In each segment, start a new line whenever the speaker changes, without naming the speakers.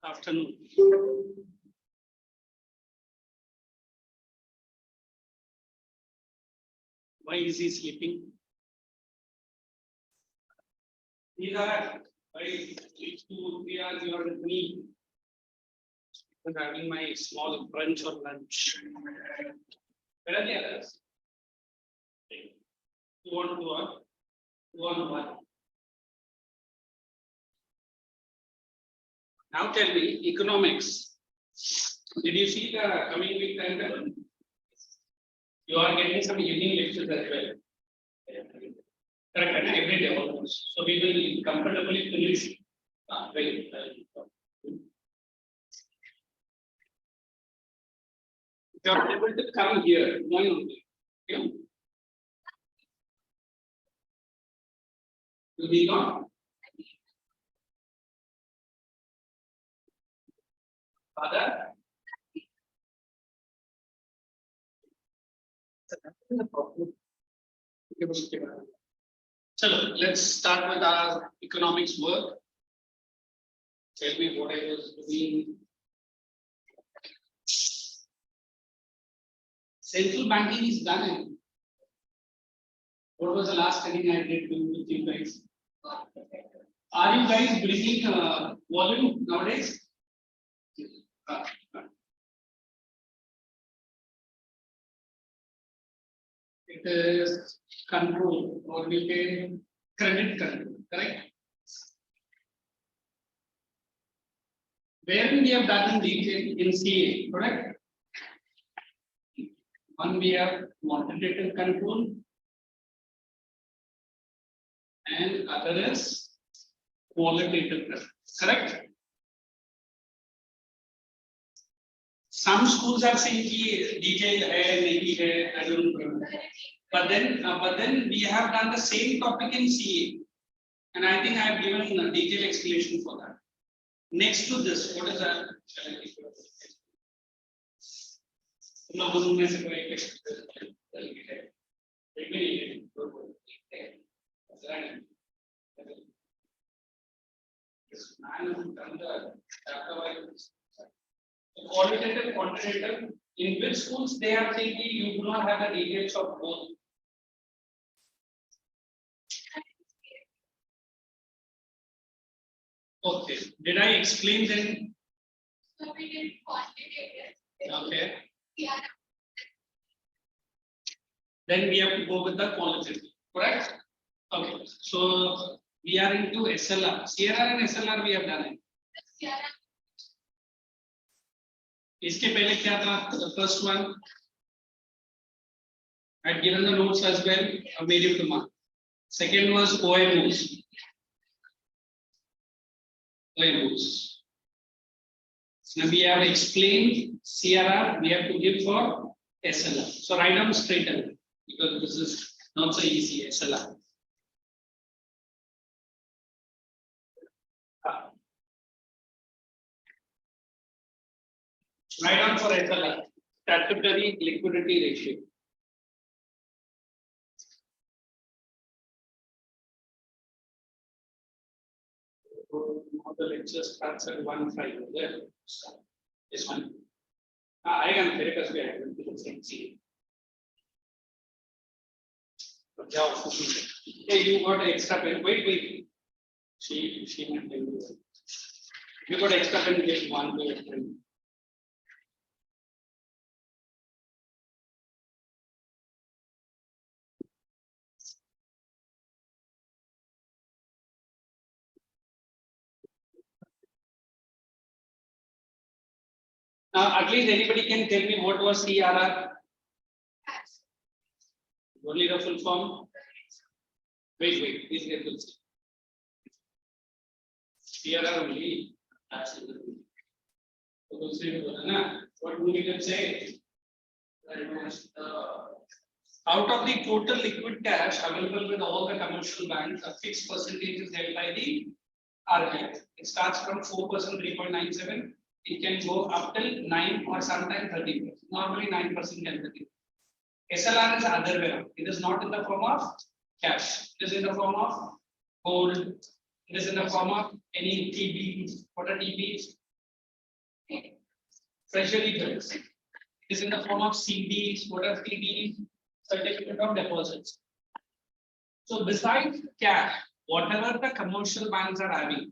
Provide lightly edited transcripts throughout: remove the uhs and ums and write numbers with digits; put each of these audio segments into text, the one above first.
Afternoon. Why is he sleeping? Why 2-3 hours you are with me? I'm having my small brunch or lunch. Where are the others? 2 on 2 or 2 on 1. Now tell me, economics. Did you see the coming week timetable? You are getting some evening lectures as well. Correct, every day almost. So we will comfortably finish. Very if you are able to come here, join only. Okay? You be gone. Father. So let's start with our economics work. Tell me what I was doing. Central banking is done. What was the last study I did with you guys? Are you guys bringing volume nowadays? It is control, or we can credit control, correct? Where we have done in detail in CA, correct? One we have quantitative control, and other is qualitative control, correct? Some schools are saying कि detailed है, नहीं है, I don't know. But then we have done the same topic in CA, and I think I have given a detailed explanation for that. Next to this, what is that? Qualitative, quantitative. In which schools they are saying you do not have the details of both? Okay. Did I explain then?
So we did quantitative.
Okay.
Yeah.
Then we have to go with the qualitative, correct? Okay. So we are into SLR. CRR and SLR we have done it.
Yeah.
इसके पहले क्या था? The first one. I had given the notes as well. I made it to mark. Second was OMOs. OMOs. Now we have explained CRR. We have to give for SLR. So write down straight away because this is not so easy. SLR. Write down for SLR, statutory liquidity ratio. The lecture starts at 1:05. There, this one. I can take us back to the same scene. Hey, you got extra pen. Wait. She might tell you. You got extra pen, get 1 to 10. Now, at least anybody can tell me what was CRR? Only the full form. Wait, please get this. CRR only. What do we can say? Out of the total liquid cash available with all the commercial banks, a fixed percentage is held by the RBI. It starts from 4%, 3.97. It can go up till 9 or sometimes 30%. Normally 9% can be. SLR is the other way around. It is not in the form of cash. It is in the form of gold. It is in the form of any TBs. What are TBs? Treasury bills. It is in the form of CDs. What are CDs? Certificate of deposits. So besides cash, whatever the commercial banks are having,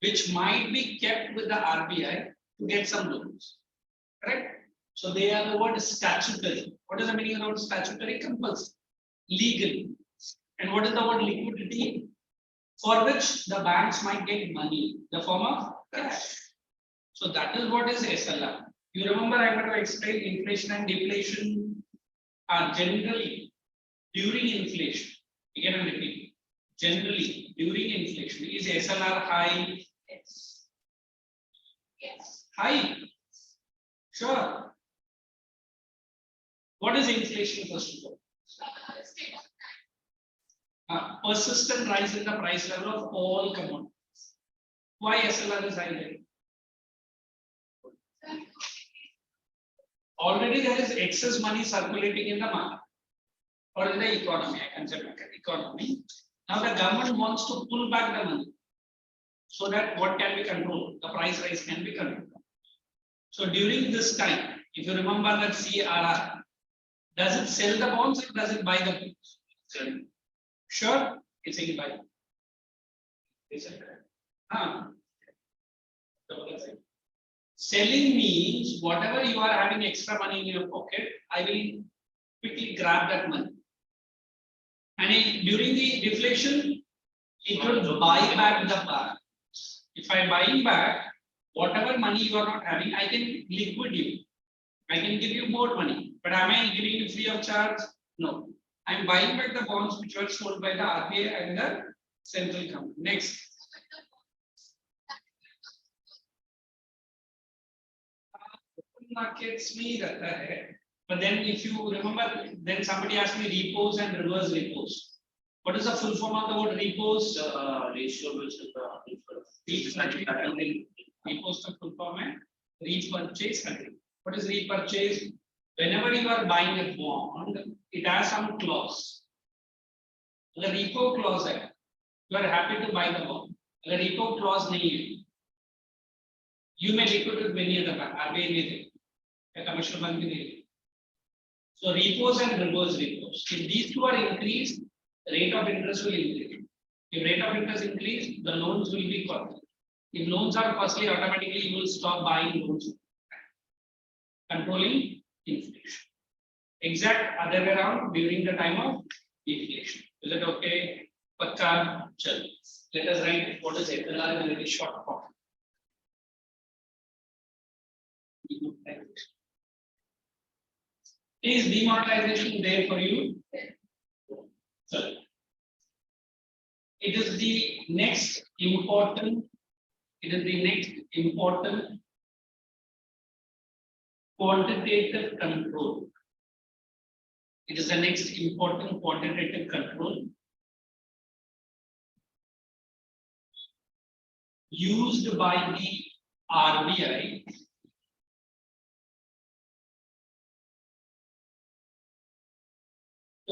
which might be kept with the RBI to get some loans. Correct? So they are the word statutory. What is the meaning of the word statutory? Compulsory, legal. And what is the word liquidity? For which the banks might get money, the form of cash. So that is what is SLR. You remember I want to explain inflation and deflation are generally during inflation. Again I'm repeating. Generally during inflation is SLR high?
Yes. Yes.
High. Sure. What is inflation first of all?
State of
Persistent rise in the price level of all commodities. Why SLR is high there?
time.
Already there is excess money circulating in the market or in the economy. I can say economy. Now the government wants to pull back the money so that what can be controlled? The price rise can be controlled. So during this time, if you remember that CRR, does it sell the bonds or does it buy the bonds? Selling. Sure, it's a buy. Is it? Selling means whatever you are having extra money in your pocket, I will quickly grab that money. And during the deflation, it will buy back the bar. If I buying back whatever money you are not having, I can liquid you. I can give you more money, but am I giving you free of charge? No. I'm buying back the bonds which were sold by the RBI and the central government. Next. Markets में रहता है, but then if you remember, then somebody asked me repos and reverse repos. What is the full form of the word repos? Ratio which is the repos the full form है repurchase agreement. What is repurchase? Whenever you are buying a bond, it has some clause. The repo clause है, you are happy to buy the bond. The repo clause नहीं है. You may liquidate with many other bank, RBI नहीं दे. A commercial bank may. So repos and reverse repos. If these two are increased, the rate of interest will increase. If rate of interest increase, the loans will be costly. If loans are costly, automatically you will stop buying loans. Controlling inflation. Exact other way around during the time of deflation. Is it okay? Pakka chal. Let us write what is SLR in a very short form. Is demonetization there for you? Sorry. It is the next important quantitative control. It is the next important quantitative control used by the RBI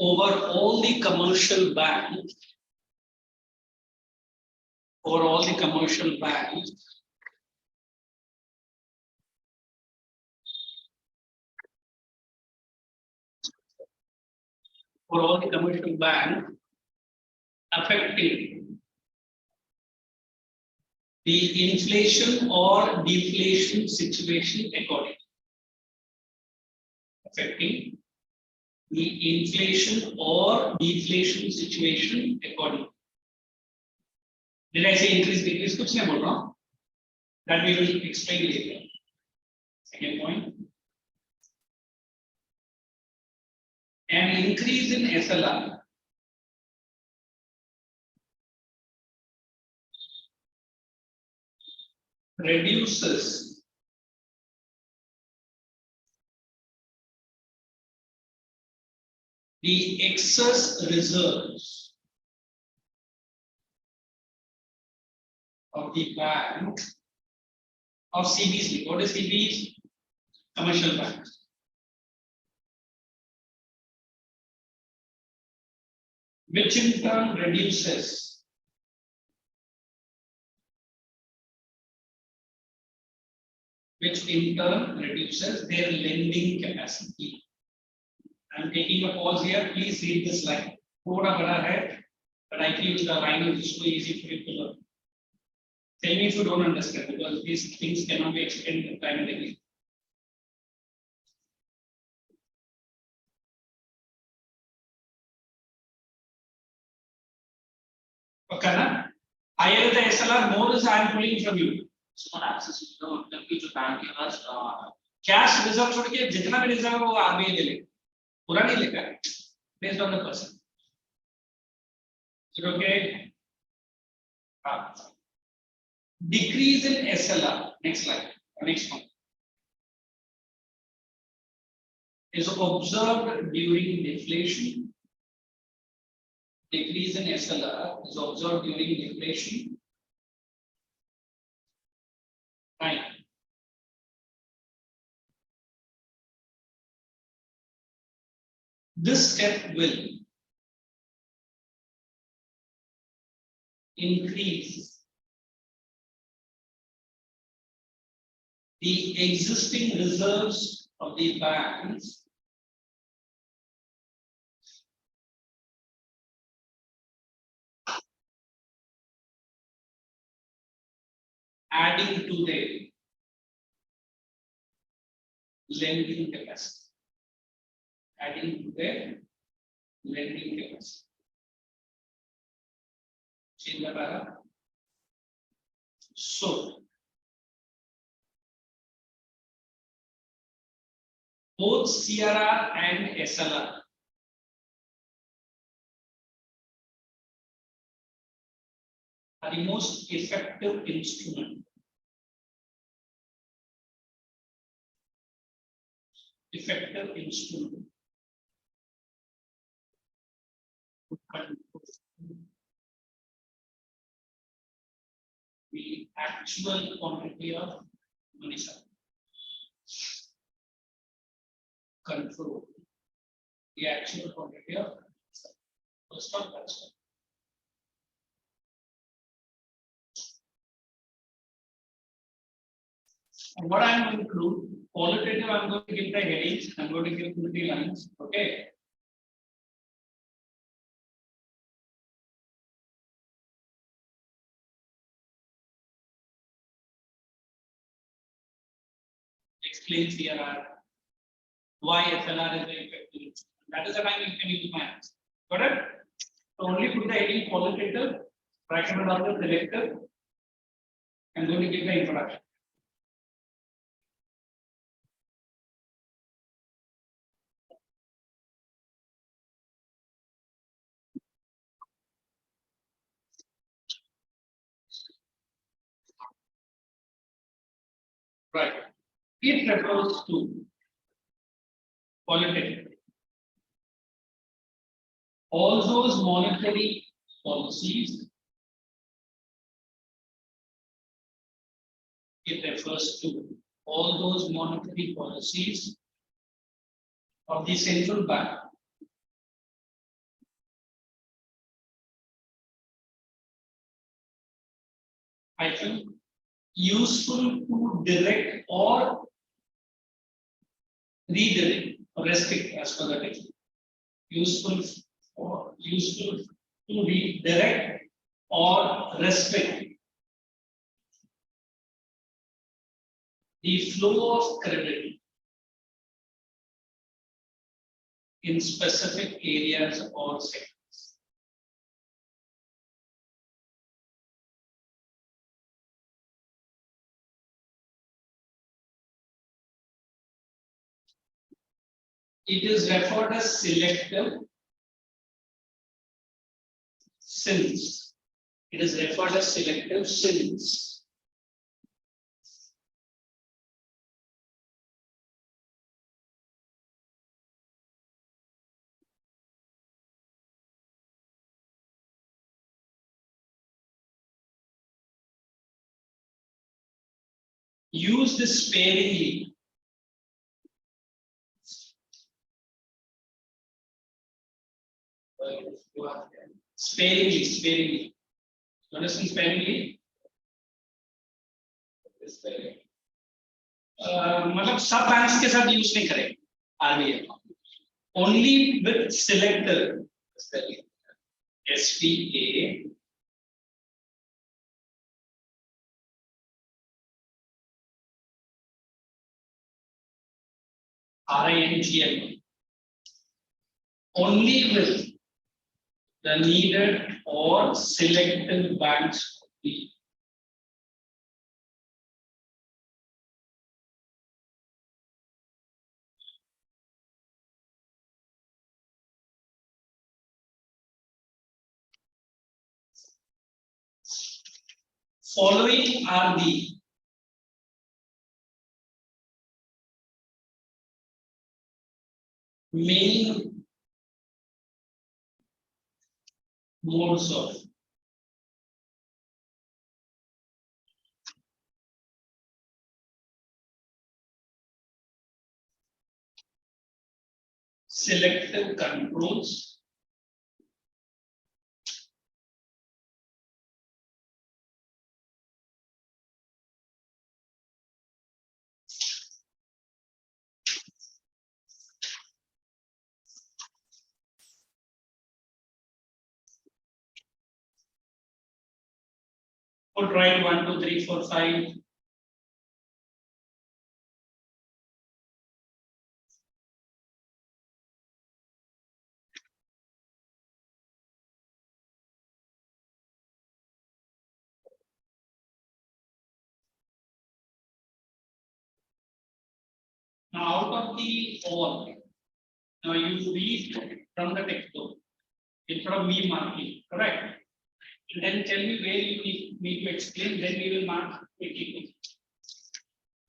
over all the commercial banks, for all the commercial banks affecting the inflation or deflation situation accordingly. Affecting the inflation or deflation situation accordingly. Did I say increase, decrease? कुछ नहीं बोल रहा हूँ. That we will explain later. Second point. An increase in SLR reduces the excess reserves of the bank of CBs. What is CBs? Commercial banks. Which in turn reduces which in turn reduces their lending capacity. I'm taking a pause here. Please read this line. थोड़ा बड़ा है, but I feel the line is so easy for you to learn. Tell me if you don't understand, because these things cannot be explained primarily. Okay, na? Higher the SLR, more is I am pulling from you.
So access to the मतलब कि जो bank के पास
Cash reserve छोड़ के जितना भी reserve है वो RBI ले लेगा, पूरा नहीं लेगा, based on the person. So, okay. Decrease in SLR. Next slide. Next one. Is observed during deflation. Decrease in SLR is observed during deflation. Right. This step will increase the existing reserves of the banks adding to their lending capacity. Adding to their lending capacity. Change the paragraph. So, both CRR and SLR are the most effective instrument. Effective instrument. The actual quantity of money supply. Control the actual quantity of first of all. And what I'm going to do, qualitative, I'm going to give the headings, I'm going to give 20 lines, okay. Explain CRR, why FLR is very effective. That is the time you can use my answer. Got it? So only put the heading qualitative, fraction of the selective, and going to give the introduction. Right. It refers to qualitative. All those monetary policies. It refers to all those monetary policies of the central bank hyphen useful to direct or redirect or restrict as per the text. Useful to redirect or restrict the flow of credit in specific areas or sectors. It is referred as selective since it is referred as selective since use this sparingly. Sparingly. Understand sparingly? मतलब सब banks के साथ use नहीं करें RBI, only with selected SPA RINGL, only with the needed or selected banks only. Following are the main modes of selective controls put right 1, 2, 3, 4, 5. Now out of the all, now you read from the textbook instead of me marking, correct? And then tell me where you need me to explain, then we will mark it.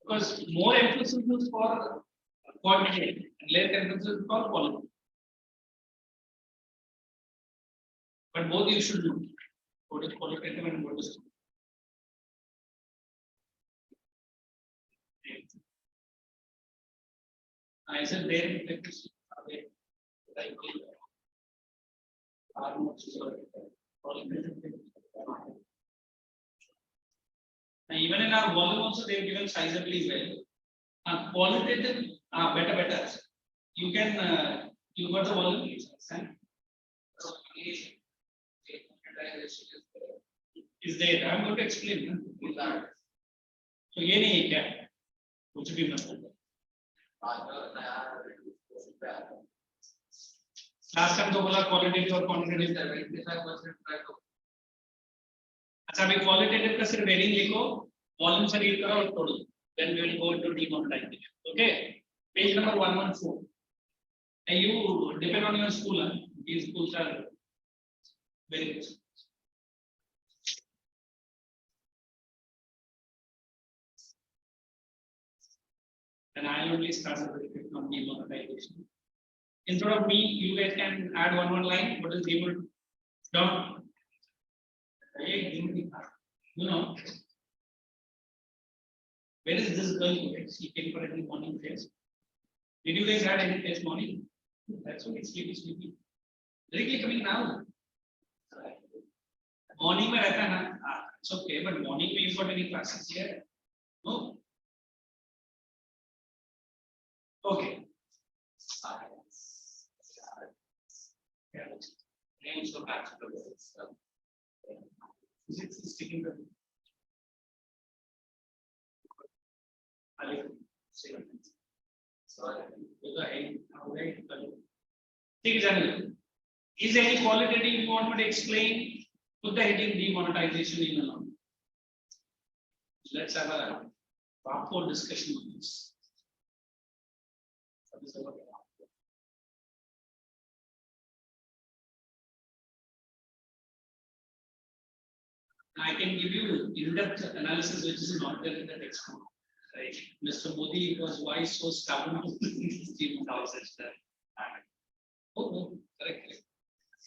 Because more emphasis is for quantity and less emphasis for quality. But both you should know what is qualitative and what is. I said there in practice, even in our volume also they have given sizably well. Qualitative, better. You can, you got the volume. Is there? I'm going to explain. So ये नहीं है क्या? कुछ भी मतलब. Last time तो बोला qualitative और quantitative था, right? अच्छा अभी qualitative का सिर्फ heading लिखो, volume से read करो और छोड़ो. Then we will go into demonetization. Okay? Page number 114. And you depend on your school. These schools are very good. And I only start with from demonetization. Instead of me, you guys can add one line. What is demon? Down. You know, where is this girl? She came for every morning test. Did you guys add any test morning? That's why it's sleepy. Directly coming now. Morning में रहता है ना? It's okay, but morning में you got any classes here? No. Okay. Names of attributes. Physics is sticking to. Is any qualitative you want me to explain? Put the heading demonetization in along. Let's have a proper discussion on this. I can give you in-depth analysis which is not there in the textbook. Right. Mr. Modi was why so stubborn to Steve Houses there. Oh, correct.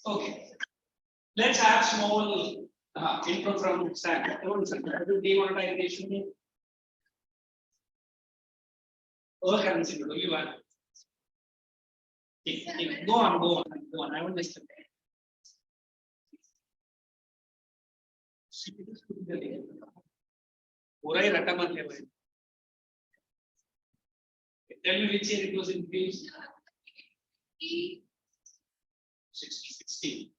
Okay. Let's have small intro from Sam. Demonetization. Currency, you want. Go on. I will listen. पूरा ही रटा मत ले भाई. Tell me which year it was introduced. 16.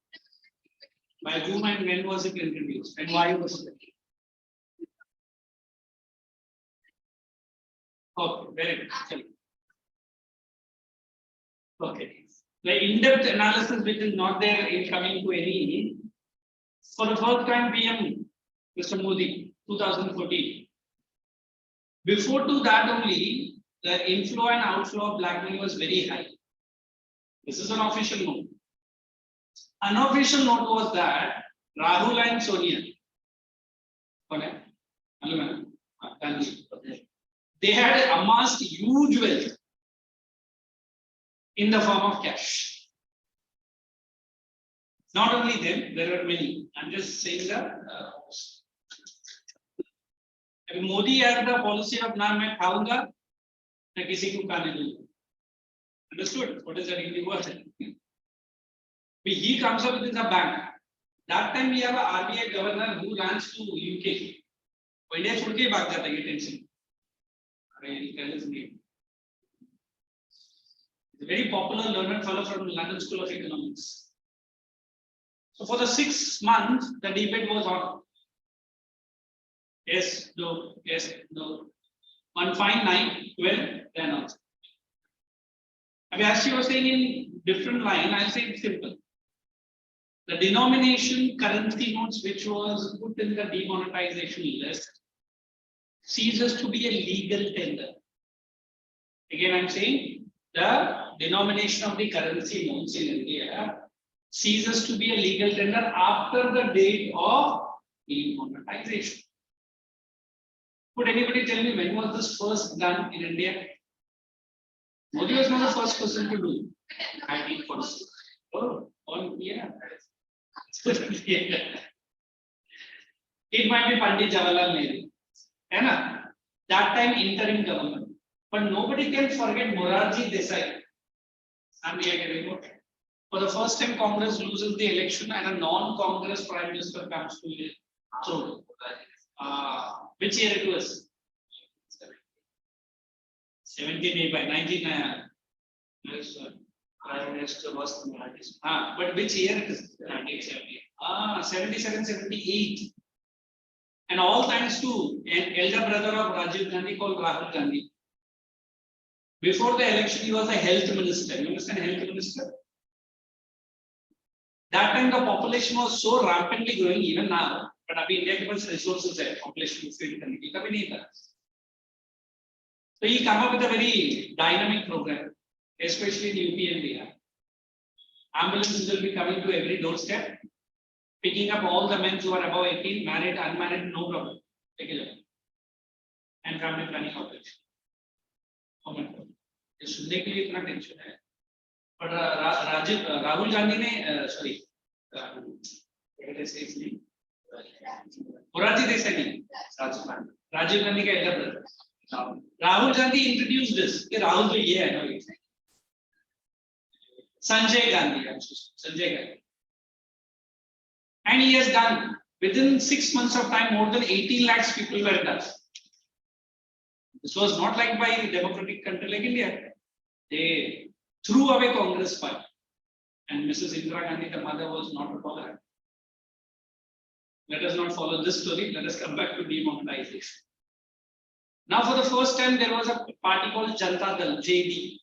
By whom and when was it introduced? And why was it? Okay, very good. Okay. The in-depth analysis which is not there in coming to any. For the first time, PM Mr. Modi, 2014. Before to that only, the inflow and outflow of black money was very high. This is an official note. Unofficial note was that Rahul and Sonia, they had amassed huge wealth in the form of cash. Not only them, there are many. I'm just saying that Modi had the policy of na main khaunga, na kisi ko khane दूंगा. Understood? What is that English word? He comes up with a bank. That time we have a RBI governor who runs to UK. India छोड़ के भाग जाता है ये tension. He's a very popular learned fellow from London School of Economics. So for the 6 months, the debate was on. Yes, no, yes, no. 1 fine 9, 12, then also. I mean, as she was saying in different line, I'll say it's simple. The denomination currency notes which was put in the demonetization list ceases to be a legal tender. Again, I'm saying the denomination of the currency notes in India ceases to be a legal tender after the date of demonetization. Could anybody tell me when was this first done in India? Modi was not the first person to do. 1946. Oh, yeah. It might be Pandit Jawaharlal Nehru. That time interim government. But nobody can forget Morarji Desai. And we are getting okay. For the first time, Congress loses the election and a non-Congress Prime Minister comes to the throne. Which year it was? 17 by 19. Prime Minister was but which year it is? 1970. 77, 78. And all thanks to an elder brother of Rajiv Gandhi called Rahul Gandhi. Before the election, he was a health minister. You understand health minister? That time the population was so rampantly growing, even now. But abhi India ke paas resources hai, population is feed karne ki kabhi nahi tha. So he come up with a very dynamic program, especially in UP and Bihar. Ambulances will be coming to every doorstep, picking up all the men who are above 18, married, unmarried, no problem. Take it up. And family planning operation. ये सुनने के लिए इतना tension है पर राहुल गांधी ने sorry Morarji Desai नहीं राजीव गांधी का Elder brother Rahul Gandhi introduce this कि राहुल तो ये है ना Sanjay Gandhi and he has done within 6 months of time more than 18 lakhs people were done. This was not like by the democratic country like India. They threw away Congress party. And Mrs. Indira Gandhi, the mother, was not a follower. Let us not follow this story. Let us come back to demonetization. Now, for the first time, there was a party called Janata Dal, JD.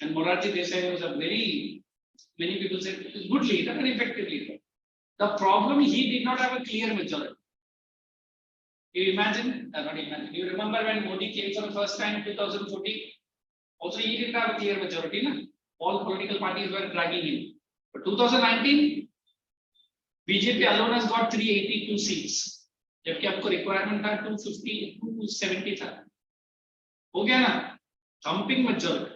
And Morarji Desai was a very, many people said, good leader, an effective leader. The problem, he did not have a clear majority. You imagine, not imagine. You remember when Modi came for the first time in 2014? Also, he didn't have a clear majority. Na? All political parties were dragging him. But 2019, BJP alone has got 382 seats. जबकि आपको requirement था 250, 270 था. हो गया ना? Jumping majority.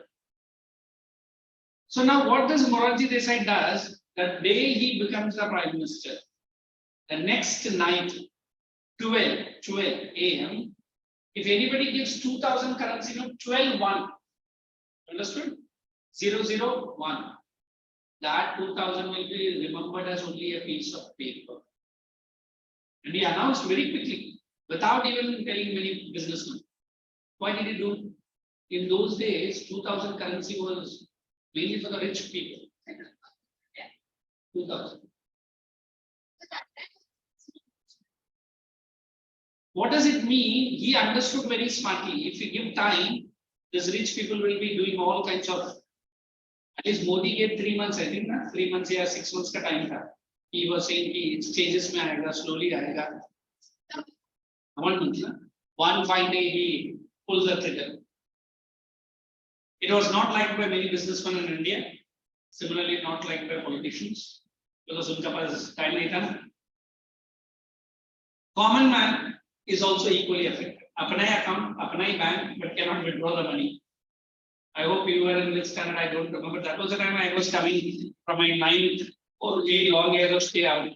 So now what does Morarji Desai does? The day he becomes the Prime Minister, the next night, 12 a.m., if anybody gives 2,000 currency note, 12-1, understood? 001. That 2,000 will be remembered as only a piece of paper. And he announced very quickly, without even telling many businessmen. Why did he do? In those days, 2000 currency was mainly for the rich people. 2000. What does it mean? He understood very smartly. If you give time, these rich people will be doing all kinds of. At least Modi gave 3 months, I think, na? 3 months or 6 months ka time tha. He was saying कि stages में आएगा, slowly आएगा. 1 month, na? One fine day he pulls the trigger. It was not liked by many businessmen in India. Similarly, not liked by politicians because उनका पास time नहीं था ना. Common man is also equally affected. अपना ही account, अपना ही bank, but cannot withdraw the money. I hope you were in this standard. I don't remember. That was the time I was coming from my 9th or 8 long years of stay out,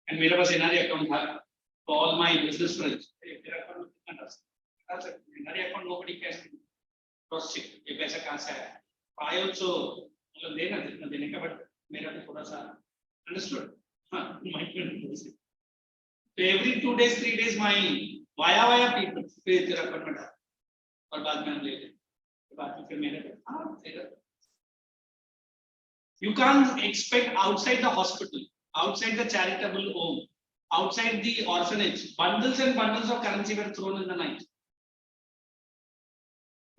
and मेरे पास NRI account था. For all my business friends, NRI account nobody can cross check. ये पैसा कहाँ से आया? I also मतलब देना जितना देने का, but मेरा भी थोड़ा सा understood. हाँ, so every 2 days, 3 days, my via people फिर तेरा account में डाल और बाद में हम ले लें. You can't expect outside the hospital, outside the charitable home, outside the orphanage, bundles and bundles of currency were thrown in the night.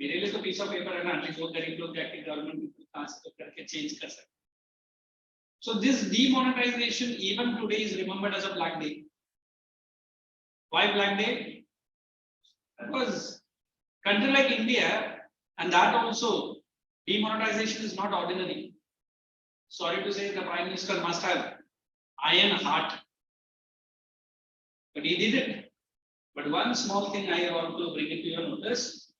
मेरे लिए तो piece of paper है ना, at least वो गरीब लोग जाके government कहाँ से तो करके change कर सकते. So this demonetization even today is remembered as a black day. Why black day? Because country like India. And that also, demonetization is not ordinary. Sorry to say, the Prime Minister must have iron heart. But he did it. But one small thing I want to bring it to your notice.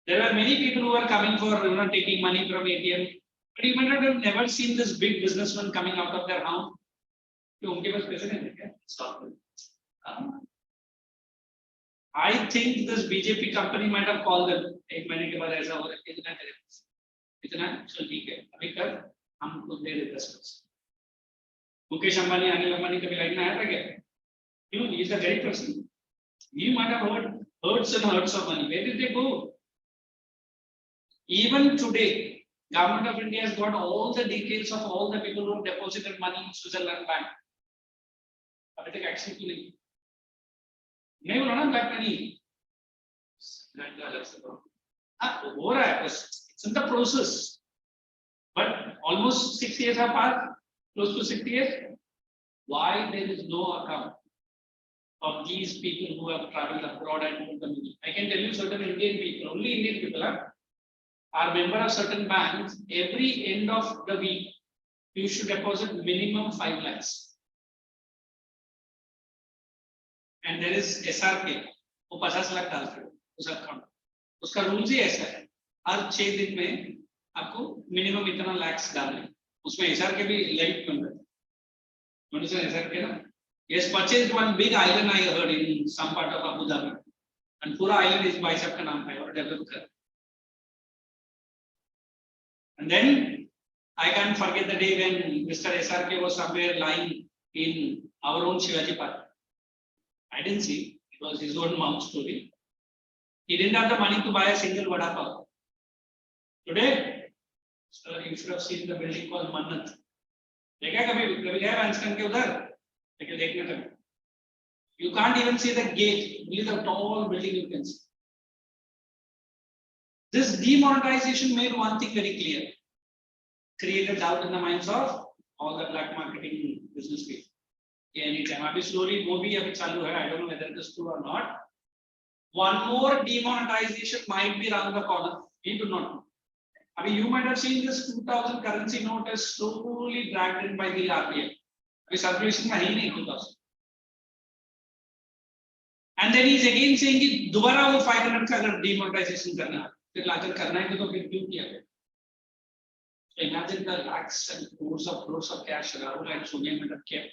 There were many people who were coming for taking money from ATM. But you might not have never seen this big businessman coming out of their house. I think this BJP company might have called them. एक महीने के बाद ऐसा हो रहा है कितना करें इतना चल ठीक है अभी कर हम खुद दे देते हैं मुकेश अंबानी अनिल अंबानी कभी लाइन में आया था क्या क्यों he is a great person you might have heard herds and herds of money where did they go even today government of India has got all the details of all the people who deposited money in Switzerland bank अभी तक action क्यों नहीं बोला ना black money हो रहा है it's in the process but almost 6 years have passed close to 6 years why there is no account of these people who have traveled abroad and moved the money. I can tell you certain Indian people, only Indian people are member of certain banks. Every end of the week you should deposit minimum 5 lakhs and there is SRK वो 50 लाख डालते हो उस account उसका rules ही ऐसा है हर 6 दिन में आपको मिनिमम इतना लैक्स डालने उसमें एसआर के भी लाइट बन रहा है एसआर के ना yes purchased one big island I heard in some part of Abu Dhabi and पूरा island इस भाई साहब का नाम है और डेवलप कर and then I can't forget the day when Mr. SRK was somewhere lying in our own Shivaji Park. I didn't see, it was his own mouth story. He didn't have the money to buy a single vada pav. Today, sir, you should have seen the building called Mannat. देखा कभी गया बैंसकन के उधर लेकिन देखने कभी you can't even see the gate, only the tall building you can see. This demonetization made one thing very clear, created doubt in the minds of all the black marketing business people. Anytime, abhi slowly wo bhi abhi chalu hai. I don't know whether it is true or not. One more demonetization might be around the corner. We do not know. Abhi you might have seen this 2000 currency note is slowly dragged in by the RBI. Abhi circulation mein hi nahi 2000. And then he is again saying कि दोबारा वो 500 का अगर demonetization करना है, फिर लाकर करना है तो फिर क्यों किया गया? So imagine the lakhs and crores of cash Rahul and Sonia might have kept.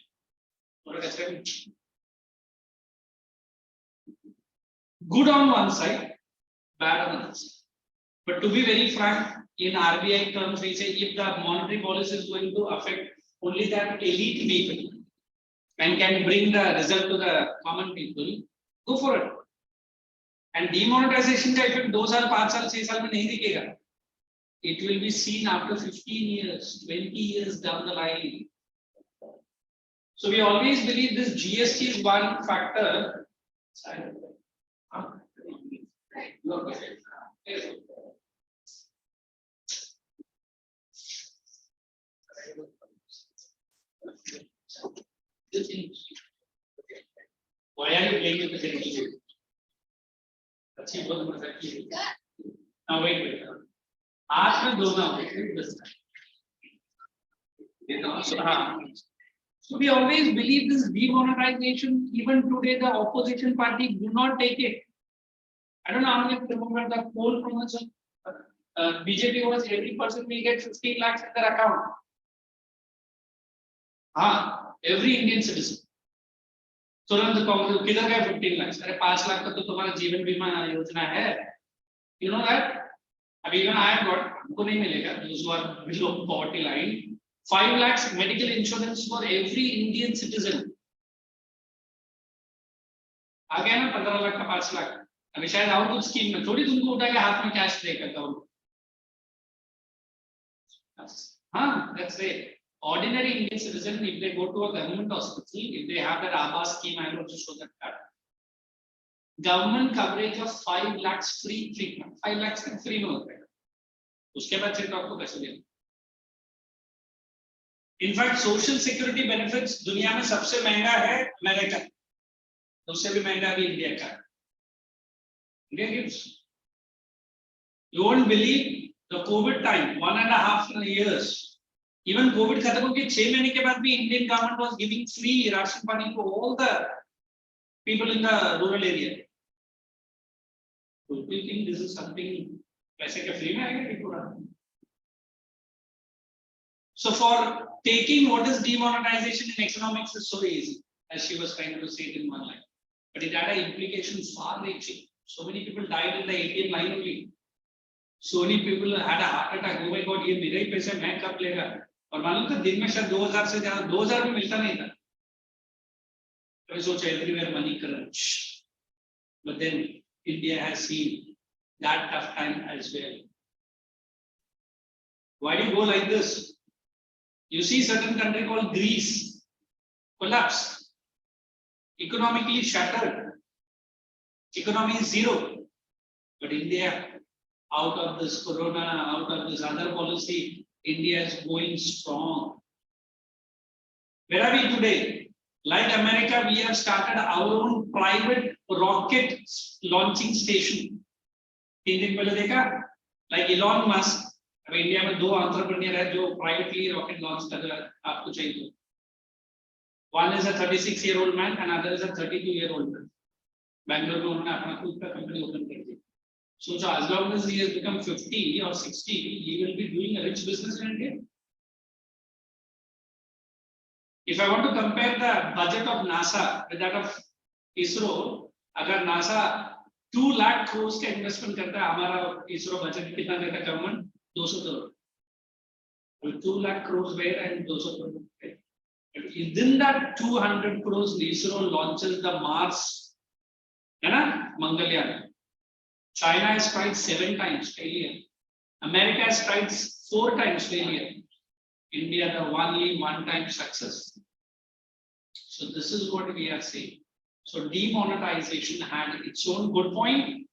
Good on one side, bad on the other side. But to be very frank, in RBI terms, we say if the monetary policy is going to affect only that elite people and can bring the result to the common people, go for it. And demonetization का effect 2 साल 5 साल 6 साल में नहीं दिखेगा. It will be seen after 15 years, 20 years down the line. So we always believe this GST is one factor. Why are you playing with the technology? Now wait. Ask me So we always believe this demonetization. Even today, the opposition party do not take it. I don't know how many remember the poll from BJP was every person will get 15 lakhs in their account. Every Indian citizen. So किधर गए 15 lakhs? अरे 5 लाख का तो तुम्हारा जीवन बीमा योजना है. You know that? अभी even I have got, हमको नहीं मिलेगा. Those who are below poverty line, 5 lakhs medical insurance for every Indian citizen. आ गया ना 15 लाख का 5 लाख. अभी शायद और कुछ स्कीम में थोड़ी तुमको उठा के हाथ में कैश दे करता हूँ. That's it. Ordinary Indian citizen, if they go to a government hospital, if they have that ABBA scheme, I will just show that card. Government coverage of 5 lakhs free treatment. 5 lakhs का free में होता है. उसके बाद सिर्फ आपको पैसे देना. In fact, social security benefits दुनिया में सबसे महंगा है अमेरिका. उससे भी महंगा भी इंडिया का. India gives. You won't believe the COVID time, 1.5 years. Even COVID खत्म होके 6 महीने के बाद भी Indian government was giving free ration money to all the people in the rural area. Do you think this is something पैसे के free में आएगा कि पूरा? So for taking what is demonetization in economics is so easy, as she was trying to say it in one line, but it had an implication far-reaching. So many people died in the ATM line only. So many people had a heart attack. Oh my God, ये मेरे ही पैसे मैं कब लेगा? और मालूम था दिन में शायद 2000 से ज्यादा 2000 भी मिलता नहीं था. तो सोचा everywhere money crunch. But then India has seen that tough time as well. Why do you go like this? You see certain country called Greece collapsed, economically shattered, economy is zero. But India, out of this corona, out of this other policy, India is going strong. Where are we today? Like America, we have started our own private rocket launching station. 3 दिन पहले देखा, like Elon Musk. अभी India में 2 entrepreneur है जो privately rocket launch कर रहा है. आपको चाहिए तो. One is a 36-year-old man and another is a 32-year-old man. Bangalore में उन्होंने अपना खुद का company open कर दिया. So as long as he has become 50 or 60, he will be doing a rich business in India. If I want to compare the budget of NASA with that of ISRO, अगर NASA 2 lakh crores का investment करता है, हमारा ISRO budget कितना देता है government? 200 crore. 2 lakh crores where and 200 crore. Within that 200 crores, ISRO launches the Mars, है ना? Mangalyaan. China has tried 7 times failure. America has tried 4 times failure. India the only 1 time success. So this is what we are saying. So demonetization had its own good point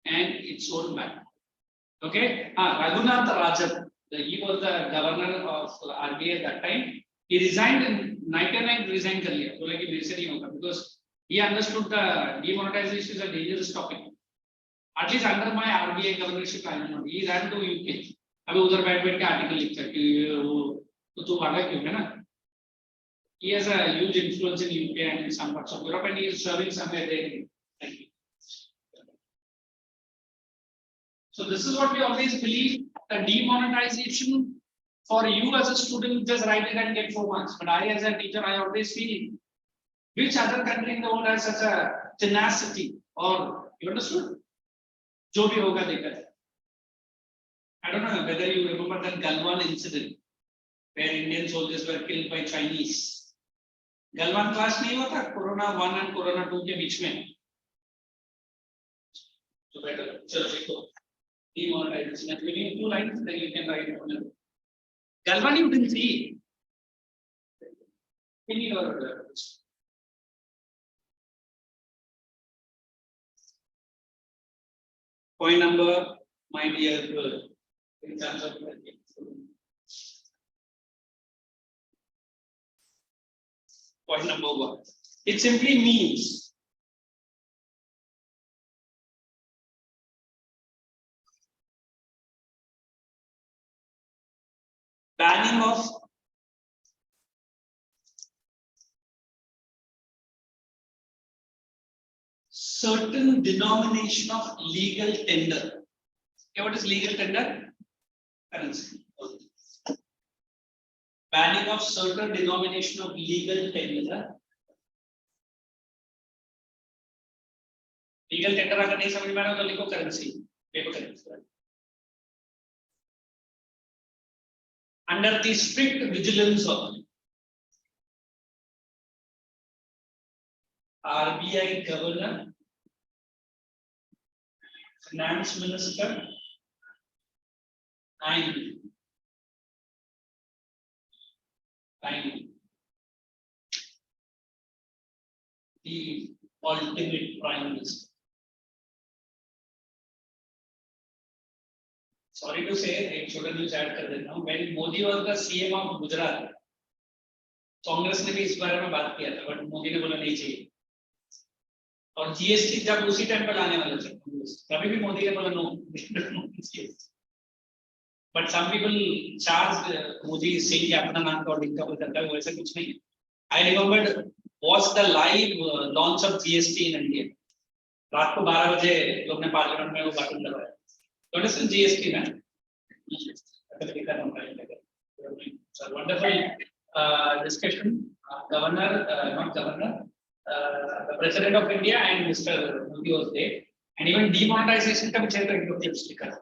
and its own bad. Okay. Raghunath Rajan, he was the governor of RBI at that time. He resigned in 99. Resigned कर लिया. बोला कि मेरे से नहीं होगा because he understood the demonetization is a dangerous topic. At least under my RBI governorship, I know he ran to UK. अभी उधर बैठ के आर्टिकल लिखता है कि वो तो भागा क्यों है ना? He has a huge influence in UK and in some parts of Europe, and he is serving somewhere there. Thank you. So this is what we always believe: the demonetization for you as a student, just write it and get 4 marks. But I, as a teacher, I always feel which other country in the world has such a tenacity, or you understood? जो भी होगा देखा जाए. I don't know whether you remember that Galwan incident where Indian soldiers were killed by Chinese. Galwan clash नहीं हुआ था Corona 1 and Corona 2 के बीच में. So better. Chalo, देखो. Demonetization. If you need 2 lines, then you can write one. Galvani you didn't see. We need our point number, my dear girl. In terms of point number 1. It simply means banning of certain denomination of legal tender. Okay, what is legal tender? Currency. Banning of certain denomination of legal tender. Legal tender अगर नहीं समझ में आ रहा तो लिखो currency, paper currency. Under the strict vigilance of RBI Governor, Finance Minister, and the ultimate Prime Minister. Sorry to say, एक छोटा news add कर देता हूँ. When Modi was the CM of Gujarat, Congress ने भी इस बारे में बात किया था, बट मोदी ने बोला नहीं चाहिए. और जीएसटी जब उसी टाइम पर लाने वाले थे, तभी भी मोदी ने बोला no. But some people charged Modi saying कि अपना नाम का और इनका बोल करता है, वैसा कुछ नहीं. I remembered was the live launch of GST in India. रात को 12 बजे लोग ने पार्लियामेंट में वो बटन दबाया. What is GST, man? So wonderful discussion. Governor, not governor, the President of India and Mr. Modi was there, and even demonetization का भी check sticker.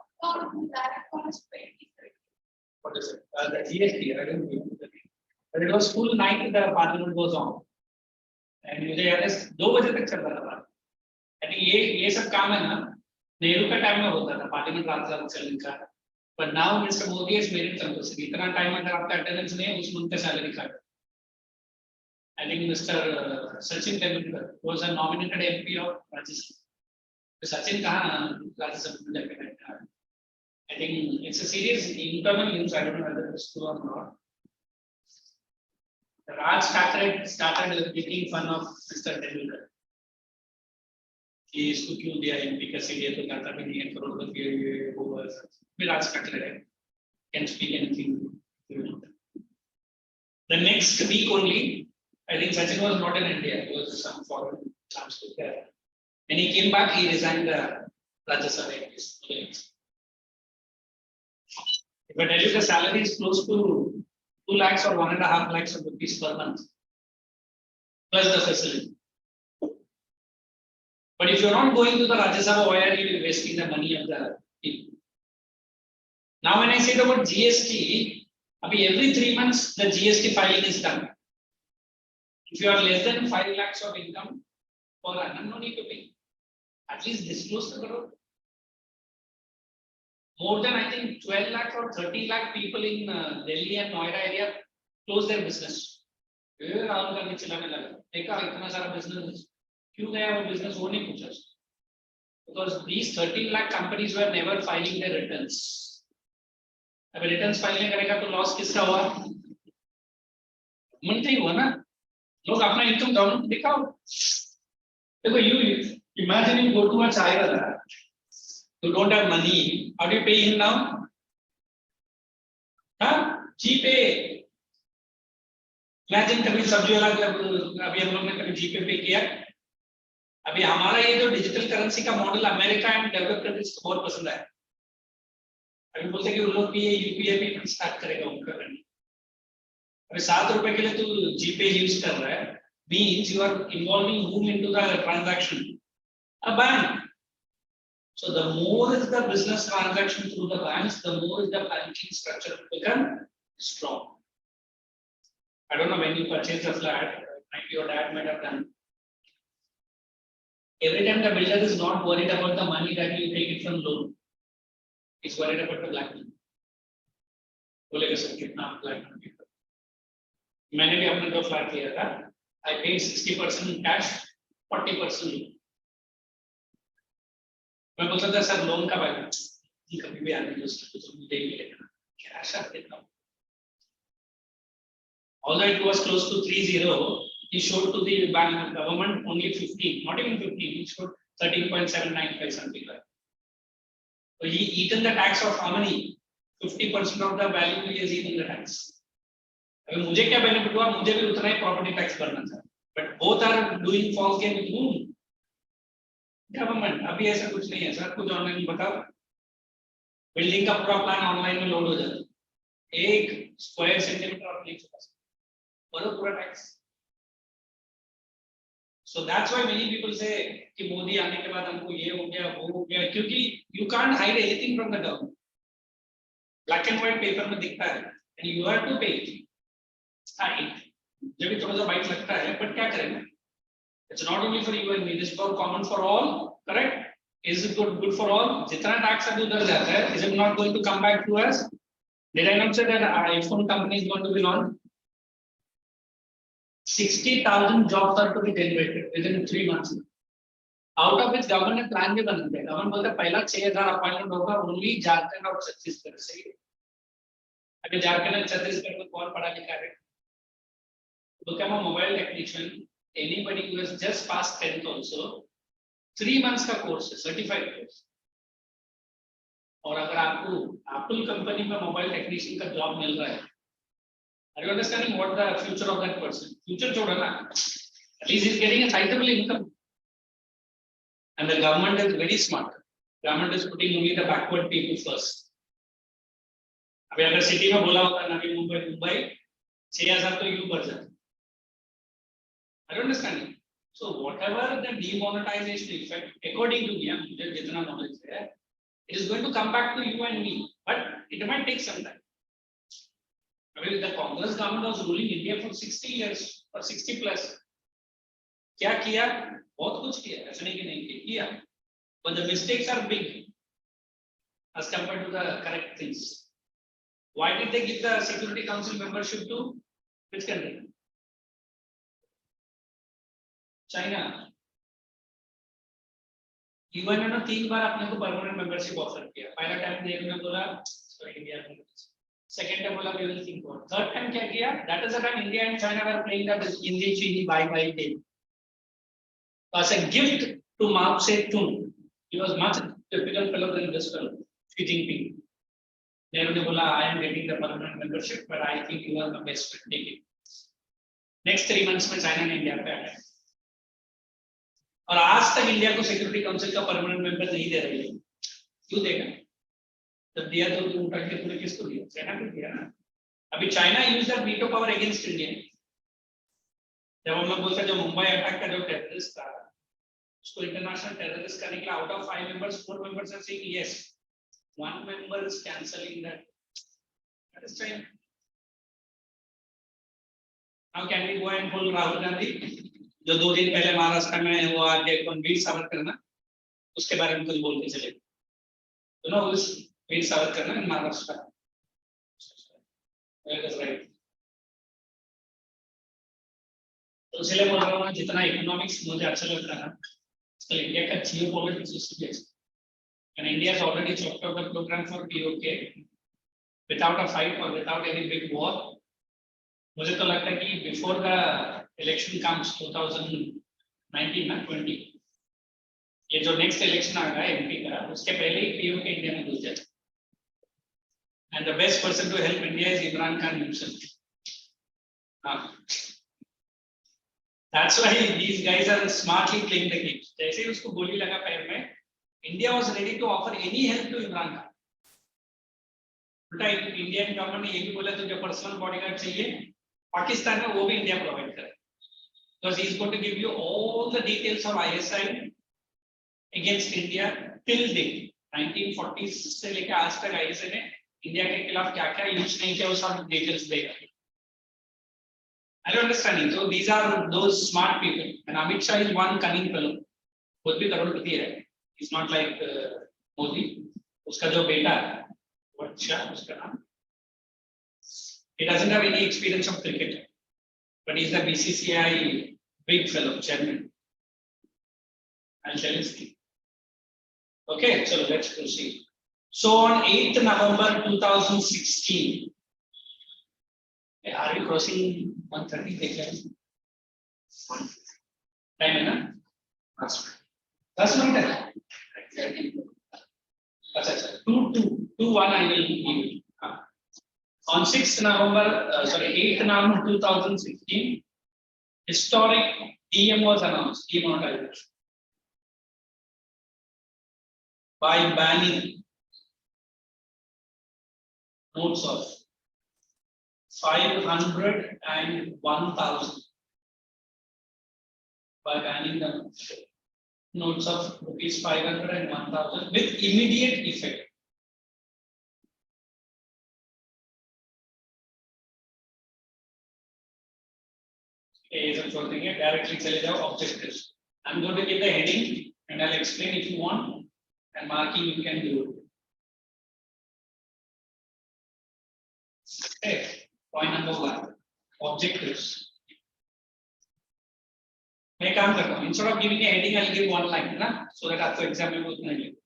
What is it? The GST. I don't know. But it was full night. The parliament was on, and मुझे याद है 2 बजे तक चल रहा था. I think ये सब काम है ना. नेहरू का टाइम में होता था पार्लियामेंट रात चलने का. But now Mr. Modi has made it compulsory. इतना टाइम अगर आपका अटेंडेंस नहीं है, उस मंथ का सैलरी काट. I think Mr. Sachin Tendulkar was a nominated MP of Rajasthan. Sachin कहाँ राज्यसभा में जाके बैठा है. I think it's a serious internal news. I don't know whether it's true or not. Raj started making fun of Mr. Tendulkar. कि इसको क्यों दिया MP का सीट तो कहता भी नहीं है करोड़पति ये वो फिर आज कट लगे can speak anything. The next week only, I think Sachin was not in India, he was some foreign transport there. When he came back, he resigned the Rajya Sabha. If I tell you the salary is close to 2 lakhs or 1.5 lakhs of rupees per month, plus the facility. But if you're not going to the Rajya Sabha, why are you wasting the money of the people? Now, when I say the word GST, every 3 months the GST filing is done. If you are less than 5 lakhs of income per annum, no need to pay. At least disclose the crore. More than I think 12 lakh or 30 lakh people in Delhi and Noida area close their business. Because these 13 lakh companies were never filing their returns. अब returns file नहीं करेगा तो loss किसका हुआ? मनते ही हुआ ना? लोग अपना income government दिखाओ. देखो you imagine you go to a chai wala, you don't have money. How do you pay him now? हाँ, GPay. Imagine कभी सब्जी वाला अभी हम लोग ने कभी GPay पे किया. अभी हमारा ये जो डिजिटल करेंसी का model America and developed countries को बहुत पसंद है. अभी बोलते हैं कि उन लोग भी ये यूपीआई भी स्टार्ट करेगा उनका करने. अभी 7 रुपए के लिए तू जीपे यूज कर रहा है, means you are involving whom into the transaction? A bank. So the more is the business transaction through the banks, the more is the banking structure become strong. I don't know when you purchase a flat, maybe your dad might have done. Every time the builder is not worried about the money that you take it from loan, he's worried about the black money. बोलेगा sir कितना black money? मैंने भी अपने दो flat लिया था. I paid 60% cash, 40% loan. मैं बोलता था सर लोन का भाई कभी भी आने दो उसको तो मुझे ही मिलेगा. कैश आप देता हूँ. Although it was close to 30, he showed to the bank government only 15, not even 15. He showed 13.795 something like. So he eaten the tax of how many? 50% of the value he has eaten the tax. अभी मुझे क्या benefit हुआ? मुझे भी उतना ही property tax भरना था. But both are doing false game with whom? Government. अभी ऐसा कुछ नहीं है सर. कुछ ऑनलाइन बताओ. बिल्डिंग का पूरा प्लान ऑनलाइन में लोड हो जाता है. एक स्क्वायर सेंटीमीटर और नहीं चुका सकता. पूरा tax. So that's why many people say कि मोदी आने के बाद हमको ये हो गया वो हो गया क्योंकि you can't hide anything from the government. Black and white paper में दिखता है and you have to pay. जब भी थोड़ा सा वाइट लगता है but क्या करेंगे? It's not only for you and me. This is for common for all. Correct? Is it good for all? जितना tax अभी उधर जाता है, is it not going to come back to us? Did I not say that iPhone company is going to be launched? 60,000 jobs are to be generated within 3 months. Out of which government ने plan भी बना दिया. Government बोलता है पहला 6,000 appointment होगा only Jharkhand और छत्तीसगढ़ से. अगर झारखंड और छत्तीसगढ़ में कौन पढ़ा लिखा है? Become a mobile technician. Anybody who has just passed 10th also, 3 months का course है, certified course. और अगर आपको Apple कंपनी में मोबाइल टेक्नीशियन का जॉब मिल रहा है, are you understanding what the future of that person? Future छोड़ो ना, at least he's getting a sizable income. And the government is very smart. Government is putting only the backward people first. अभी अगर city में बोला होता नवी मुंबई 6,000 तो you बढ़ जाता. I don't understand. So whatever the demonetization effect, according to me, jitna knowledge hai, it is going to come back to you and me, but it might take some time. I mean, the Congress government was ruling India for 60 years or 60 plus. क्या किया? बहुत कुछ किया. ऐसा नहीं कि नहीं किया. But the mistakes are big as compared to the correct things. Why did they give the Security Council membership to which country? China. UN ने 3 बार अपने को परमानेंट मेंबरशिप ऑफर किया. पहला टाइम ने बोला इंडिया, सेकंड टाइम बोला we will think about, third time क्या किया? That is the time India and China were playing that Hindi Chini बाय game as a gift to Mao Zedong. He was much difficult fellow than this fellow, Xi Jinping. Nehru ने बोला I am getting the permanent membership, but I think you are the best friend. Take it. Next 3 months में China ने India पे आया और आज तक India को सिक्योरिटी काउंसिल का परमानेंट मेंबर नहीं दे रही है. क्यों देगा? जब दिया तो उठा के पूरे किसको दिया? चाइना को दिया ना. अभी China use that veto power against India. जब हम लोग बोलते हैं जो मुंबई अटैक का जो टेररिस्ट था उसको इंटरनेशनल टेररिस्ट करने के लिए out of 5 members 4 members are saying yes, 1 member is cancelling that. That is China. Now can we go and pull Rahul Gandhi जो 2 दिन पहले महाराष्ट्र में वो आके वीर सावरकर ना उसके बारे में कुछ बोल के चले. You know उस वीर सावरकर ना महाराष्ट्र राइट. तो इसलिए बोल रहा हूँ जितना इकोनॉमिक्स मुझे अच्छा लगता है ना तो इंडिया का geopolitics and India has already chalked out the program for POK without a fight or without any big war. मुझे तो लगता है कि before the election comes 2019 ना 20 ये जो next election आएगा MP का उसके पहले ही POK इंडिया में घुस जाए. And the best person to help India is Imran Khan himself. That's why these guys are smartly playing the game. जैसे ही उसको गोली लगा पैर में India was ready to offer any help to Imran Khan. उल्टा इंडियन गवर्नमेंट ने ये भी बोला तो जो पर्सनल बॉडीगार्ड चाहिए पाकिस्तान में वो भी इंडिया प्रोवाइड करे. Because he is going to give you all the details of ISI against India till date 1940 से लेकर आज तक ISI ने इंडिया के खिलाफ क्या-क्या यूज नहीं किया वो सब डिटेल्स देगा. Are you understanding? So these are those smart people and Amit Shah is one cunning fellow. खुद भी करोड़पति है, इज नॉट लाइक मोदी। उसका जो बेटा है अच्छा उसका नाम, he doesn't have any experience of cricket, but he is the BCCI big fellow chairman. I'll tell you something. Okay, so let's proceed. So on 8th November 2016, are we crossing 130? Time है ना? 10 minute है। अच्छा अच्छा 2-1 I will give it. On 6th November, 8th November 2016, historic DM was announced, demonetization, by banning notes of 500 and 1000, by banning the notes of rupees 500 and 1000 with immediate effect. Directly चले जाओ objectives. I'm going to give the heading and I'll explain if you want, and marking you can do it. Okay, point number 1, objectives. मैं काम करता हूँ, instead of giving a heading I'll give one line ना, so that आपको exam में उतना ही।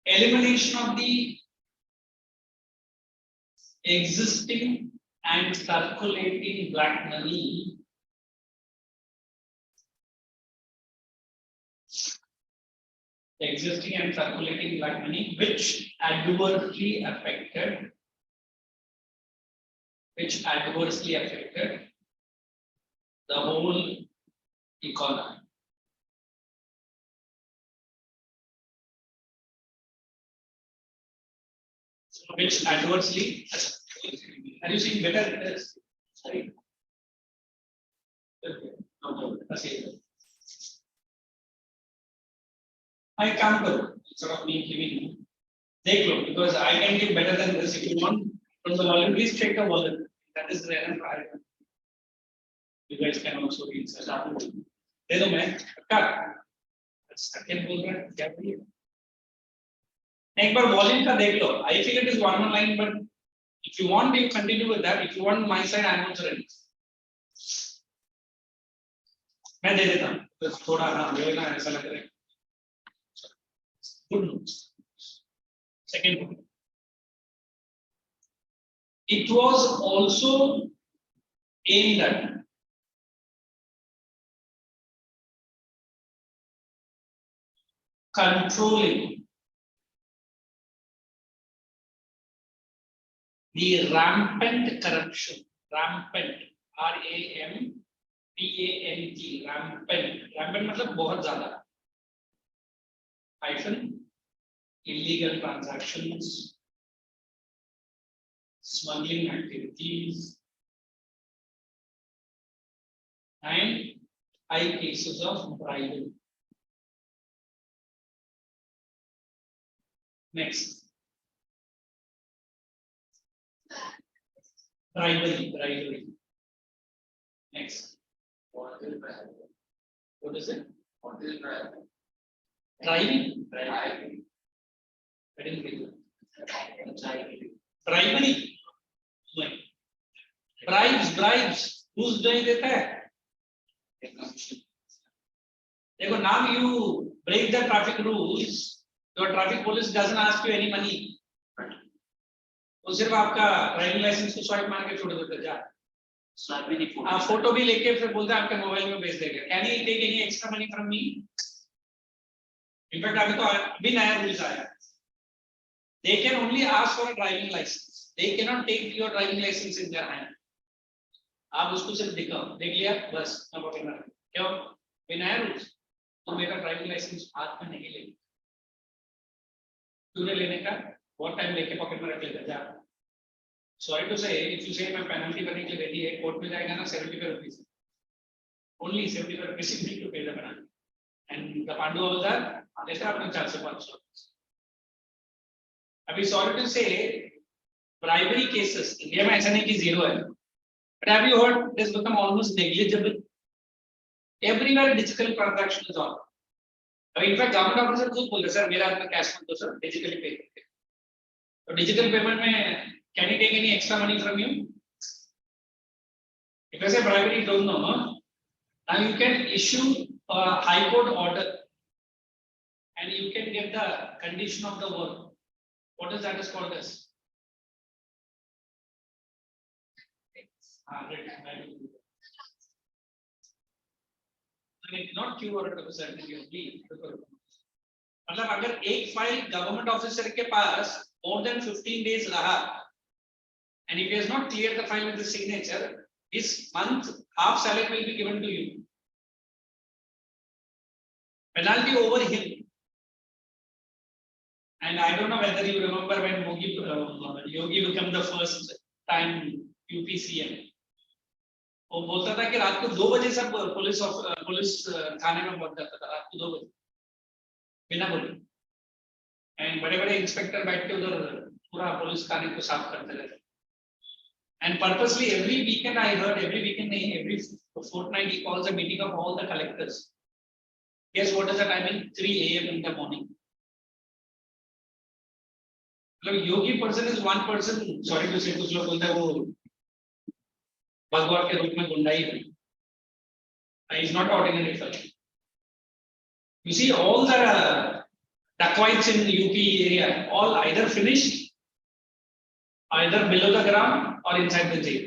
Elimination of the existing and circulating black money which adversely affected the whole economy. Which adversely, are you seeing better? Sorry. I come to instead of me giving. Take look, because I can give better than this. If you want from the volume, please check the volume. That is the NRL23. You guys can also read such article. दे दो मैं cut. Second बोल रहा है क्या बोलिए? एक बार volume का देख लो. I feel it is one line, but if you want, you continue with that. If you want my side, I am also ready. मैं दे देता हूँ. तो थोड़ा ना जो है ना ऐसा लग रहा है. Good news. Second one. It was also aimed at controlling the rampant corruption. Rampant, R-A-M-P-A-N-T, rampant. Rampant मतलब बहुत ज़्यादा. Hyphen, illegal transactions, smuggling activities, and high cases of bribery. Next, bribery. Next, what is it? Driving. I didn't get it. Bribery. Bribes. Who's doing that? देखो, now you break the traffic rules, your traffic police doesn't ask you any money. वो सिर्फ आपका driving licence को swipe मार के छोड़ देते जा. आप फोटो भी लेके फिर बोलते हैं आपके मोबाइल में भेज देंगे. Can he take any extra money from me? In fact, अभी नया रूल्स आया. They can only ask for a driving license. They cannot take your driving license in their hand. आप उसको सिर्फ दिखाओ, देख लिया बस ना पकड़ना. क्यों? नया रूल्स. तो मेरा ड्राइविंग लाइसेंस हाथ में नहीं लेंगे. तूने लेने का बहुत टाइम लेके पॉकेट में रख लेगा जा. Sorry to say, if you say मैं पेनल्टी भरने के लिए रेडी है, कोर्ट में जाएगा ना 75 rupees. Only 75 rupees you need to pay the penalty. And the Pandu Avadar, लेता अपने 400-500. अभी sorry to say, bribery cases India में ऐसा नहीं कि zero है. But have you heard this become almost negligible? Everywhere digital transaction is on. In fact government officer खुद बोलते सर मेरा अपना कैश मत दो सर डिजिटली पे करते तो डिजिटल पेमेंट में can he take any extra money from you if I say bribery you don't know no? Now you can issue a high court order and you can get the condition of the work what is that is called as not Q order representative मतलब अगर एक file government officer के पास more than 15 days रहा and if he has not cleared the file with the signature this month half salary will be given to you penalty over him and I don't know whether you remember when Yogi became the first time UP CM वो बोलता था कि रात को 2 बजे सब police थाने में पहुंच जाता था रात को 2 बजे बिना बोले एंड बड़े-बड़े इंस्पेक्टर बैठ के उधर पूरा पुलिस थाने को साफ करते रहते and purposely every weekend I heard every weekend every fortnight he calls a meeting of all the collectors guess what is the timing 3 AM in the morning मतलब योगी person is one person sorry to say कुछ लोग बोलते हैं वो भगवान के रूप में गुंडाई है he is not ordinary fellow you see all the dacoits in UP area all either finished either below the ground or inside the jail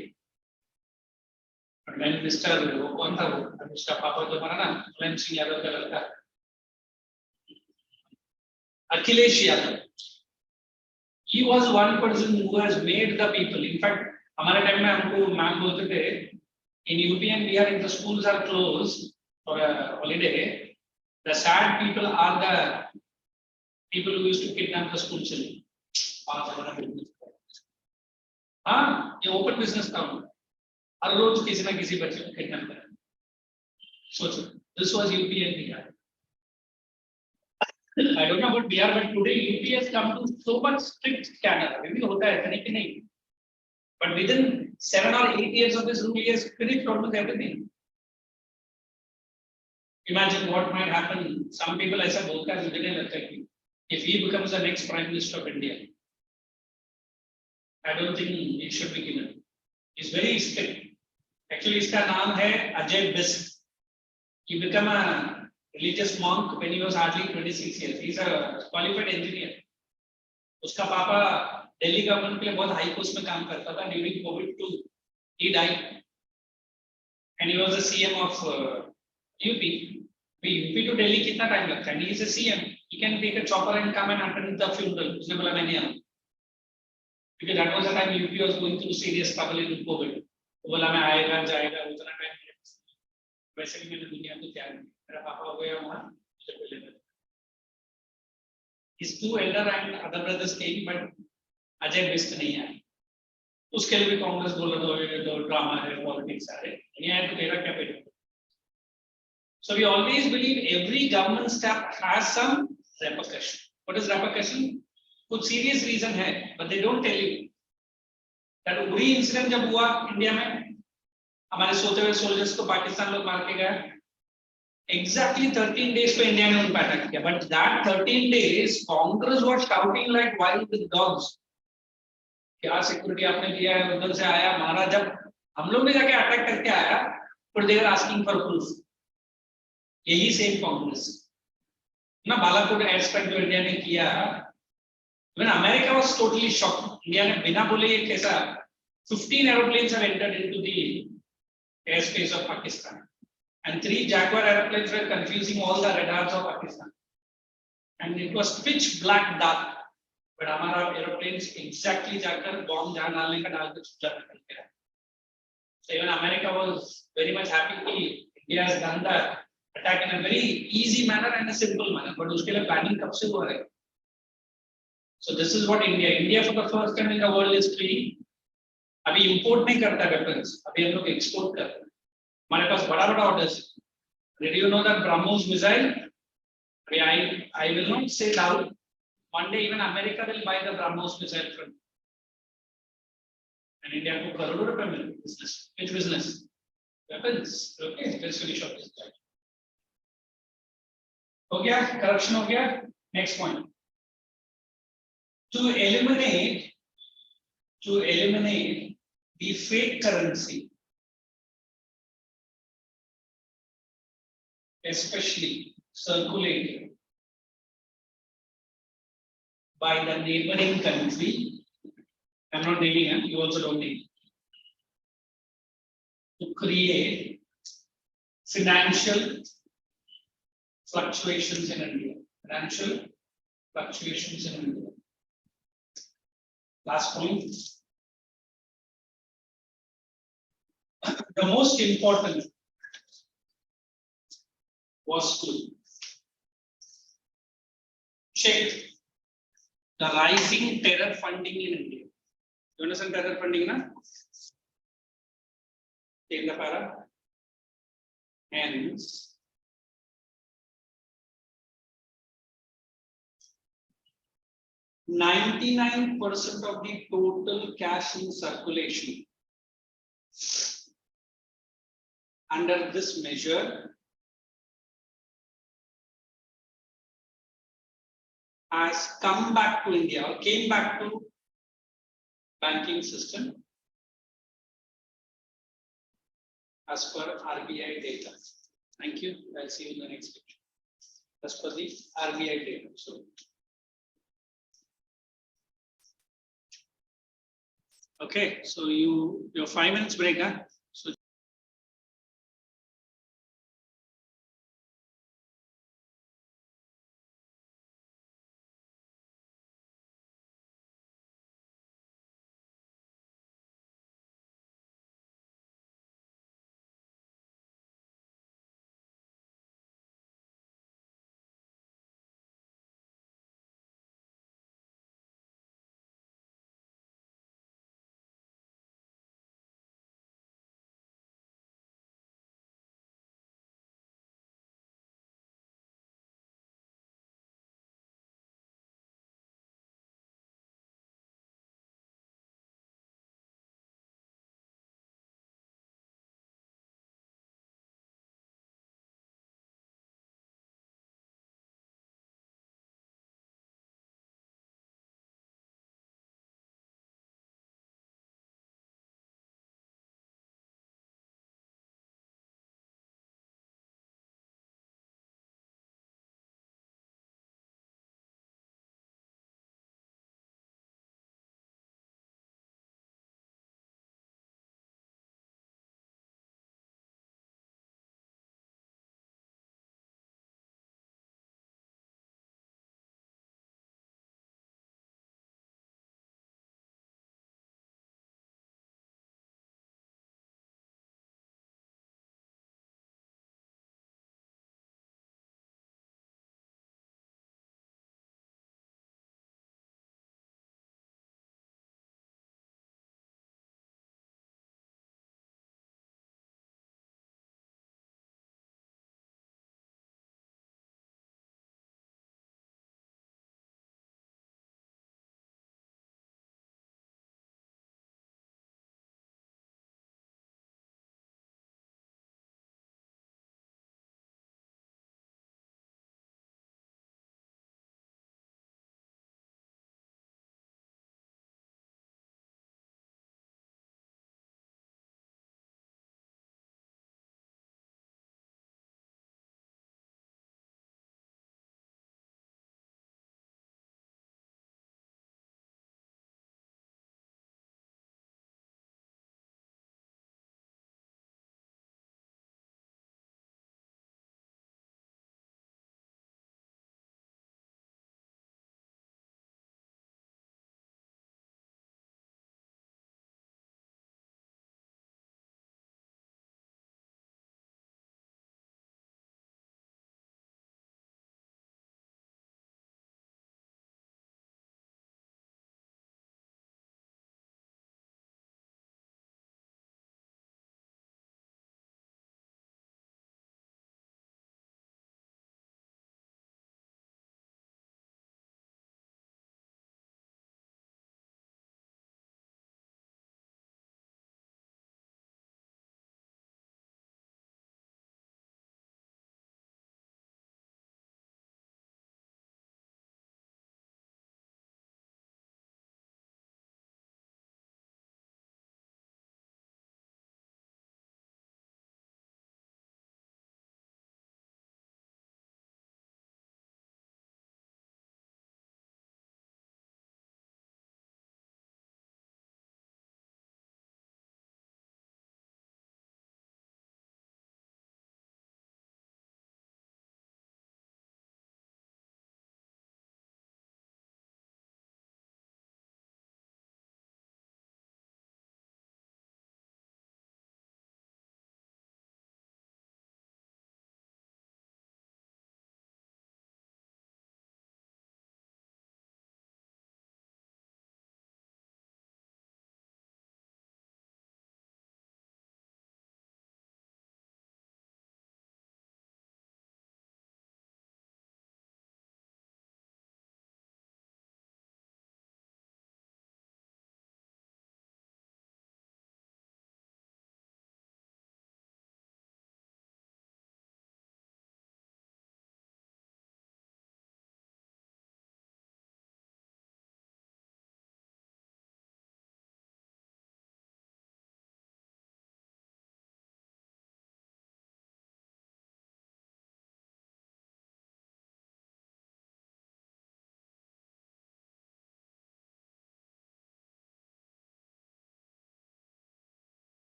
but when Mr. वो कौन था वो Mr. पापा जो हमारा ना मुलायम सिंह यादव का लड़का Akhilesh Yadav he was one person who has made the people in fact हमारे टाइम में हमको मैम बोलते थे in UP and BR if the schools are closed for a holiday the sad people are the people who used to kidnap the school children हाँ ये open business था हर रोज किसी ना किसी बच्चे को किडनैप कर सोचो this was UP and BR I don't know about BR but today UP has come to so much strict scanner अभी होता है ऐसा नहीं कि नहीं but within 7 or 8 years of this rule he has finished almost everything imagine what might happen some people ऐसा बोलते हैं मुझे नहीं लगता कि if he becomes the next prime minister of India I don't think he should be given he's very strict actually इसका नाम है Ajay Bisht he became a religious monk when he was hardly 26 years he's a qualified engineer उसका पापा Delhi government के लिए बहुत high post में काम करता था during Covid 2 he died and he was the CM of UP UP to Delhi कितना टाइम लगता है he is a CM he can take a chopper and come and attend the funeral उसने बोला मैं नहीं आऊँ because that was the time UP was going through serious trouble in COVID वो बोला मैं आएगा जाएगा उतना टाइम वैसे भी मैंने दुनिया को त्याग मेरा पापा हो गया वहाँ मुझे पहले his 2 elder and other brothers came but Ajay Bisht नहीं आए उसके लिए भी कांग्रेस बोल रहा था तो ड्रामा है पॉलिटिक्स है नहीं आया तो तेरा क्या पेट so we always believe every government step has some repercussion what is repercussion कुछ serious reason है but they don't tell you that Uri incident जब हुआ इंडिया में हमारे सोते हुए सोल्जर्स को पाकिस्तान लोग मार के गए exactly 13 days पे इंडिया ने उन पर अटैक किया but that 13 days Congress was shouting like wild dogs क्या सिक्योरिटी आपने दिया है उधर से आया मारा जब हम लोग ने जाके अटैक करके आया फिर they are asking for proof यही सेम कांग्रेस ना बालाकोट एयर स्ट्राइक जो इंडिया ने किया when America was totally shocked India ने बिना बोले ये कैसा 15 airplanes have entered into the airspace of Pakistan and 3 Jaguar airplanes were confusing all the radars of Pakistan and it was pitch black dark but हमारा aeroplanes exactly जाकर bomb जहाँ डालने का डाल के छुट्टा निकल गया so even America was very much happy कि India has done the attack in a very easy manner and a simple manner but उसके लिए planning कब से हुआ है so this is what India for the first time in the world history अभी import नहीं करता weapons अभी हम लोग export कर रहे हैं हमारे पास बड़ा-बड़ा orders did you know that BrahMos missile I will not say loud one day even America will buy the BrahMos missile from and India को करोड़ों रुपए मिल business which business weapons okay let's finish off this slide हो गया, corruption हो गया. Next point. To eliminate the fake currency, especially circulated by the neighboring country. I'm not naming it, you also don't name. To create financial fluctuations in India. Financial fluctuations in India. Last point. The most important was to check the rising terror funding in India. You understand terror funding, na? Take the para. Hence, %99 of the total cash in circulation under this measure has come back to India or came back to banking system as per RBI data. Thank you. I'll see you in the next picture. As per the RBI data. So, okay, so your 5 minutes break, huh? So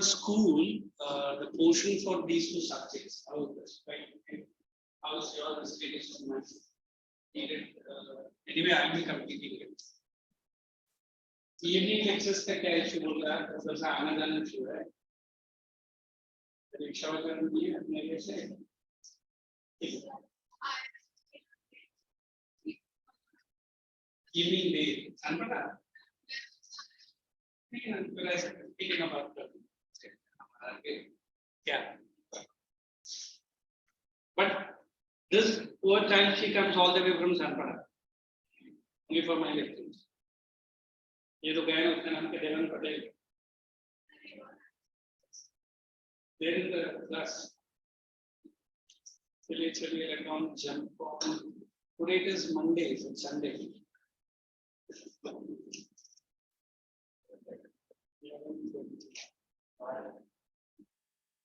school, the portion for these two subjects, how is this, right? How is your status on math? Anyway, I will be completing it. Evening lectures का क्या issue बोल रहा है? Professor आना जाना issue है. परीक्षा वगैरह नहीं है अपने लिए से. Evening day, अनपढ़ा. नहीं ना, फिर ऐसे speaking about yeah. But this poor child, she comes all the way from Sanpada. Only for my lectures. ये तो गए उसका नाम के देवन Patel. There in the class. Literally let on jump on. Today it is Monday, it's Sunday.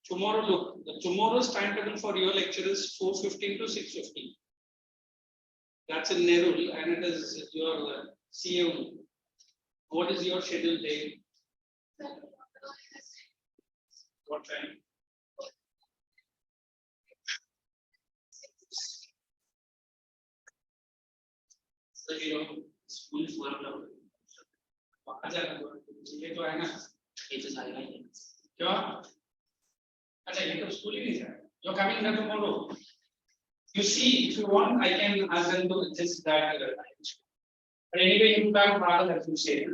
Tomorrow, look, the tomorrow's timetable for your lecture is 4:15 to 6:15. That's in Nerul, and it is your CAU. What is your schedule day? What time?
So you know, school is 4 o'clock.
ये तो है ना.
ये तो सारी line है.
क्यों? अच्छा ये तो स्कूल ही नहीं है. You're coming here tomorrow. You see, if you want, I can ask them to just that. But anyway, you can't bother as you say.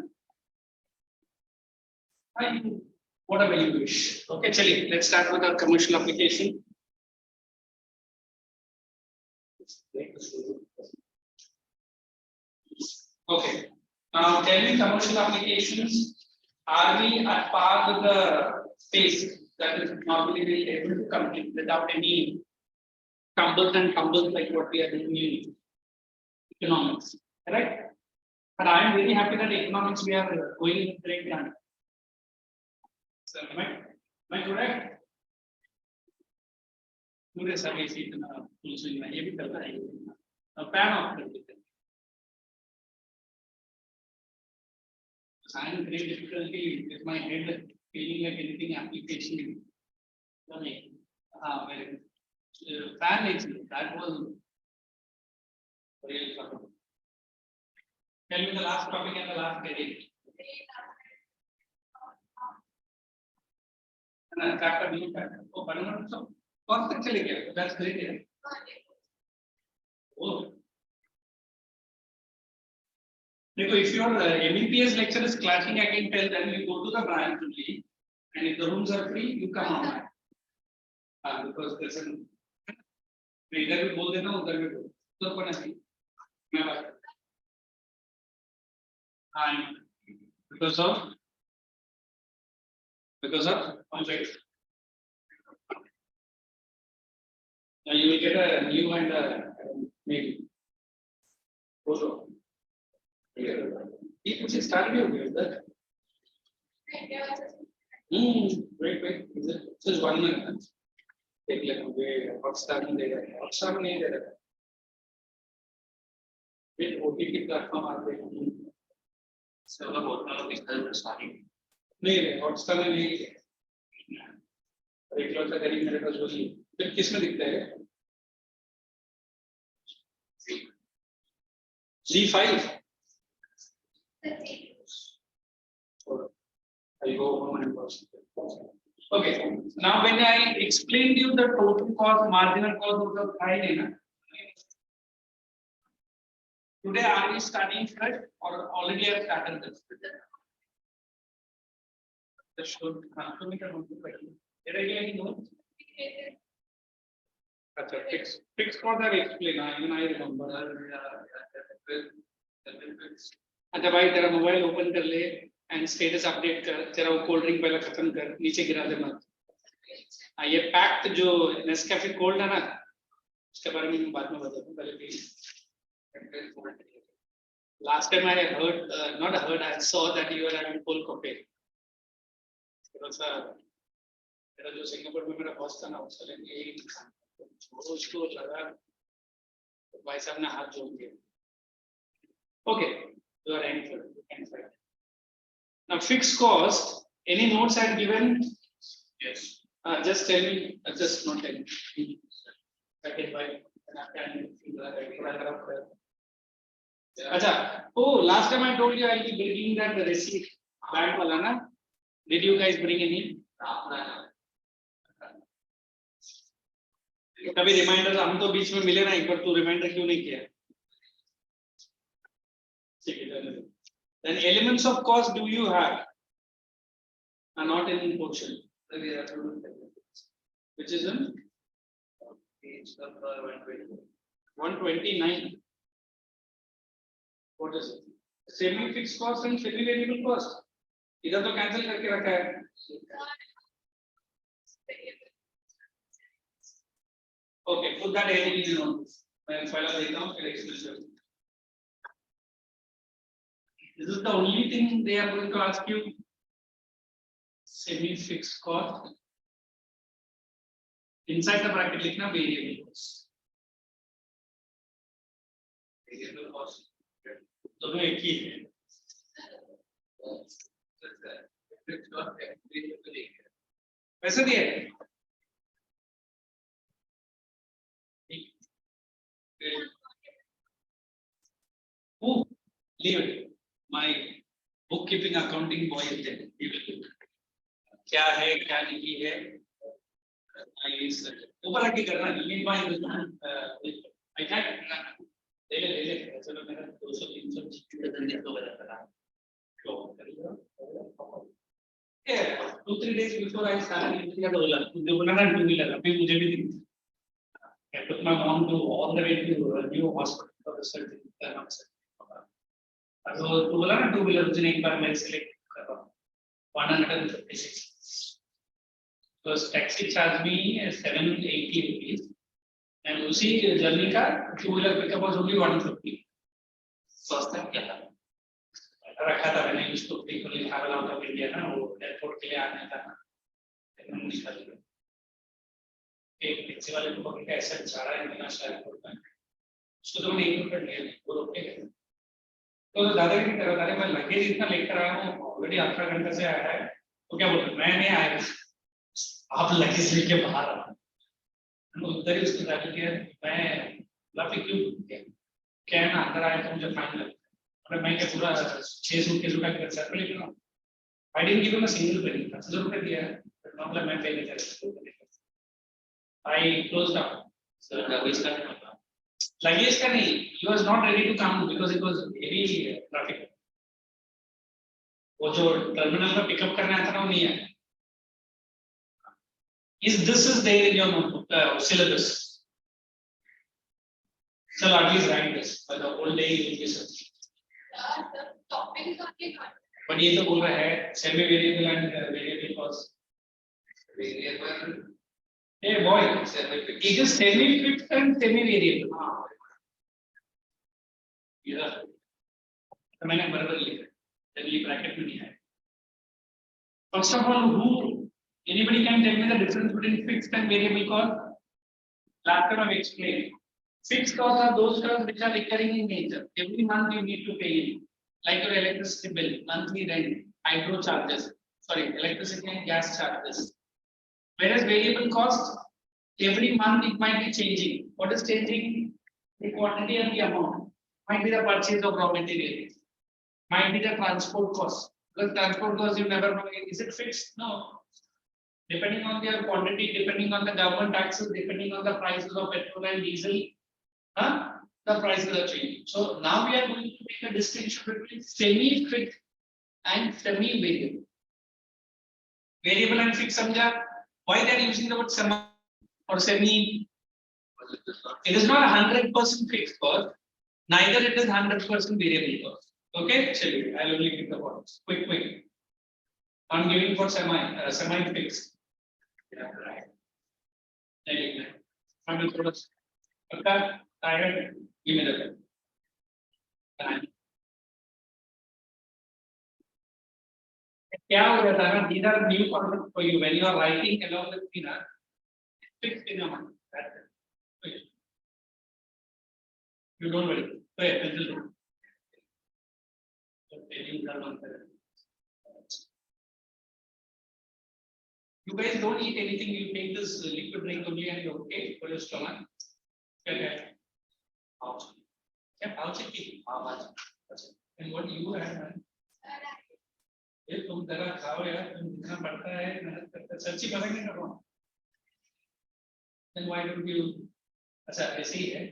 Whatever you wish. Okay, chali. Let's start with our commercial application. Okay. Now, tell me, commercial applications, are we at par with the pace that is normally be able to complete without any tumbles and tumbles like what we are doing in economics, right? But I am very happy that economics we are going great down. So am I correct? पूरे सभी seat में police में ये भी करता है. A fan of it. I am very difficulty with my head feeling like anything application. Fan actually, that was real trouble. Tell me the last topic and the last heading. Chapter B. Oh, but so perfect चले गया. That's great. Oh. If your MEPS lecture is clashing, I can tell them you go to the branch only, and if the rooms are free, you come online. Because there's an इधर भी बोल देना उधर भी बोल तो कौन है मैं बात and because of conflict now you will get a new and maybe photo. ये कुछ स्टार्ट भी हो गया इधर. Wait, is it just 1 minute? देख लेंगे हॉटस्टार नहीं दे रहा. हॉटस्टार नहीं दे रहा. फिर OTT प्लेटफॉर्म आते हैं.
So the whole is starting.
नहीं रे हॉटस्टार में नहीं. एक लौटा करीब मेरे पास वही. फिर किस में दिखता है? Z5. I go home and watch it. Okay. Now, when I explained you the total cost, marginal cost of the file, today are we starting fresh or already have started this? The should did I get any notes? Fixed cost I explained. Even I remember. अच्छा भाई तेरा mobile open कर ले and status update कर. तेरा वो cold drink पहले खत्म कर, नीचे गिरा दे मत. ये पैक्ट जो नेस्कैफे कोल्ड है ना, उसके बारे में बाद में बताऊं. पहले please. Last time I heard not heard I saw that you are having cold coffee. तेरा जो सिंगापुर में मेरा बॉस था ना, उसने उसको लगा भाई साहब ने हाथ जोड़ दिया. Okay, you are answered. Now, fixed cost, any notes I had given Yes. Just tell me, just not tell me. Second by. Acha. Oh, last time I told you I'll be bringing that receipt. Bank wala na. Did you guys bring any? कभी reminder हम तो बीच में मिले ना एक बार तू reminder क्यों नहीं किया? Then elements of cost do you have? Are not in portion. Which is in page number 129. What is it? Semi fixed cost and semi variable cost. इधर तो कैंसिल करके रखा है. Okay, put that heading in notes. मैं पहला देखता हूँ फिर explain. This is the only thing they are going to ask you. Semi fixed cost. Inside the bracket लिखना variable cost. Variable cost. दोनों एक ही है. वैसे भी है. Oh, leave it. My bookkeeping accounting boy is there. He will do. क्या है क्या नहीं है. ऊपर आके करना नहीं. I can't. ले चलो मेरा 200-300 तो बता रहा. Yeah, 2-3 days before I started using a dollar, मुझे बोला ना 2 wheeler, अभी मुझे भी दिखता. I took my mom to all the way to a new hospital for the surgery. तो बोला ना 2 wheeler उसने एक बार मैं select कर रहा हूँ 156. Because taxi charge me 780 rupees and उसी जर्नी का 2 wheeler pickup was only 150. सस्ता क्या था? रखा था मैंने उसको frequently travel out of India ना वो airport के लिए आने था ना. एक टैक्सी वाले को पकड़ के ऐसा चारा है बिना शायद होता है. उसको तो मैंने 1 रुपया लिया नहीं, वो रोक के गए. तो दादागिरी कर रहा था, मैं लगेज इतना लेकर आया हूँ ऑलरेडी 18 घंटे से आया है. तो क्या बोलते मैं नहीं आएगा, आप लगेज लेके बाहर आओ. उधर ही उसको जाके किया. मैं लाफी क्यों क्या है ना अंदर आया तो मुझे फाइन लगता है. और मैं क्या पूरा 6 सूटकेस उठा के सर पे लेकर आऊँ. I didn't give him a single penny. 10,000 रुपए दिया है. मतलब मैं पे नहीं कर. I closed down. So luggage का नहीं. He was not ready to come because it was heavy traffic. वो जो टर्मिनल का पिकअप करना था ना वो नहीं आया. This is there in your notebook syllabus. So at least write this. By the whole day you will be searching.
The topic is only one.
But ये तो बोल रहा है semi variable and variable cost. Variable. Hey boy, it is semi fixed and semi variable. इधर तो मैंने बराबर लिखा है. चलिए ब्रैकेट में नहीं है. First of all, anybody can tell me the difference between fixed and variable cost? Last time I've explained. Fixed costs are those costs which are recurring in nature. Every month you need to pay it, like your electricity bill, monthly rent, hydro charges. Sorry, electricity and gas charges. Whereas variable costs, every month it might be changing. What is changing? The quantity and the amount. Might be the purchase of raw materials. Might be the transport cost. Because transport cost you never know. Is it fixed? No. Depending on their quantity, depending on the government taxes, depending on the prices of petrol and diesel, the prices are changing. So now we are going to make a distinction between semi-fixed and semi-variable. Variable and fixed, samjha? Why they are using the word semi or semi? It is not 100% fixed cost, neither it is 100% variable cost. Okay, chaliye, I will only give the points. Quick. I'm giving for semi-fixed. Yeah, right. I will put us. Okay, tired. Give me the pen. क्या हो जाता है ना, these are new concepts for you when you are writing along with me ना, fixed in your mind. You don't worry. Wait, pencil. You guys don't eat anything. You take this liquid drink only and you're okay for your stomach. Okay. Yeah, pouch it. And what you have, man? ये तुम जरा खाओ यार, तुम जितना पड़ता है मेहनत करते सच्ची मजाक नहीं कर रहा हूँ। Then why don't you? अच्छा ऐसे ही है।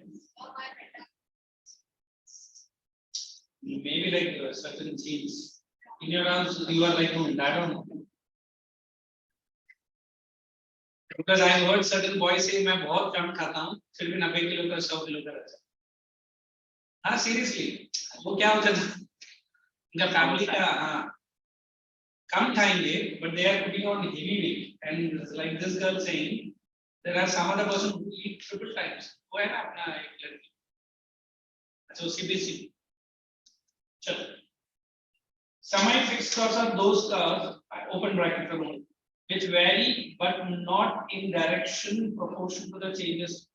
Maybe like certain genes in your house you are like I don't know. Because I heard certain boys say मैं बहुत कम खाता हूँ, फिर भी 90 किलो का 100 किलो का रहता है। हाँ seriously, वो क्या होता है? जब फैमिली का हाँ कम खाएंगे, but they are putting on heavy weight, and like this girl saying, there are some other person who eat triple times. वो है ना अपना एक लड़की। अच्छा उसकी बेसी। चलो। Semi-fixed costs are those costs, open bracket for one, which vary but not in direction proportion to the changes.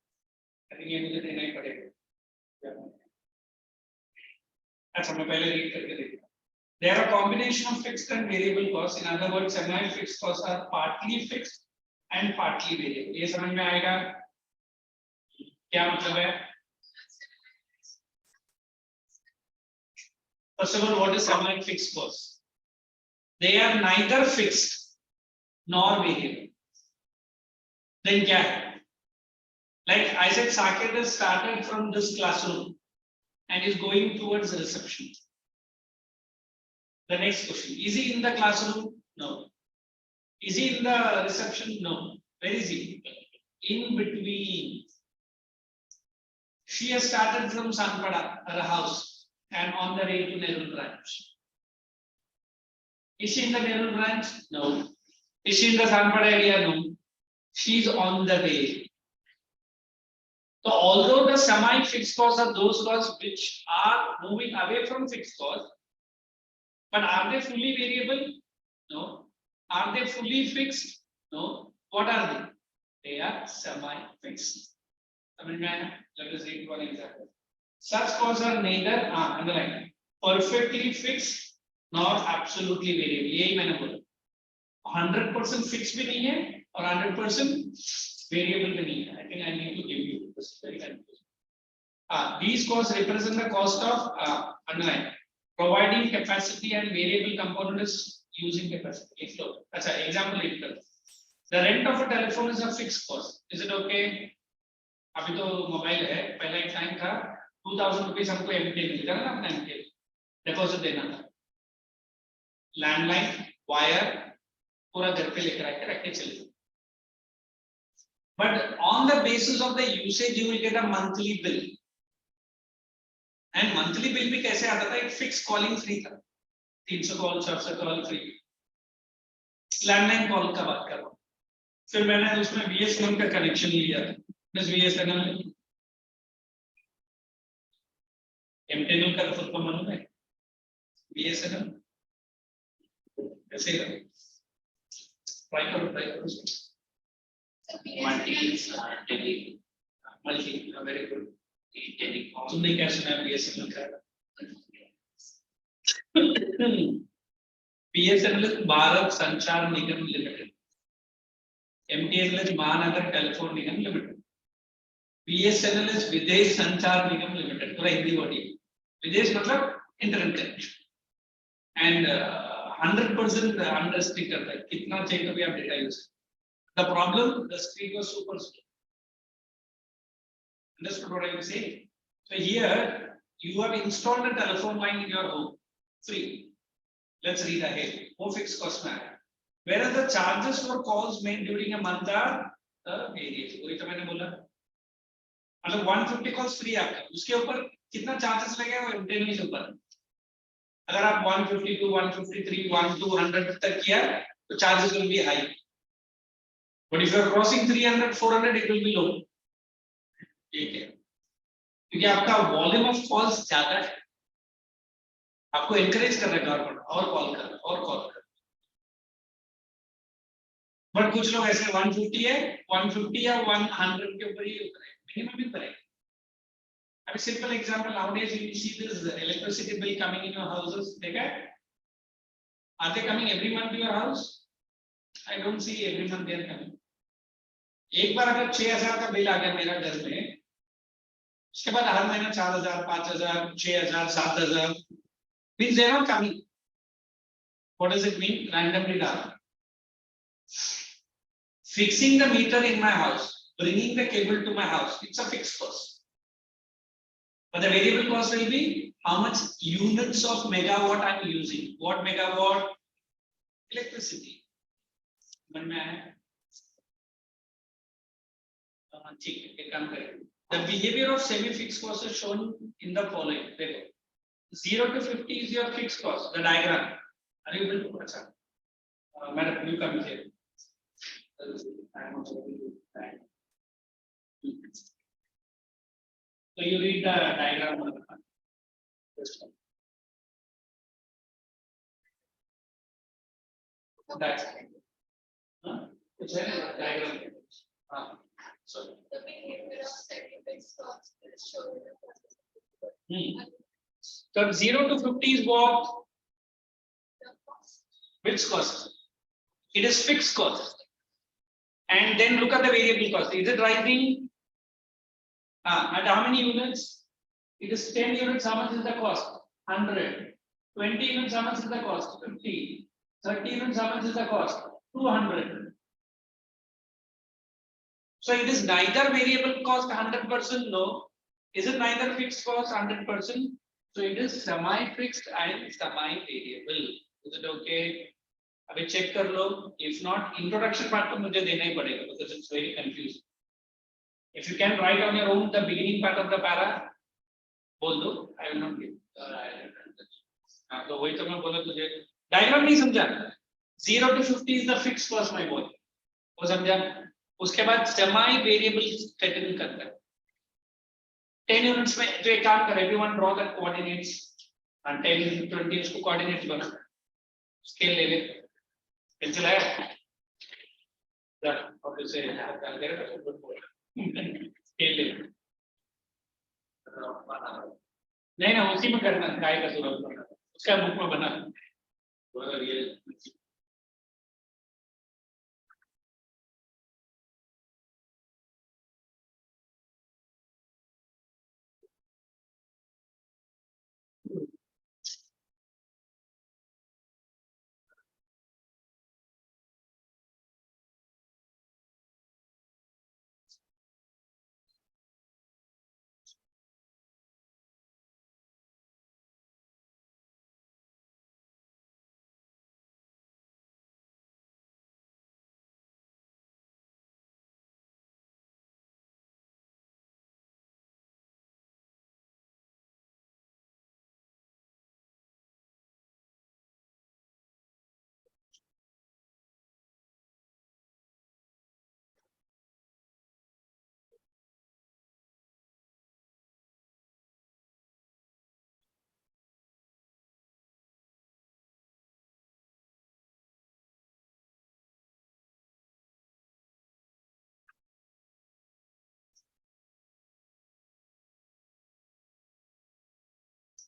I think ये मुझे देना ही पड़ेगा। अच्छा मैं पहले read करके देखता हूँ। There are a combination of fixed and variable costs. In other words, semi-fixed costs are partly fixed and partly variable. ये समझ में आएगा? क्या मतलब है? First of all, what is semi-fixed costs? They are neither fixed nor variable. Then क्या है? Like I said, Saket has started from this classroom and is going towards the reception. The next question, is he in the classroom? No. Is he in the reception? No. Where is he? In between. She has started from Sanpada, her house, and on the way to Nerul branch. Is she in the Nerul branch? No. Is she in the Sanpada area? No. She is on the way. So although the semi-fixed costs are those costs which are moving away from fixed costs, but are they fully variable? No. Are they fully fixed? No. What are they? They are semi-fixed. Let us read one example. Such costs are neither underline perfectly fixed nor absolutely variable. यही मैंने बोला 100% fixed भी नहीं है और 100% variable भी नहीं है. I think I need to give you this very confusing. These costs represent the cost of underline providing capacity and variable component is using capacity. अच्छा example लिख कर. The rent of a telephone is a fixed cost. Is it okay? अभी तो mobile है, पहला एक time था 2000 rupees हमको एमटी मिलता था ना, अपना एमटी डिपॉजिट देना था, लैंडलाइन वायर पूरा घर पे लेकर आके रख के चले. But on the basis of the usage you will get a monthly bill, and monthly bill भी कैसे आता था? एक फिक्स कॉलिंग फ्री था, 300 call 400 call free, landline call का बात कर रहा हूँ. फिर मैंने उसमें बीएसएनएल का कनेक्शन लिया, बीएसएनएल एमटेनएल का तो मालूम है, बीएसएनएल कैसे करें? ट्राई करो मल्टी वेरी गुड. तुमने क्या सुना बीएसएनएल का? बीएसएनएल भारत संचार निगम लिमिटेड, एमटीएनएल महानगर telephone Nigam limited, BSNL is विदेश संचार निगम लिमिटेड. थोड़ा हिंदी वर्ड है, विदेश मतलब इंटरनेट कनेक्शन, एंड 100% अंडरस्टैंड करता है, कितना चाहिए तो भी आप data use. The problem, the speed was super slow. Understood what I am saying? So here you have installed a telephone line in your home, free. Let's read ahead. No fixed cost man. Whereas the charges for calls made during a month are the various. वही तो मैंने बोला. मतलब 150 calls free आपका, उसके ऊपर कितना charges लगेगा वो एमटेनएल के ऊपर. अगर आप 152, 153, 100 तक किया तो charges will be high. But if you are crossing 300, 400 it will be low. ठीक है, क्योंकि आपका वॉल्यूम ऑफ कॉल्स ज्यादा है, आपको एनकरेज कर रहा है गवर्नमेंट और कॉल कर और कॉल कर. बट कुछ लोग ऐसे 150 है, 150 या 100 के ऊपर ही उतरे, मिनिमम भी उतरे. A simple example, nowadays you see this electricity bill coming in your houses. Are they coming every month to your house? I don't see every month they are coming. एक बार अगर 6,000 का बिल आ गया मेरा घर में, उसके बाद हर महीना 4,000, 5,000, 6,000, 7,000, means they are not coming. What does it mean? Randomly done. Fixing the meter in my house, bringing the cable to my house, it's a fixed cost. But the variable cost will be how much units of megawatt I'm using. What megawatt? Electricity. मन में आया? ठीक है, एक काम करें. The behavior of semi-fixed cost is shown in the following. देखो, 0 to 50 is your fixed cost. The diagram. Are you able to? अच्छा. Madam, you come here. I am also able to that. So you read the diagram. This one. That's it's a diagram. Sorry.
The behavior of semi-fixed cost is shown in the
So 0 to 50 is what?
cost.
Which cost? It is fixed cost. And then look at the variable cost. Is it rising? At how many units? It is 10 units. How much is the cost? 100. 20 units. How much is the cost? 50. 30 units. How much is the cost? 200. So it is neither variable cost 100%. No. Is it neither fixed cost 100%? So it is semi-fixed and semi-variable. Is it okay? अभी check कर लो. If not, introduction part तो मुझे देना ही पड़ेगा because it's very confusing. If you can write on your own the beginning part of the para, बोल दो. I will not give. हाँ तो वही तो मैं बोला तुझे. Diagram नहीं समझा. 0 to 50 is the fixed cost my boy. वो समझा. उसके बाद semi-variable settle करता है. 10 units में जो एक काम करे, everyone draw the coordinates and 10, 20 उसको coordinates बना. Scale ले ले. पेंसिल है. और उसे स्केल ले. नहीं ना उसी में करना गाय का सूरज उसका बुक में बना.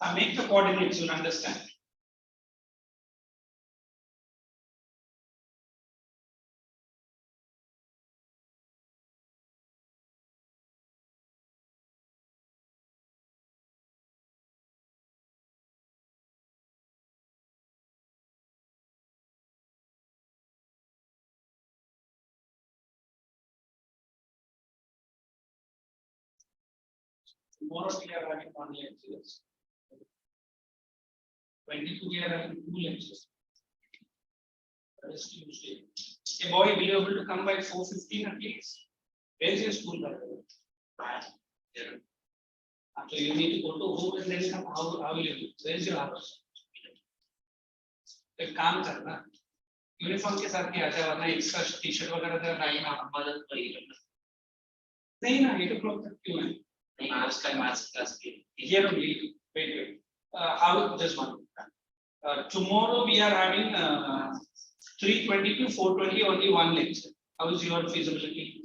I make the coordinates, you'll understand. Tomorrow we are having 1 lectures. 22 we are having 2 lectures. That is Tuesday. A boy will be able to come by 4:15 at least. Where is your school by the way? Here. So you need to go to home and then come. How will you do? Where is your house? एक काम करना. Uniform के साथ क्या आता है वरना extra T-shirt वगैरह तेरा टाइम आप मदद करिएगा. नहीं ना 8 o'clock तक क्यों है? Maths class here only. Wait. How just one. Tomorrow we are having 3:20 to 4:20 only one lecture. How is your feasibility?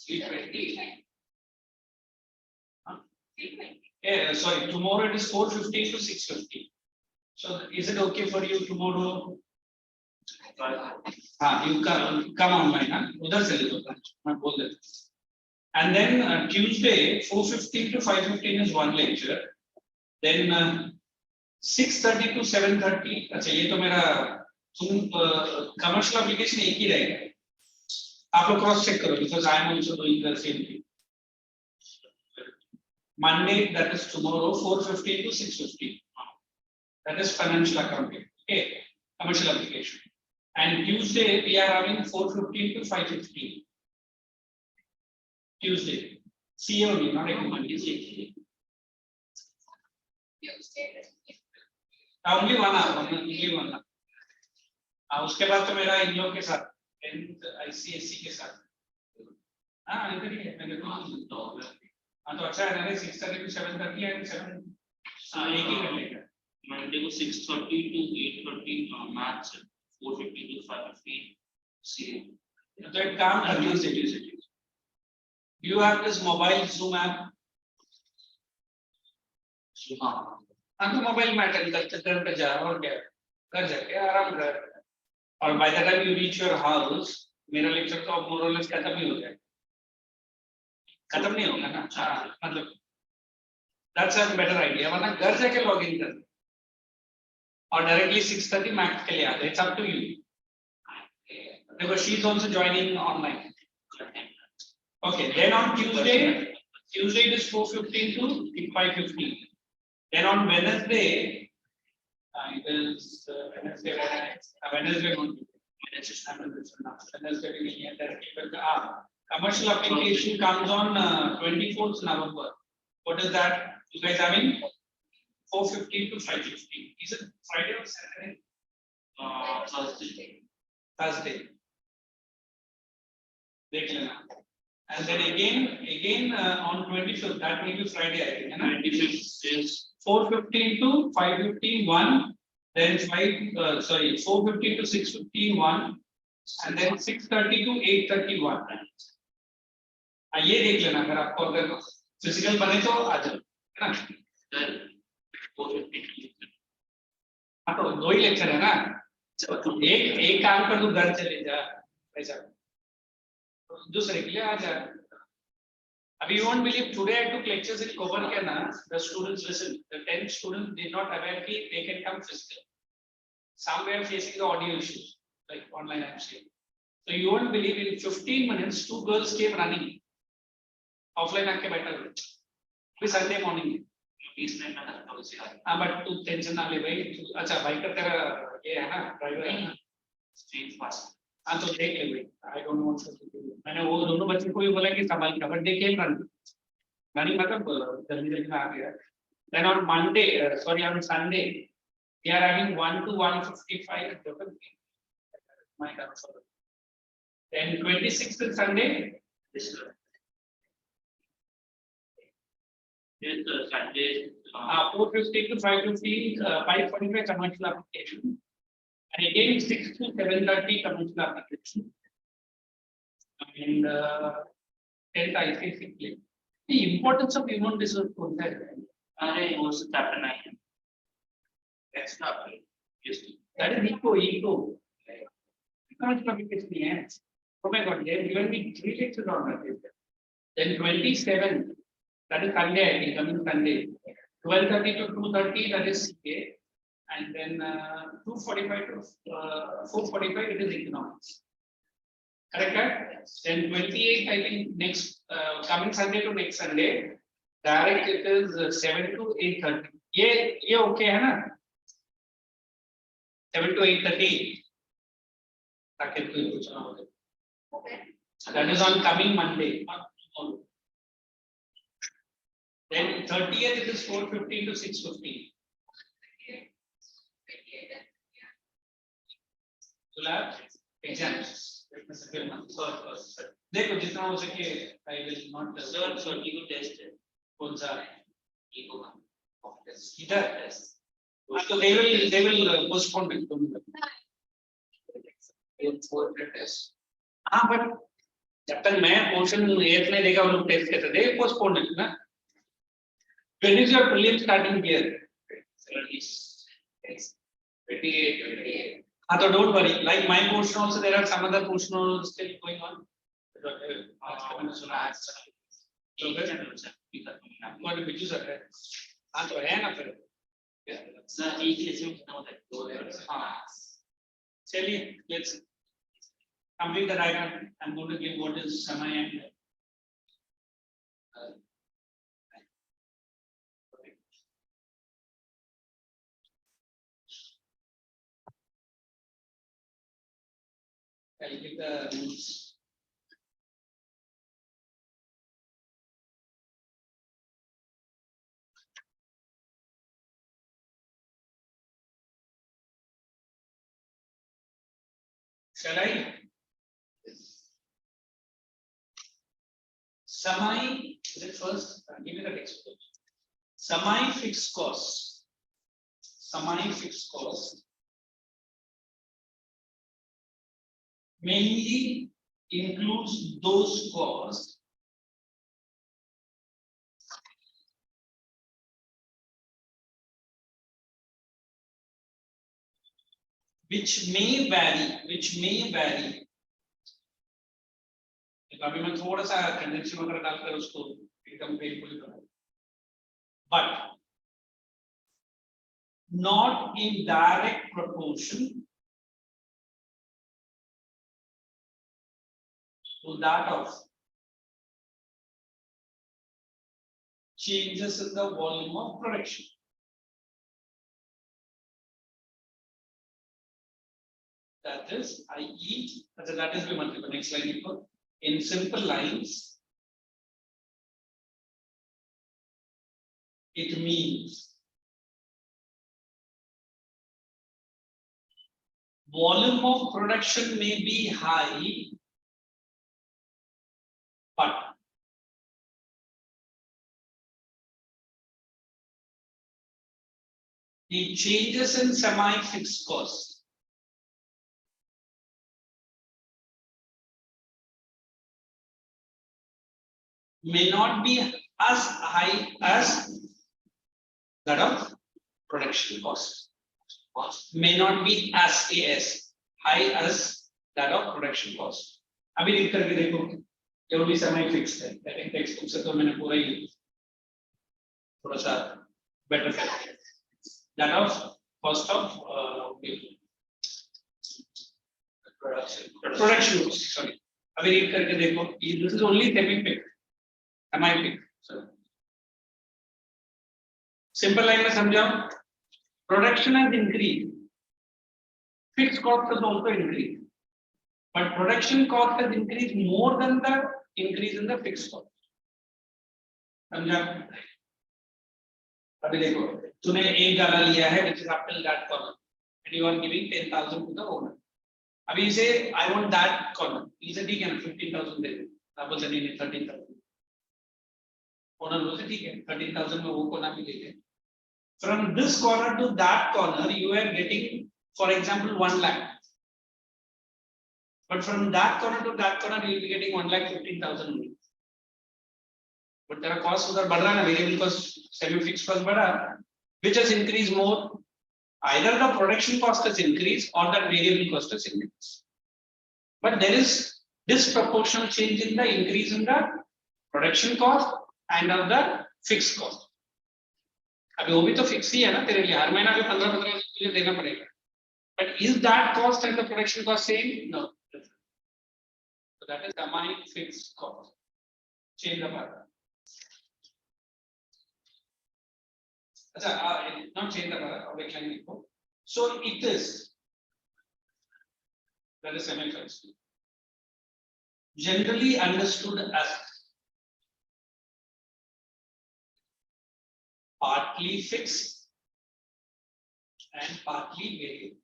3:20. Yeah, sorry. Tomorrow it is 4:50 to 6:50. So is it okay for you tomorrow? हाँ, you come online, हाँ, उधर से ले लो, मैं बोल देता हूँ. And then Tuesday 4:15 to 5:15 is one lecture. Then 6:30 to 7:30. अच्छा ये तो मेरा commercial application एक ही रहेगा. आप लोग cross check करो because I am also doing the same thing. Monday, that is tomorrow, 4:15 to 6:15. That is financial accounting. Okay, commercial application. And Tuesday we are having 4:15 to 5:15. Tuesday. See only, not every Monday. Only 1 hour, only 1 hour. उसके बाद तो मेरा इन लोग के साथ, ICSE के साथ. हाँ, इधर ही है. मैंने तो अच्छा है ना, 6:30 to 7:30 and 7. एक ही कर लेगा.
Monday को 6:30 to 8:30 maths, 4:50 to 5:50 CA.
तो एक काम करना. Do you have this mobile Zoom app? हाँ, तो मोबाइल में अटेंड करते घर पे जा और क्या कर जाके आराम कर. और by the time you reach your house, मेरा लेक्चर तो more or less खत्म ही हो जाएगा. खत्म नहीं होगा ना. हाँ, मतलब that's a better idea. वरना घर जाके लॉग इन कर और डायरेक्टली 6:30 मैक्स के लिए आते. It's up to you. Because she is also joining online. Okay, then on Tuesday it is 4:15 to 5:15. Then on Wednesday, it is Wednesday commercial application comes on 24th November. What is that? You guys having 4:15 to 5:15. Is it Friday or Saturday? Thursday. देख लेना. And then again on 25th, that will be Friday, I think.
25th is
4:15 to 5:15 1, then 4:15 to 6:15 1, and then 6:30 to 8:30 1. ये देख लेना अगर आपको अगर physical बने तो आ जाओ, है ना.
4:50.
हाँ तो 2 ही लेक्चर है ना. एक काम कर तू घर चले जा ऐसा. दूसरे के लिए आ जा. अभी you won't believe today I took lectures in cover क्या ना. The students listen. The 10 students did not aware कि they can come physical. Some were facing the audio issues like online I'm saying. So you won't believe in 15 minutes 2 girls came running. Offline आके बैठा हुए. अभी Sunday morning.
20 minute में खत्म हो जाएगा.
हाँ but तू टेंशन ना ले भाई. अच्छा बाइक का तेरा ये है ना ड्राइवर है ना.
Street fast.
हाँ तो देख ले भाई. I don't want to do. मैंने वो दोनों बच्चों को भी बोला कि संभाल के बट देखिए रनिंग मतलब जल्दी में आ गया. Then on Monday, on Sunday, we are having 1 to 1:55 total. My God. Then 26th is Sunday.
This Sunday.
4:15 to 5:15, 5:45 commercial application. And again 6 to 7:30 commercial application. And 10th ICSE play. The importance of human resource concept.
Also chapter 9. Extra. Yes.
That is ego. Commercial application है. Oh my God, they have given me 3 lectures on that. Then 27th, that is Sunday, I think, coming Sunday. 12:30 to 2:30, that is CA. And then 2:45 to 4:45, it is economics. Correct? Then 28th, I think next coming Sunday to next Sunday, direct it is 7 to 8:30. ये okay है ना? 7 to 8:30. ताकि कोई कुछ ना हो. That is on coming Monday. Then 30th it is 4:15 to 6:15. Lab exams. देखो जितना हो सके I will not.
Sir, ego test है.
कौन सा?
Ego test.
इधर. So they will postpone it. हाँ but जब तक मैं पोर्शन 8 नहीं देगा वो लोग टेस्ट कैसे देंगे? पोस्टपोन है ना. When is your prelim starting here?
28.
So don't worry. Like my portion also, there are some other portion also still going on. What did you say? तो है ना फिर चलिए let's complete the diagram. I'm going to give what is semi and I'll give the rules. Shall I? Semi, is it first? Give me the text. Semi fixed costs. Semi fixed costs mainly includes those costs which may vary. अभी मैं थोड़ा सा condenser वगैरह डालकर उसको एकदम painful करूँ, but not in direct proportion to that of changes in the volume of production. That is, i.e., that is the multiple. Next line, in simple lines, it means volume of production may be high, but the changes in semi-fixed costs may not be as high as that of production cost. May not be as high as that of production cost. अभी लिख करके देखो, जो भी semi-fixed है, I think textbook से तो मैंने पूरा ही थोड़ा सा better कर दिया. That of cost of production cost. Sorry. अभी लिख करके देखो, this is only semi-fixed. Semi-fixed. Simple line में समझाओ. Production has increased. Fixed cost has also increased. But production cost has increased more than the increase in the fixed cost. समझा? अभी देखो, तूने एक गाला लिया है, which is up till that corner, and you are giving 10,000 to the owner. अभी इसे I want that corner. इसे ठीक है ना 15,000 दे दे. आप बोलते नहीं 13,000. Owner बोलते ठीक है 13,000 में वो corner भी लेते. From this corner to that corner, you are getting, for example, 1 lakh. But from that corner to that corner, you will be getting 1,15,000 only. But there are costs उधर बढ़ रहा है ना, variable cost, semi-fixed cost बढ़ा, which has increased more. Either the production cost has increased or the variable cost has increased. But there is disproportional change in the increase in the production cost and of the fixed cost. अभी वो भी तो fix ही है ना तेरे लिए, हर महीना भी 15,000 तुझे देना पड़ेगा. But is that cost and the production cost same? No. So that is semi-fixed cost. Change the paragraph. Not change the paragraph. So it is, that is semi-fixed, generally understood as partly fixed and partly variable.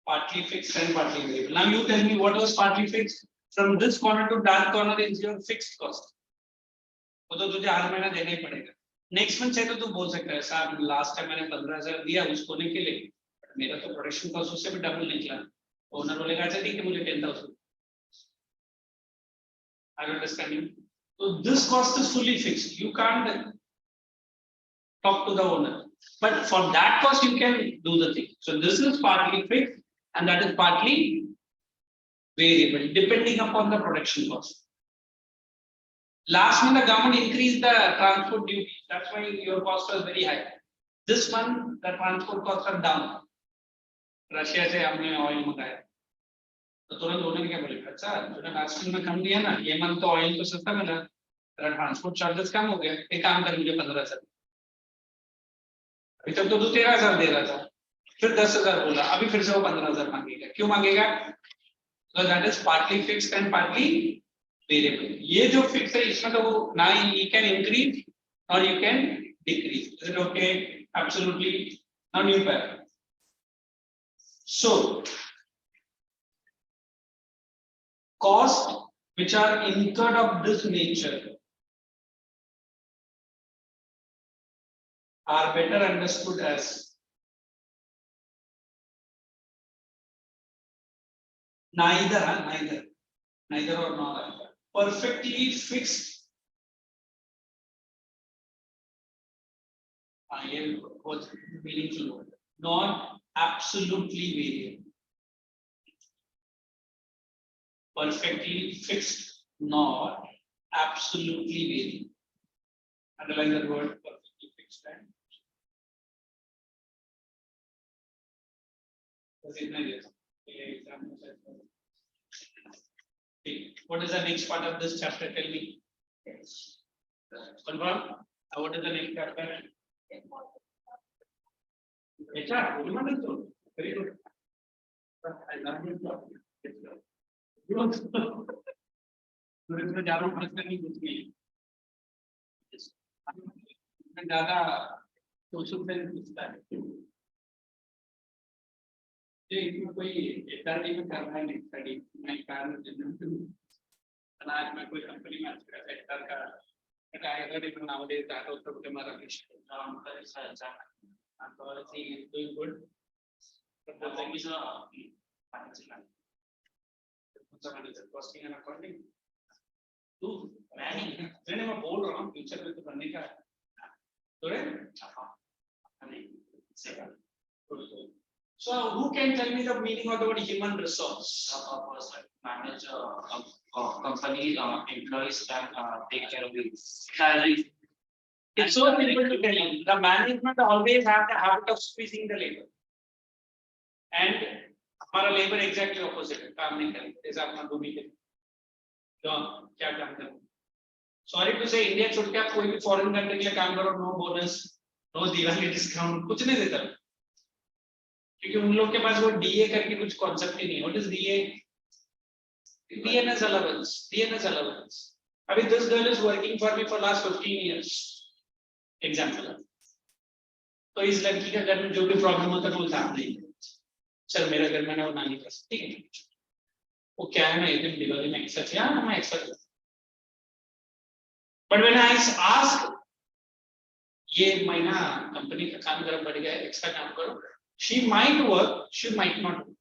Partly fixed and partly variable. Now you tell me what was partly fixed. From this corner to that corner is your fixed cost. वो तो तुझे हर महीना देना ही पड़ेगा. Next month से तो तू बोल सकता है साहब last time मैंने 15,000 दिया उस कोने के लिए, मेरा तो प्रोडक्शन कॉस्ट उससे भी डबल निकला. ओनर बोलेगा अच्छा ठीक है मुझे 10,000. Are you understanding? So this cost is fully fixed. You can't talk to the owner. But for that cost, you can do the thing. So this is partly fixed and that is partly variable, depending upon the production cost. Last month, the government increased the transport duty. That's why your cost was very high. This month, the transport costs are down. Russia से हमने oil मंगाया. तो तुरंत उन्होंने क्या बोले? अच्छा, तूने last month में कम दिया ना? ये month तो oil तो सस्ता मिला. तेरा transport charges कम हो गया. एक काम कर मुझे 15,000. अभी तक तो तू 13,000 दे रहा था. फिर 10,000 बोला. अभी फिर से वो 15,000 मांगेगा. क्यों मांगेगा? Because that is partly fixed and partly variable. ये जो fixed है इसमें तो वो ना you can increase or you can decrease. Is it okay? Absolutely. Now new pair. So costs which are incurred of this nature are better understood as neither or not perfectly fixed. What's meaningful word? Not absolutely variable. Perfectly fixed, not absolutely variable. Underline that word, perfectly fixed and what is the next part of this chapter? Tell me. Confirm. What is the next chapter? HR. Very good. I love your job. You also. ज़्यादा प्रश्न नहीं कुछ नहीं. ज़्यादा social से पूछता है. इसमें कोई एचआरडी में करना है स्टडी मैं कारण आज मैं कोई कंपनी में सेक्टर का एचआरडी बनाओ दे डाटा तो हमारा काम कर अच्छा और सी doing good proposing is financial manager costing and accounting तू मैं बोल रहा हूँ फ्यूचर में तो बनने का तो रे नहीं second. So who can tell me the meaning of the word human resource?
A person manage a company employees can take care of the salary.
It's so simple to tell you. The management always have the habit of squeezing the labor. And हमारा labor exactly opposite है. काम नहीं करेंगे. जैसे अपना भूमि के. तो क्या काम करें? Sorry to say, India छोड़ के आप कोई भी foreign country के लिए काम करो, no bonus, no Diwali discount, कुछ नहीं देता. क्योंकि उन लोग के पास वो डीए करके कुछ कॉन्सेप्ट ही नहीं. What is DA? Dearness allowance. अभी this girl is working for me for last 15 years example. तो इस लड़की का घर में जो भी प्रॉब्लम होता है वो ध्यान नहीं. सर मेरा घर में ना वो नानी का ठीक है. वो क्या है ना एक दिन दिवाली में एक्स्ट्रा किया मैं extra. But when I ask ये महीना कंपनी का काम जरा बढ़ गया एक्स्ट्रा काम करो. She might work, she might not work.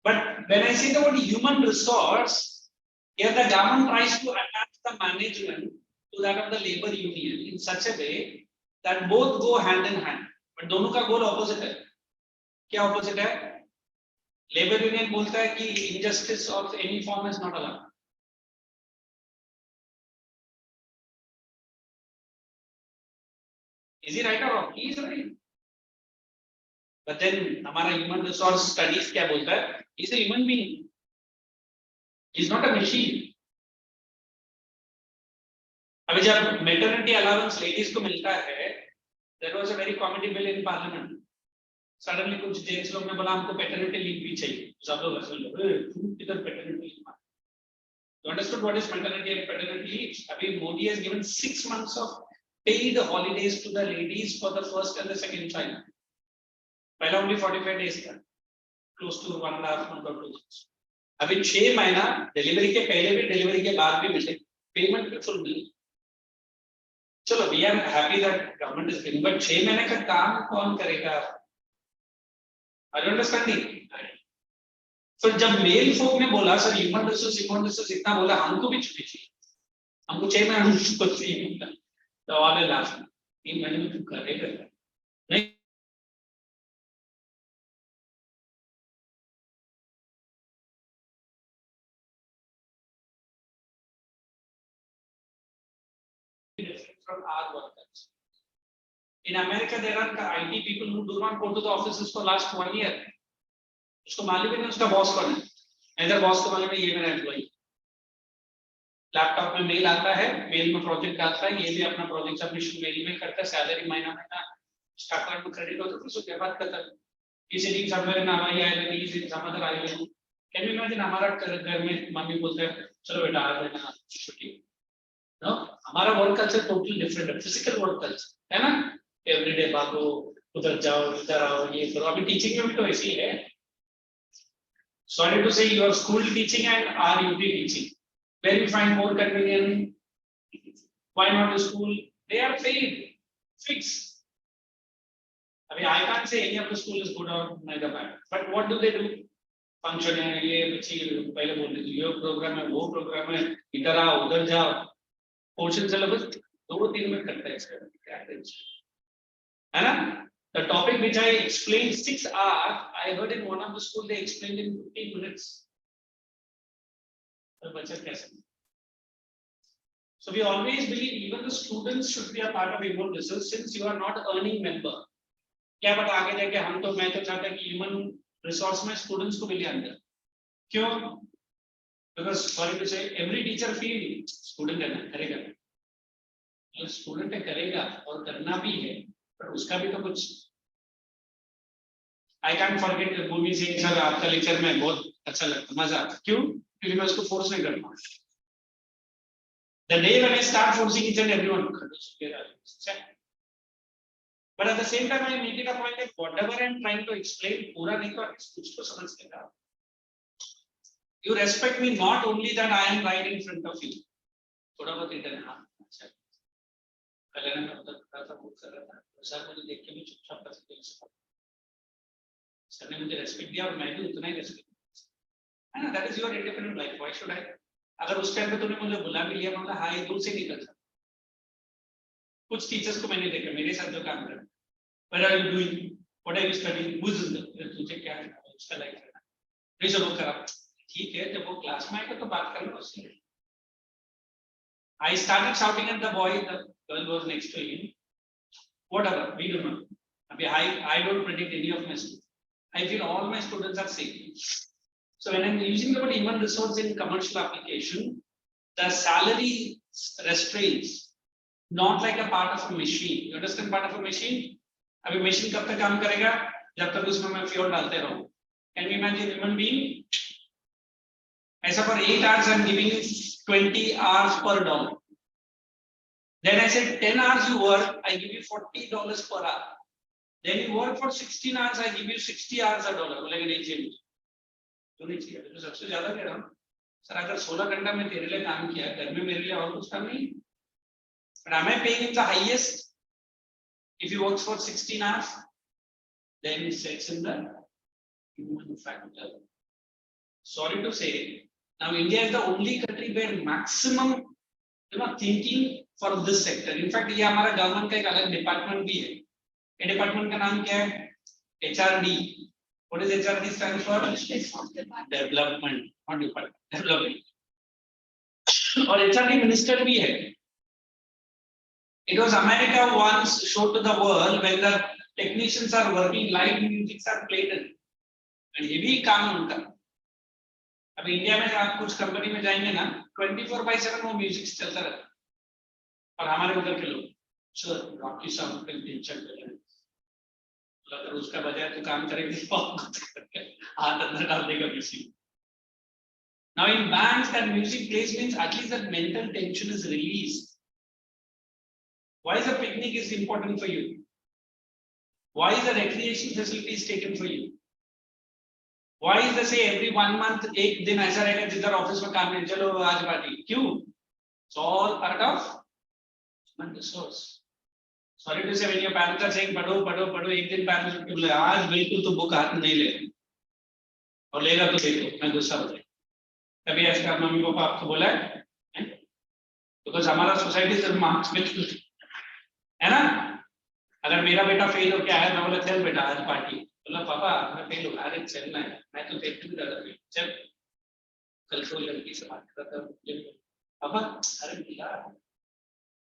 But when I say the word human resource, here the government tries to attach the management to that of the labor union in such a way that both go hand in hand. But दोनों का goal opposite है. क्या opposite है? Labor union बोलता है कि injustice of any form is not allowed. Is he right or wrong? He is right. But then हमारा human resource studies क्या बोलता है? He is a human being. He is not a machine. अभी जब maternity allowance ladies को मिलता है, there was a very comedy bill in parliament. Suddenly कुछ जेंट्स लोग ने बोला हमको paternity leave भी चाहिए. सब लोग हंसने लगे. किधर paternity leave? You understood what is maternity and paternity leave? अभी Modi has given 6 months of paid holidays to the ladies for the first and the second child. पहला only 45 days था, close to 1.5 month or 2 months. अभी 6 महीना delivery के पहले भी delivery के बाद भी मिले, पेमेंट भी फुल मिली. चलो we are happy that government is giving, but 6 महीने का काम कौन करेगा? Are you understanding? So जब मेल फोक ने बोला सर ह्यूमन रिसोर्स इतना बोला हमको भी छुट्टी चाहिए, हमको 6 महीने छुट्टी चाहिए. तो all laugh. 3 महीने में तू करेगा नहीं। From our workers. In America, there are IT people who do not go to the offices for last 1 year. उसको मालूम ही नहीं उसका बॉस कौन है, इधर बॉस को मालूम है ये मेरा एम्प्लॉई। लैपटॉप में मेल आता है, मेल में प्रोजेक्ट आता है, ये भी अपना प्रोजेक्ट सबमिशन मेल में करता है, सैलरी महीना महीना स्टाफ अकाउंट में क्रेडिट होता है, फिर उसके बाद करता है। किसी दिन समवेयर ना हवाई आइलैंड, किसी दिन समंदर आइलैंड। कैन यू इमेजिन हमारा घर में मम्मी बोलते हैं चलो बेटा आ जाना छुट्टी। नो, हमारा वर्क कल्चर टोटली डिफरेंट है, फिजिकल वर्क कल्चर है ना, एवरीडे भागो, उधर जाओ इधर आओ, ये करो। अभी टीचिंग में भी तो ऐसी है। Sorry to say, your school teaching and our UP teaching, where you find more convenient? Why not the school? They are paid, fixed. I mean, I can't say any of the school is good or neither bad, but what do they do? Function है, ये बच्ची पहले बोल रही थी, ये programme है, वो प्रोग्राम है, इधर आओ उधर जाओ, पोर्शन सिलेबस 2-3 में करता है इसका, क्या है ना? The topic which I explained 6 hours, I heard in one of the school they explained in 15 minutes. So we always believe even the students should be a part of human resource, since you are not earning member. क्या पता आगे जाके हम तो, मैं तो चाहता कि human resource में students को मिले अंदर। क्यों? Because sorry to say, every teacher feel student है ना, करेगा। जो student है करेगा और करना भी है, पर उसका भी तो कुछ। I can't forget Bhumi Singh sir आपका लेक्चर में बहुत अच्छा लगता, मजा आता। क्यों? क्योंकि मैं उसको फोर्स नहीं करता। The day when I start forcing each and everyone, but at the same time I make it a point that whatever I am trying to explain, पूरा नहीं तो कुछ तो समझ लेगा। You respect me not only that I am right in front of you, थोड़ा बहुत इधर हाँ अच्छा। कल्याण में उधर थोड़ा सा कुछ कर रहा था, सर मुझे देख के भी चुपचाप कर सकते। सर ने मुझे रेस्पेक्ट दिया और मैं भी उतना ही रेस्पेक्ट दिया, है ना? That is your independent life, why should I? अगर उस टाइम पे तूने मुझे बुला भी लिया, मतलब हाँ ये दूर से निकल सकता। कुछ टीचर्स को मैंने देखा मेरे साथ जो काम कर रहे हैं, what are you doing, what are you studying, तुझे क्या है उसका लाइक करना, नहीं सब करा ठीक है, जब वो क्लास में आएगा तो बात करना उससे। I started shouting at the boy, the girl was next to him, whatever, we do not. I don't predict any of my students. I feel all my students are safe. So when I'm using the word human resource in commercial application, the salary restraints, not like a part of a machine. You understand part of a machine? अभी machine कब तक काम करेगा? जब तक उसमें मैं fuel डालते रहूं. Can you imagine human being? ऐसा for 8 hours I'm giving you 20 hours per dollar. Then I said 10 hours you work, I give you $40 per hour. Then you work for 16 hours, I give you 60 hours a dollar. बोलेगा नहीं चाहिए, तो नहीं चाहिए, तो सबसे ज्यादा कह रहा हूँ सर, अगर 16 घंटा में तेरे लिए काम किया, घर में मेरे लिए और कुछ काम नहीं, but am I paying him the highest if he works for 16 hours? Then it sets in the human factor. Sorry to say, now India is the only country where maximum thinking for this sector. In fact, ये हमारा government का एक अलग department भी है। ये department का नाम क्या है? HRD. What does HRD stand for? Development, not department, development. और HRD मिनिस्टर भी है। It was America once showed to the world when the technicians are working, live music are played and ये भी काम उनका। अभी इंडिया में आप कुछ कंपनी में जाएंगे ना, 24/7 वो म्यूजिक चलता रहता है, और हमारे उधर के लोग सर रॉकी साउंड पे टेंशन कर रहे हैं, अगर उसका बजाय तो काम करेंगे हाथ अंदर डाल देगा किसी। Now in bands that music plays means at least that mental tension is released. Why is a picnic is important for you? Why is the recreation facilities taken for you? Why is the say every 1 month एक दिन ऐसा रहेगा जिधर office में काम नहीं, चलो आज पार्टी, क्यों? It's all part of human resource. Sorry to say, when your parents are saying पढ़ो पढ़ो पढ़ो, एक दिन parents को बोले आज बिल्कुल तो बुक हाथ नहीं ले, और लेगा तो देखो मैं गुस्सा हो जाए। कभी ऐसा मम्मी पापा आपको बोला है? बिकॉज हमारा सोसाइटी सिर्फ मार्क्स पे है ना, अगर मेरा बेटा फेल होके आया मैं बोला चल बेटा आज पार्टी, बोला पापा मैं फेल हो, अरे चलना है मैं तो फेल भी कर रहा चल, कल को लड़की से बात कर रहा था पापा, अरे यार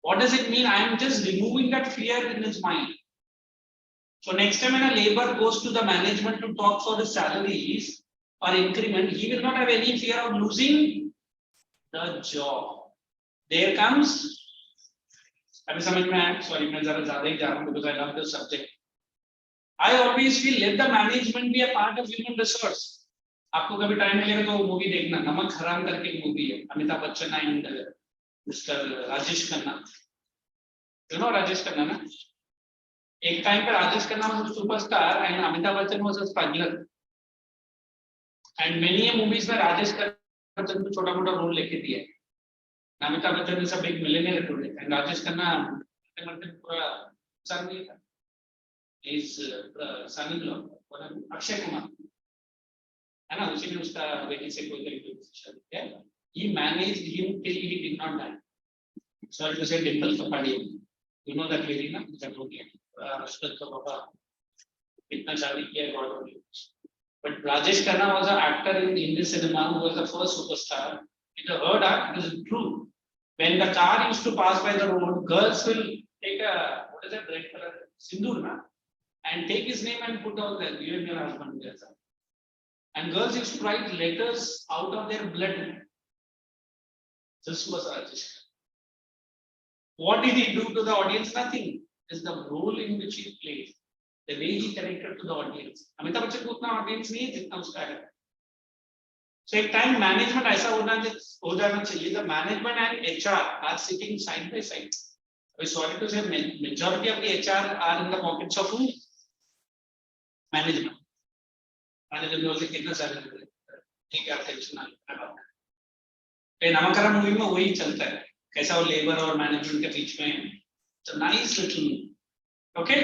what does it mean? I am just removing that fear in his mind. So next time when a labor goes to the management to talk for his salaries or increment, he will not have any fear of losing the job. There comes, अभी समझ में आया? Sorry, मैं जरा ज़्यादा ही जा रहा हूँ because I love this subject. I always feel let the management be a part of human resource. आपको कभी टाइम मिलेगा तो मूवी देखना, नमक हराम करके एक मूवी है, Amitabh Bachchan and mister Rajesh Khanna, you know Rajesh Khanna ना? एक टाइम पर Rajesh Khanna was a superstar and Amitabh Bachchan was a struggler. And many movies में राजेश खन्ना को छोटा मोटा रोल लेके दिया है. Amitabh Bachchan is a big millionaire today and Rajesh Khanna पूरा son नहीं था. His son-in-law, अक्षय कुमार, है ना? उसी ने उसका बेटी से कोई तरीके से शादी किया. He managed him till he did not die. Sorry to say, Dimple Kapadia. You know that lady, na? That movie. Ashkat ka papa. Itna शादी किया है God only. But Rajesh Khanna was an actor in Indian cinema who was the first superstar. It is heard that it is true. When the car used to pass by the road, girls will take a what is that red color sindoor na, and take his name and put on there. You and your husband there. And girls used to write letters out of their blood. This was Rajesh Khanna. What did he do to the audience? Nothing. It's the role in which he played, the way he connected to the audience. Amitabh Bachchan को उतना audience नहीं है जितना उसका है. So एक time management ऐसा हो जाना चाहिए. The management and HR are sitting side by side. I'm sorry to say, majority of the HR are in the pockets of who? Management. Management बोलते कितना salary ठीक है, टेंशन ना लो. ये नमकरा मूवी में वही चलता है. कैसा वो लेबर और मैनेजमेंट के बीच में. It's a nice little. Okay,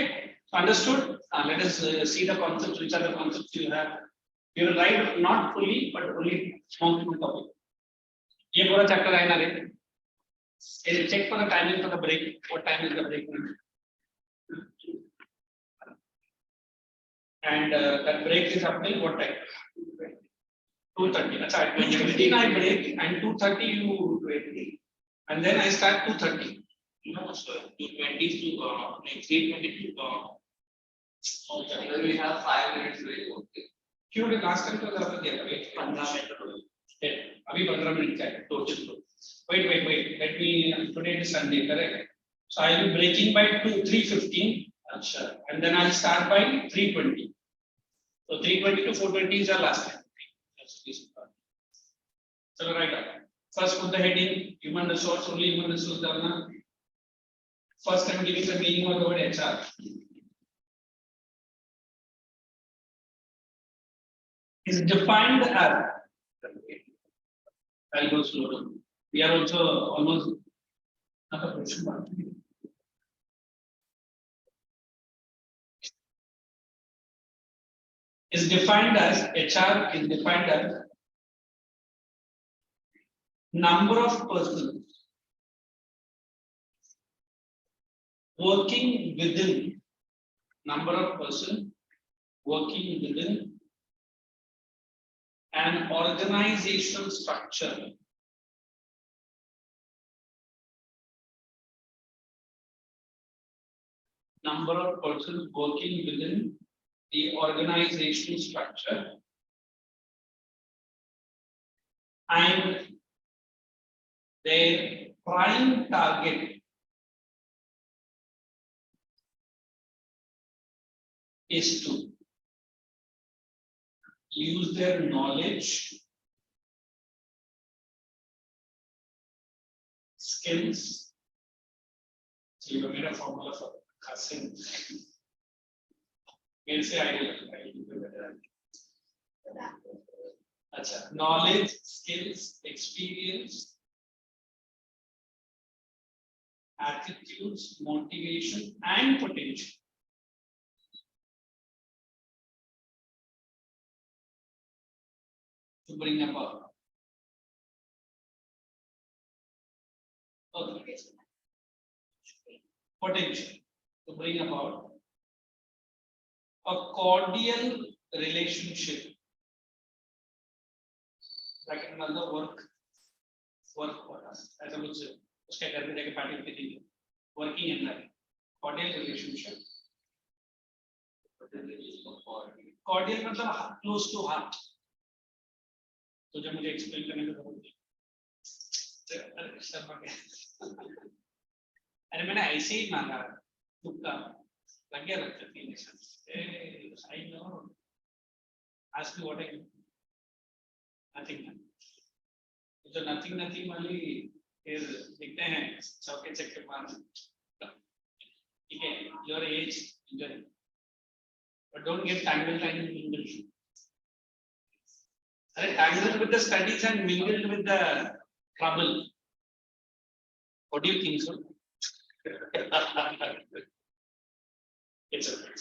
understood. Let us see the concepts. Which are the concepts you have? You will write not fully, but only small topic. ये पूरा chapter है ना रे. Check for the timing for the break. What time is the break? And that break is up till what time? 2:30. That's right. 2:15 I break and 2:30 you do it. And then I start 2:30.
No, sir. 2:20 to like 3:20 to
Okay, then we have 5 minutes break. Okay.
क्यों रे last time तो ज़्यादा दिया था. Wait, 15 minute. अभी 15 minute का है. Total. Wait. Let me. Today is Sunday, correct? So I will be breaking by 3:15. अच्छा. And then I'll start by 3:20. So 3:20 to 4:20 is our last time. So right up. First put the heading human resource, only human resource dharna. First I'm giving the meaning of the word HR. Is defined as. I'll go slow down. We are also almost not a question mark. Is defined as HR is defined as number of persons working within an organizational structure number of persons working within the organizational structure and their prime target is to use their knowledge, skills. So you made a formula for cussing. Say knowledge, skills, experience, attitudes, motivation, and potential. To bring about. Okay. Potential. to bring about a cordial relationship, like another work for us as a Muslim. उसके घर में जाके party पे देंगे, working environment, cordial relationship. Cordial मतलब close to heart. तो जब मुझे explain करने को बोलते, अरे मैंने ऐसे ही मांगा, तुक्का लग गया लगता है I know. Ask me what I do. Nothing. तो nothing वाली फिर दिखते हैं चौके चक्के मार, ठीक है, your age enjoy, but don't get tangled in English. Tangled with the studies and mingled with the trouble. What do you think, so? It's okay.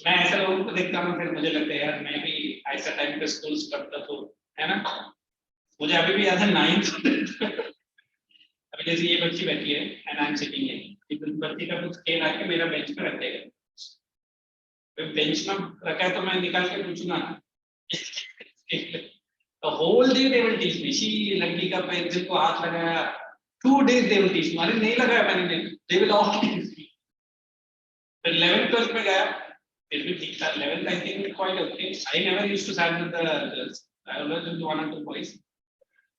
मैं ऐसा लोगों को देखता हूँ, फिर मुझे लगता है यार मैं भी ऐसा टाइम पे स्कूल्स पढ़ता तो है ना, मुझे अभी भी याद है 9th अभी जैसे ये बच्ची बैठी है एंड आई एम सिटिंग है, बच्ची का कुछ खेल आके मेरा बेंच पे रख देगा, बेंच में रखा है तो मैं निकाल के पूछूंगा the whole day they will teach me, she लड़की का पेंसिल को हाथ लगाया, 2 days they will teach me, अरे नहीं लगाया मैंने, they will all teach me. फिर 11th 12th में गया, फिर भी ठीक था, 11th I think quite okay. I never used to sat with the girls, I always with 1 or 2 boys.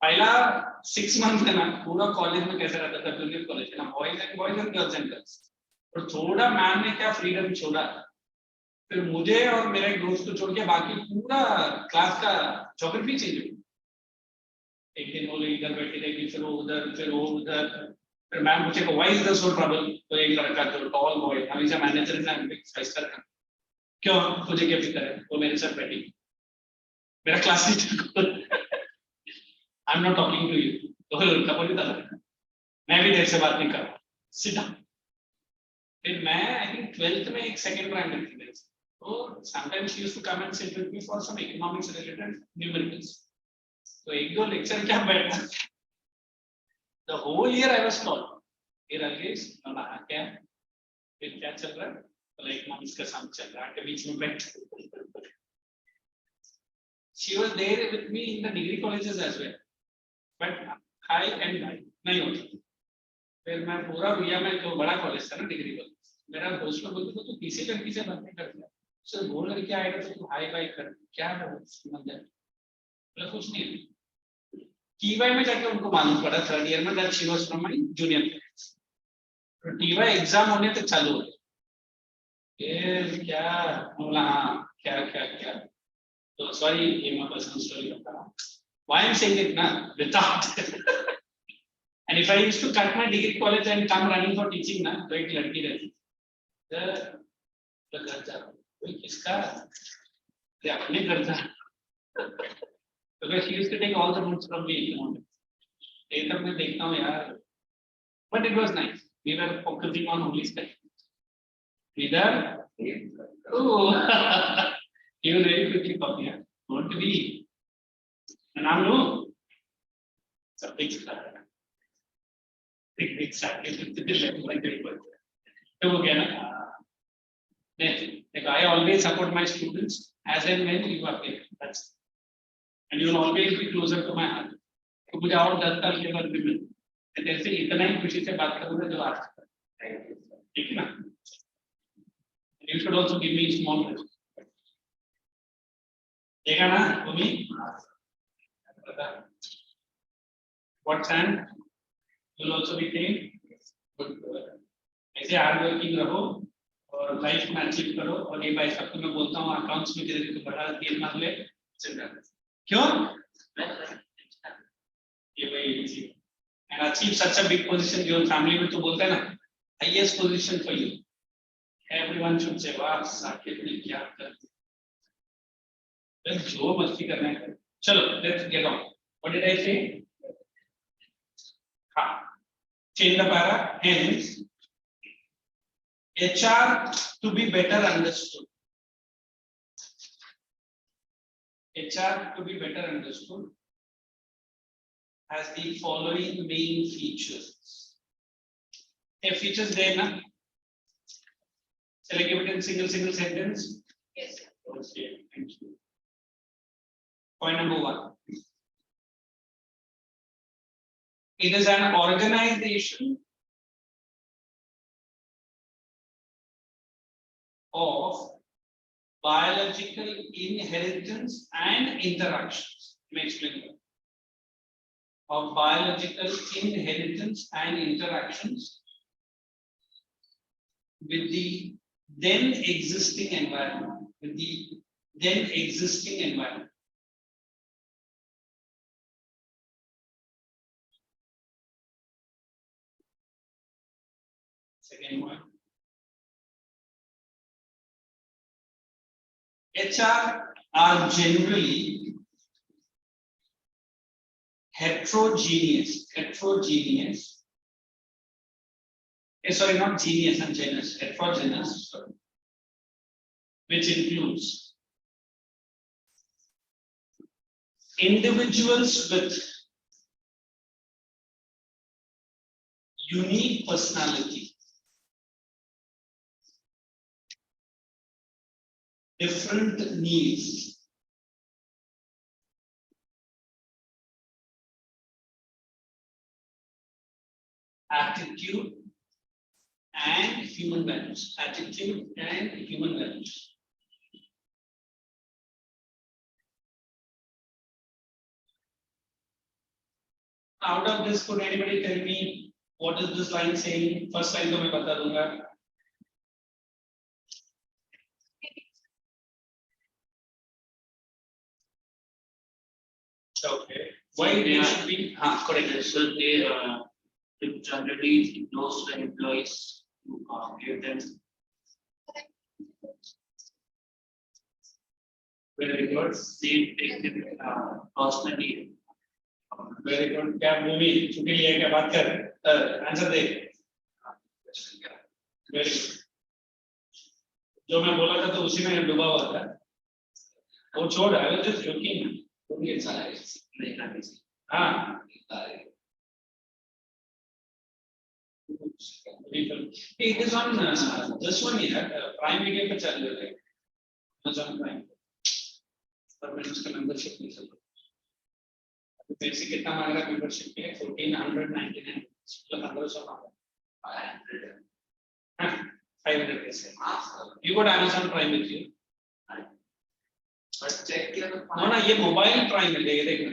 पहला 6 months है ना, पूरा कॉलेज में कैसा रहता था, जूनियर कॉलेज है ना, बॉयज एंड गर्ल्स, और थोड़ा मैम ने क्या फ्रीडम छोड़ा, फिर मुझे और मेरे एक दोस्त को छोड़ के बाकी पूरा क्लास का ज्योग्राफी चेंज हो गई। एक दिन वो इधर बैठी रहेगी, फिर वो उधर, फिर मैम पूछेगा why is this so trouble, तो एक लड़का जो टॉल बॉय हमेशा मैनेजर ने एक्सरसाइज करता, क्यों तुझे क्या फिक्र है, वो मेरे साथ बैठी, मेरा class teacher I am not talking to you, तो लड़का बोली था मैं भी तेरे से बात नहीं कर रहा, सीधा। फिर मैं आई थिंक 12th में एक सेकंड रैंक रखी थी, तो sometimes she used to come and sit with me for some economics related numericals, तो एक दो लेक्चर क्या बैठा, the whole year I was taught, फिर अलगेज ना क्या फिर क्या चल रहा है, तो इकोनॉमिक्स का सम चल रहा है के बीच में बैठ, she was there with me in the degree colleges as well, but high and high नहीं होती। फिर मैं पूरा भैया में जो बड़ा कॉलेज था ना डिग्री कॉलेज, मेरा दोस्त लोग बोलते तो किसी लड़की से बात नहीं करता, सर वो लड़की आएगा तो तू हाई फाई कर, क्या है समझ जाए, मतलब कुछ नहीं। टीवाई में जाके उनको मालूम पड़ा 3rd ईयर में that she was from my junior college, तो टीवाई एग्जाम होने तक चालू हो गया, क्या बोला, हाँ क्या, तो सॉरी ये मैं पर्सनल स्टोरी बता रहा हूँ, why I am saying it ना without and if I used to cut my degree college and come running for teaching ना, तो एक लड़की रहती तो घर जा कोई किसका, ये अपने घर जा, because she used to take all the roots from me, ये तब मैं देखता हूँ यार, but it was nice, we were focusing on holy studies, इधर oh you very quickly copy है, want to be नाम लो सब देख सकता है, exactly तो वो क्या ना, like I always support my students as and when you are there, that's and you will always be closer to my heart, तो मुझे और 10 साल के बाद भी मिल, तेरे से इतना ही खुशी से बात करूंगा जो आज, ठीक है ना, you should also give me small respect, देखा ना भूमि, what and will also be same, ऐसे हार्ड वर्किंग रहो और लाइफ में अचीव करो, और ये भाई सबको मैं बोलता हूँ अकाउंट्स में तेरे को बड़ा तीर मार ले, क्यों ये भाई and achieve such a big position, your family में तो बोलता है ना highest position for you, everyone should say वाह साकिब ने क्या कर, जो मस्ती करना है चलो let's get on, what did I say, हाँ change the para, hence HR to be better understood. HR to be better understood has the following main features. A features there na, Shall I give it in single sentence?
Yes, sir.
Okay, thank you. Point number 1. It is an organization of biological inheritance and interactions. Let me explain that. Of biological inheritance and interactions with the then existing environment. With the then existing environment. Second one. HR are generally heterogeneous. Sorry, not genius and genus, heterogeneous, sorry, which includes individuals with unique personality, different needs, attitude and human values. Out of this, could anybody tell me what is this line saying? First line to मैं बता दूंगा. Okay. Why they should be? Correct.
So they generally those employees who give them
Very good.
they take them personally.
Very good. क्या movie छुट्टी लिया क्या बात कर? Answer दे. Very good. जो मैं बोला था तो उसी में डूबा हुआ था. वो छोड़ I was just joking.
नहीं करनी चाहिए.
हाँ. It is on this one here. Prime Video पे चल रहा है. Amazon Prime. पर मैंने उसका membership नहीं चल रहा. पैसे कितना मांगा membership के? 1499. मतलब 1500 मांगा. 500 पैसे. You got Amazon Prime with you?
But check किया तो
No, ये mobile Prime है. ये देखना.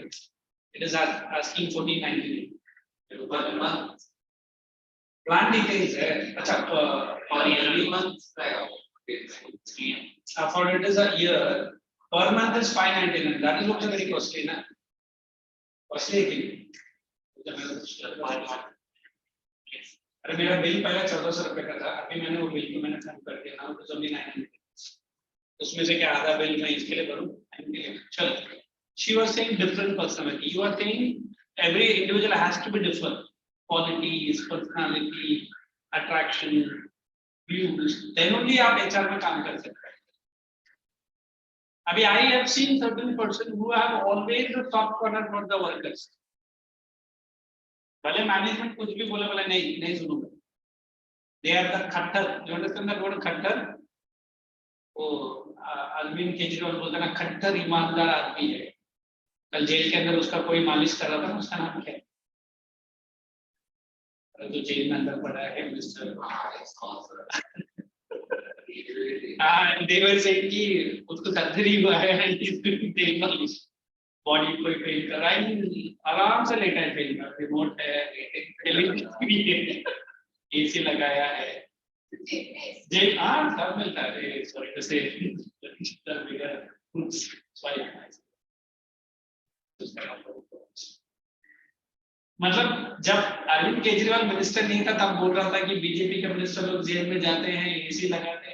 It is asking 1499.
per month
Plan details है. अच्छा
or yearly month
for it is a year. Per month is 599. That is also very costly, na? Costly thing. अरे मेरा बिल पहले 1400 रुपए का था. अभी मैंने वो बिल को मैंने कम कर दिया ना. तो only 900. उसमें से क्या आधा बिल मैं इसके लिए भरूं? चलो. She was saying different personality. You are saying every individual has to be different. Qualities, personality, attraction, views. Then only आप HR में काम कर सकते हैं. अभी I have seen certain person who have always the top corner for the workers. भले management कुछ भी बोले बोले नहीं सुनूंगा. They are the cutter. You understand that word cutter? वो अरविंद केजरीवाल बोलता ना खट्टर ईमानदार आदमी है. कल जेल के अंदर उसका कोई मालिश कर रहा था. उसका नाम क्या है? जो जेल में अंदर पड़ा है मिस्टर. they were saying कि उसको सर्जरी हुआ है and he's doing तेल मालिश. बॉडी कोई फेल कर रहा है. आराम से लेटा है फेल का. रिमोट है. एसी लगाया है. जेल सब मिलता है. सॉरी टू से मतलब जब अरविंद केजरीवाल मिनिस्टर नहीं था तब बोल रहा था कि बीजेपी के मिनिस्टर लोग जेल में जाते हैं, एसी लगाते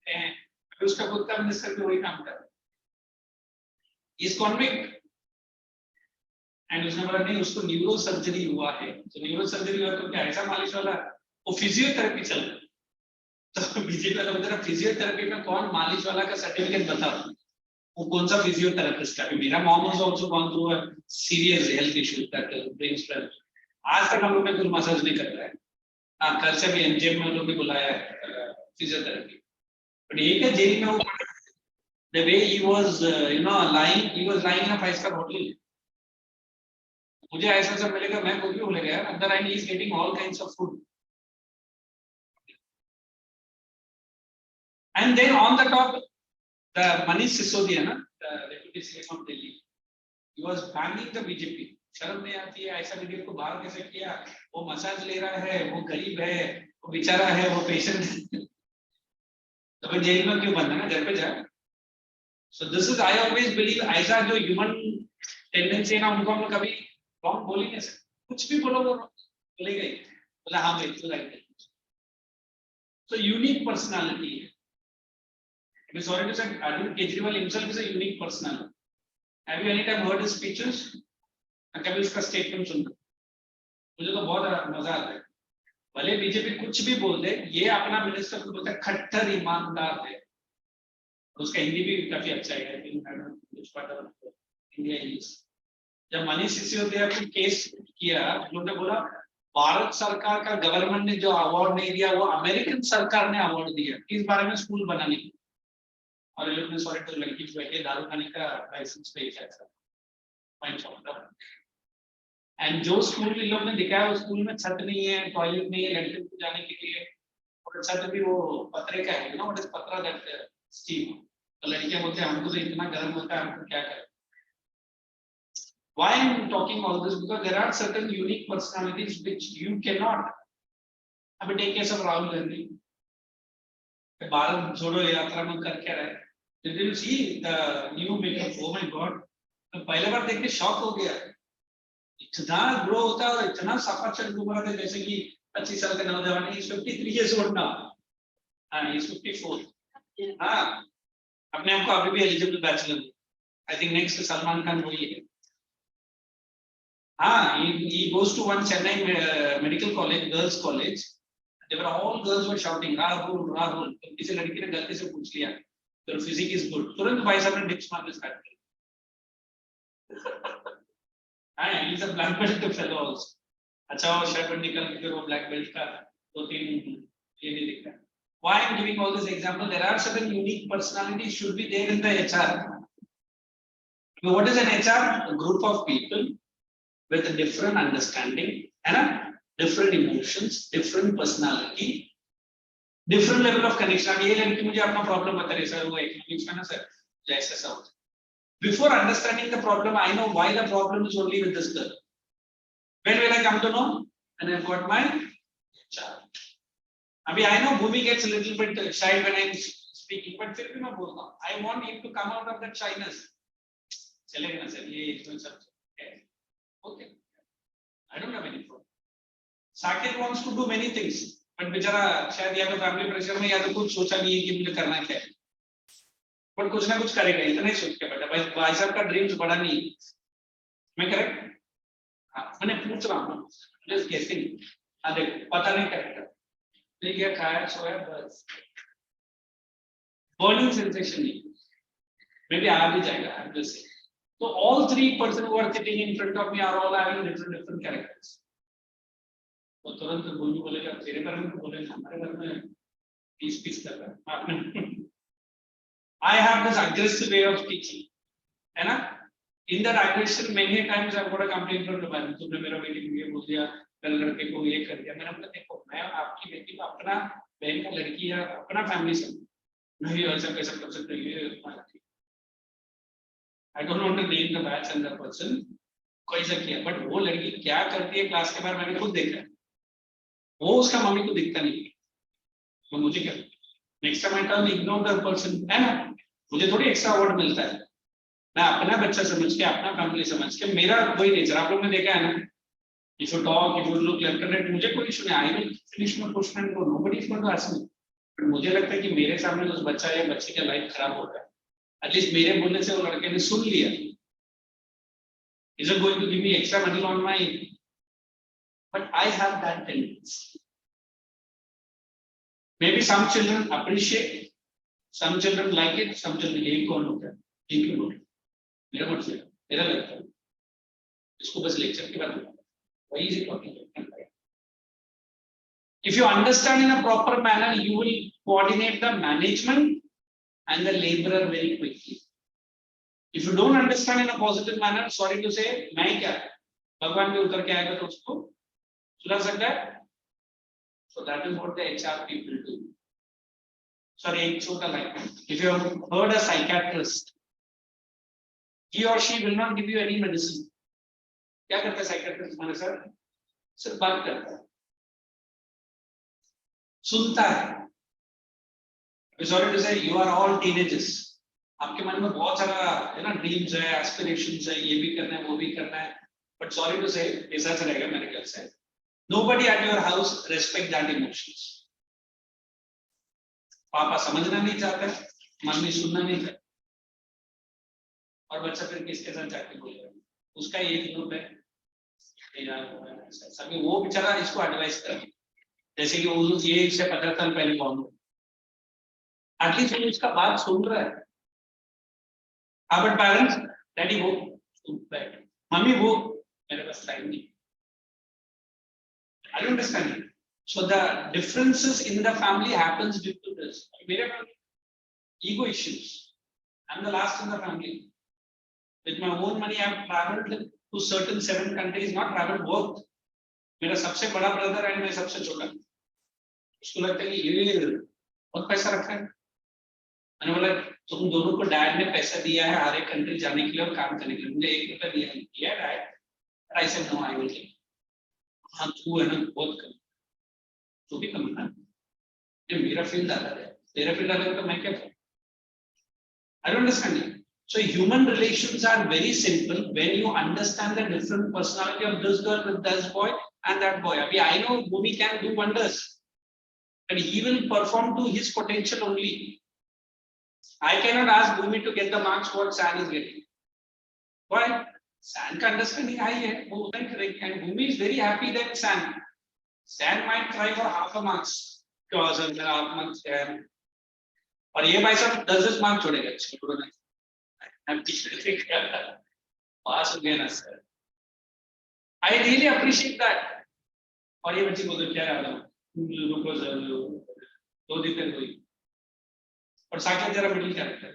हैं. उसका खुद का मिनिस्टर भी वही काम कर रहा है. इस कॉन्विक्ट एंड उसने बोला नहीं उसको न्यूरो सर्जरी हुआ है. तो न्यूरो सर्जरी हुआ तो क्या ऐसा मालिश वाला वो फिजियोथेरेपी चल रहा है. तो बीजेपी वाला बोलता है फिजियोथेरेपी में कौन मालिश वाला का सर्टिफिकेट बताओ. वो कौन सा फिजियोथेरेपिस्ट का. मेरा mom was also gone through a serious health issue that brain strain. आज तक हम लोग ने कुछ मसाज नहीं कर रहा है. कल से भी एमजीएम में लोग भी बुलाया है. physiotherapy. But एक है जेल में वो the way he was lying, he was lying in a 5-star hotel. मुझे ऐसा सब मिलेगा मैं खुद भी बोलेगा यार अंदर I is getting all kinds of food. And then on the top, the Manish Sisodia, na, the deputy CM of Delhi, he was banning the BJP. शर्म नहीं आती है ऐसा वीडियो को बाहर कैसे किया? वो मसाज ले रहा है, वो गरीब है, वो बेचारा है, वो पेशेंट है. तो फिर जेल में क्यों बंद है ना, घर पे जाए. So this is I always believe ऐसा जो human tendency है ना उनको हम कभी wrong बोल ही नहीं सकते. कुछ भी बोलो वो बोलेगा ही. बोला हाँ भाई तो राइट है. So unique personality है. I'm sorry to say, Arvind Kejriwal himself is a unique personality. Have you any time heard his speeches? कभी उसका स्टेटमेंट सुनना मुझे तो बहुत मजा आता है. भले बीजेपी कुछ भी बोल दे, ये अपना मिनिस्टर को बोलता है खट्टर ईमानदार है. उसका हिंदी भी काफी अच्छा है. India English. जब मनीष सिसोदिया को केस किया उन्होंने बोला भारत सरकार का गवर्नमेंट ने जो अवार्ड नहीं दिया वो अमेरिकन सरकार ने अवार्ड दिया इस बारे में स्कूल बनाने की. और ये लोग ने सॉरी तो लड़की को बैठे दारू खाने का लाइसेंस पे किया था. एंड जो स्कूल इन लोग ने दिखाया उस स्कूल में छत नहीं है, टॉयलेट नहीं है लड़कियों को जाने के लिए, और छत भी वो पतरे का है ना, व्हाट इज पतरा दैट स्टील. तो लड़कियां बोलते हैं हमको तो इतना गर्म होता है हमको क्या करें. Why I am talking all this? Because there are certain unique personalities which you cannot. अभी take case of Rahul Gandhi. Bharat जोड़ो यात्रा में कर क्या रहे. Did you see the new makeup? Oh my God! तो पहले बार देख के शॉक हो गया. इतना ग्रो होता है और इतना सफा चल घूम रहा था जैसे कि 25 साल का नौजवान है. 53 years old now. हाँ, 54. हाँ, अपने आप को अभी भी eligible bachelor. I think next Salman Khan वही है. He goes to one Chennai medical college, girls college. They were all girls were shouting Rahul, Rahul. तो किसी लड़की ने गलती से पूछ लिया, तो physique is good. तुरंत भाई साहब ने dips मारने start किया. हाँ, he's a black belt fellow also. अच्छा वो शर्ट निकल के फिर वो black belt का 2-3 ये नहीं दिख रहा. Why I am giving all this example? There are certain unique personalities should be there in the HR. So what is an HR? A group of people with a different understanding and a different emotions, different personality, different level of connection. ये लड़की मुझे अपना problem बता रही sir वो economics में ना sir जैसे सब. Before understanding the problem, I know why the problem is only with this girl. When will I come to know? And I've got my child. अभी I know Bhumi gets a little bit shy when I'm speaking, but फिर भी मैं बोलता हूँ. I want him to come out of that shyness. चलेगा ना sir ये इसमें सब. Okay. I don't have any problem. Saket wants to do many things, but बेचारा शायद या तो फैमिली प्रेशर में या तो कुछ सोचा नहीं है कि मुझे करना क्या है. पर कुछ ना कुछ करेगा. इतना ही सोच के बैठा. भाई साहब का ड्रीम्स बड़ा नहीं है. मैं करेक्ट? हाँ, मैंने पूछ रहा हूँ. Just guessing. हाँ देखो पता नहीं करेगा. ठीक है खाया सोया बस. Burning sensation नहीं. Maybe आ भी जाएगा. I'm just saying. So all three persons who are sitting in front of me are all having different characters. तो तुरंत बोलने बोलेगा तेरे बारे में बोलेगा हमारे बारे में 20 कर रहा है. I have this aggressive way of teaching, है ना? In that aggression many times I've got a complaint from the parents. तुमने मेरा बेटी को ये बोल दिया, कल लड़के को ये कर दिया. मैंने बोला देखो मैं आपकी बेटी को अपना बहन का लड़की है अपना फैमिली समझ. नहीं ऐसा कैसे कर सकते ये. I don't want to name the batch and the person. कोई सा किया, but वो लड़की क्या करती है क्लास के बाहर मैंने खुद देखा है. वो उसका मम्मी को दिखता नहीं. तो मुझे क्या? Next time I tell ignore the person, है ना? मुझे थोड़ी एक्स्ट्रा अवार्ड मिलता है. मैं अपना बच्चा समझ के अपना फैमिली समझ के मेरा वही नेचर आप लोग ने देखा है ना. If you talk, if you look left and right, मुझे कोई इशू नहीं. I will finish my question and go. Nobody is going to ask me. But मुझे लगता है कि मेरे सामने उस बच्चा या बच्चे का लाइफ खराब हो रहा है. At least मेरे बोलने से वो लड़के ने सुन लिया. Is it going to give me extra money on my? But I have that tendency. Maybe some children appreciate, some children like it, some children एक कौन होता है, एक ही बोल. मेरा मत से, मेरा लगता है. इसको बस लेक्चर के बाद why is it talking? If you understand in a proper manner, you will coordinate the management and the laborer very quickly. If you don't understand in a positive manner, sorry to say, मैं क्या भगवान भी उतर के आएगा तो उसको सुना सकता है. So that is what the HR people do. Sorry, एक छोटा line. If you have heard a psychiatrist, he or she will not give you any medicine. क्या करता है psychiatrist हमारे सर? सिर्फ बात करता है, सुनता है. Sorry to say, you are all teenagers. आपके मन में बहुत सारा है ना, ड्रीम्स है, एस्पिरेशंस है, ये भी करना है, वो भी करना है. बट सॉरी टू से ऐसा चलेगा मेरे ख्याल से. Nobody at your house respect that emotions. पापा समझना नहीं चाहते, मम्मी सुनना नहीं चाहते, और बच्चा फिर किसके साथ जाके बोलेगा. उसका एक ग्रुप है सभी, वो बेचारा इसको एडवाइस करे जैसे कि वो ये इससे 15 साल पहले कौन हो, एटलीस्ट वो उसका बात सुन रहा है. बट पेरेंट्स, डैडी वो, मम्मी वो, मेरे पास टाइम नहीं. I understand it. So the differences in the family happens due to this. मेरे family, ego issues. I'm the last in the family. With my own money, I have traveled to certain 7 countries, not traveled, worked. मेरा सबसे बड़ा brother है, मैं सबसे छोटा. उसको लगता है कि ये बहुत पैसा रखा है. मैंने बोला तुम दोनों को डैड ने पैसा दिया है हर एक कंट्री जाने के लिए और काम करने के लिए, मुझे 1 रुपया दिया dad. I said no, I will take. हाँ तू है ना बहुत कम, तो भी कम ना. ये मेरा फील्ड अलग है, तेरा फील्ड अलग है, तो मैं क्या करूँ? I don't understand it. So human relations are very simple when you understand the different personality of this girl with this boy and that boy. Abhi I know Bhumi can do wonders, and he will perform to his potential only. I cannot ask Bhumi to get the marks what San is getting. Why? San का understanding high है, वो उतना करेगी, and Bhumi is very happy that San might try for half a marks. क्यों sir मेरा half marks है, और ये भाई साहब 10 मार्क्स छोड़ेगा, छोड़ो ना. पास हो गया ना sir. I really appreciate that. और ये बच्चे बोलते क्या रहा हूँ, रुको सर 2 दिन तक हुई, और साकेत जरा मिडिल कैरेक्टर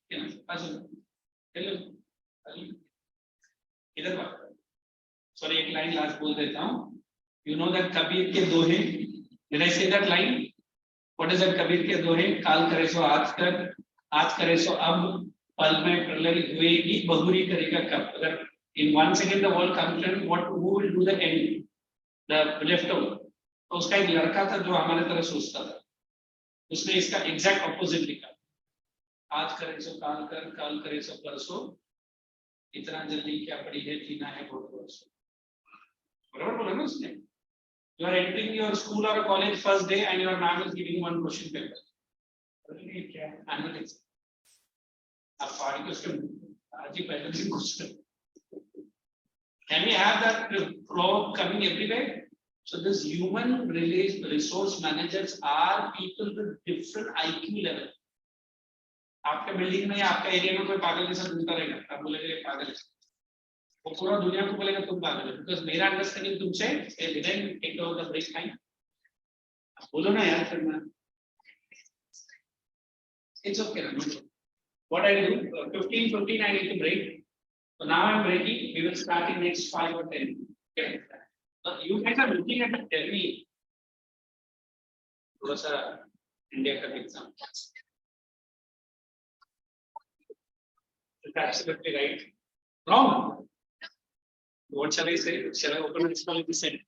क्या ना, पास हेलो इधर बात. सॉरी एक लाइन लास्ट बोल देता हूँ. यू नो दैट कबीर के दोहे, did I say that line? What is that Kabir के दोहे? काल करे सो आज कर, आज करे सो अब, पल में प्रलय हुएगी बहुरी करेगा कब. अगर in 1 second the world comes and what who will do the end, the left over. तो उसका एक लड़का था जो हमारे तरह सोचता था, उसने इसका एग्जैक्ट ऑपोजिट लिखा. आज करे सो काल कर, काल करे सो परसों, इतना जल्दी क्या पड़ी है, जीना है बहुत परसों. बराबर बोला ना उसने. You are entering your school or a college first day and your ma'am is giving one question paper. क्या annual exam. आप पढ़ के उसके आज ही पहले दिन question. Can we have that flow coming everywhere? So this human resource managers are people with different IQ level. आपके building में या आपके एरिया में कोई पागल जैसा घूमता रहेगा, आप बोलेंगे पागल है, वो पूरा दुनिया को बोलेगा तुम पागल है, बिकॉज मेरा अंडरस्टैंडिंग तुमसे within take over the break time. बोलो ना यार करना. It's okay. What I do, 15 I need to break. So now I'm breaking. We will start in next 5 or 10. Okay. So you guys are looking at it. Tell me. थोड़ा सा India का exam. That's absolutely right. Wrong. What shall I say? Shall I open this one? Listen.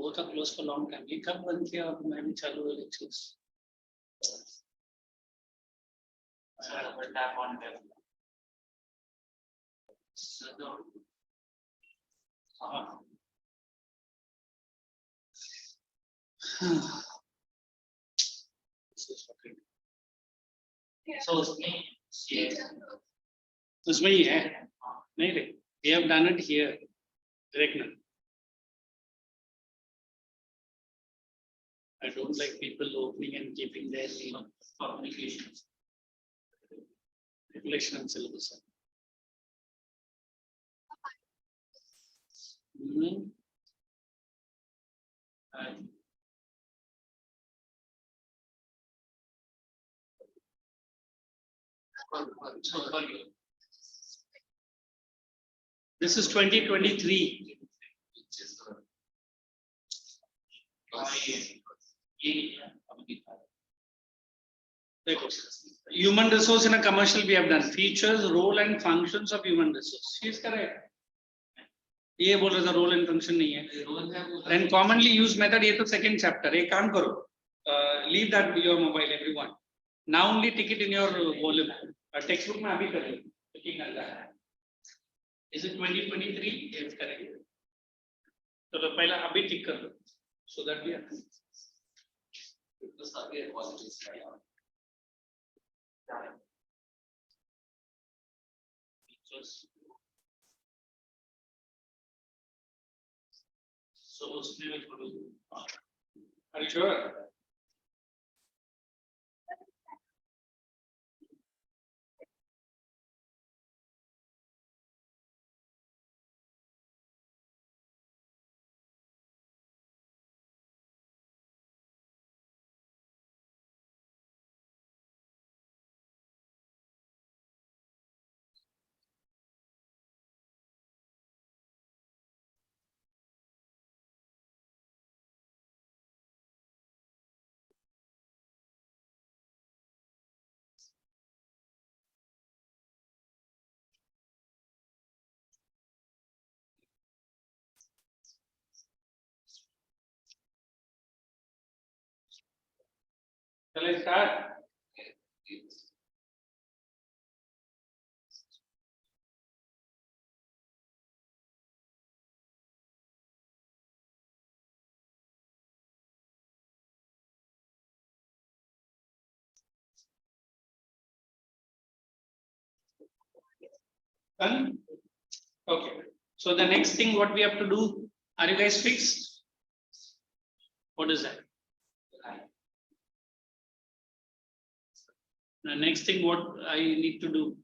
both are closed for long time. ये कब बंद किया और मैं भी चालू हुए lectures?
Double tap on web. So उसमें ये
उसमें ही है नहीं रे we have done it here directly. I don't like people opening and keeping their name
publications.
regulation and syllabus. Hmm.
And
This is 2023. Human resource in a commercial we have done. Features, role and functions of human resource. She is correct. ये बोल रहा था role and function नहीं है. Then commonly used method ये तो second chapter. एक काम करो. Leave that your mobile everyone. Now only tick it in your volume. Textbook में अभी कर लो. ठीक करता है. Is it 2023? Yes, correct. तो पहला अभी टिक कर लो. So that we are.
so उसमें मैं थोड़ी
Are you sure? Shall I start? Done? Okay. So the next thing what we have to do, are you guys fixed? What is that? The next thing what I need to do.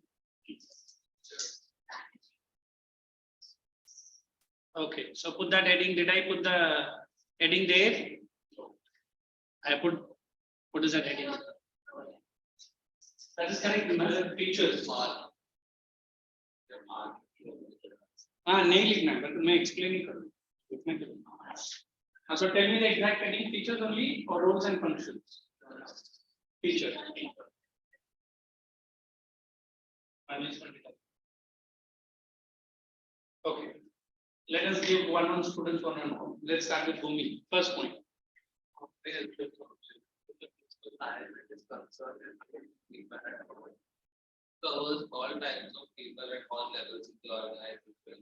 Okay, so put that heading. Did I put the heading there? I put, what is that heading? That is correct. Remember features. नहीं लिखना है, मैं explain ही करूँ. So tell me the exact heading, features only or roles and functions? Features. Okay. Let us give one student one and one. Let's start with Bhumi. First point.
Covers all types of people at all levels in the organization.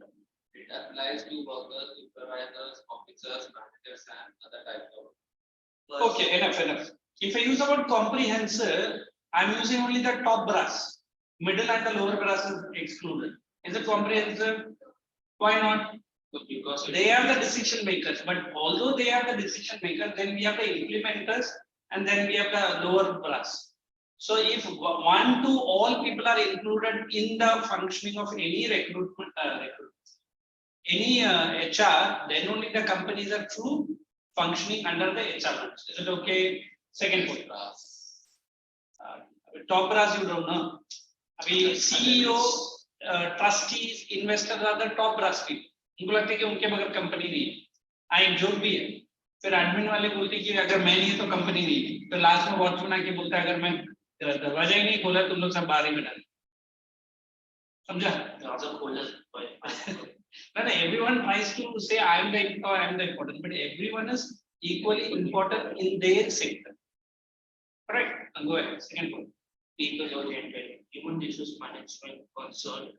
It applies to workers, supervisors, officers, managers, and other types of.
Okay, enough. If I use the word comprehensive, I'm using only the top brass. Middle and the lower brass is excluded. Is it comprehensive? Why not? Because they are the decision makers. But although they are the decision makers, then we have the implementers and then we have the lower brass. So if one to all people are included in the functioning of any recruitment, any HR, then only the companies are true functioning under the HR. Is it okay? Second point. Top brass you don't know. I mean, CEO, trustees, investors are the top brass people. उनको लगता है कि उनके बगैर company नहीं है. एक joke भी है. फिर एडमिन वाले बोलते कि अगर मैं नहीं है तो कंपनी नहीं है. फिर लास्ट में वॉचमैन आके बोलता है अगर मैं दरवाजा ही नहीं खोला तुम लोग सब बाहर ही में डाल. समझा? No, everyone tries to say I am the or I am the important, but everyone is equally important in their sector. Correct? Go ahead. Second point.
People oriented human resource management concerned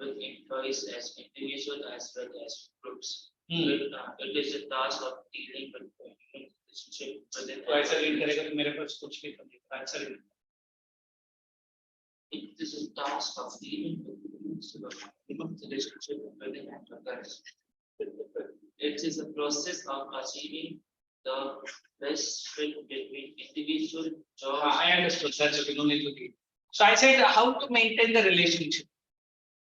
with employees as individuals as well as groups. It is a task of dealing with human relationship within
तो ऐसा read करेगा तो मेरे पास कुछ भी नहीं है answer ही नहीं
it is a task of dealing with human relationship within enterprise. It is a process of achieving the best fit between individual jobs.
I understood that's okay no need to read so I said how to maintain the relationship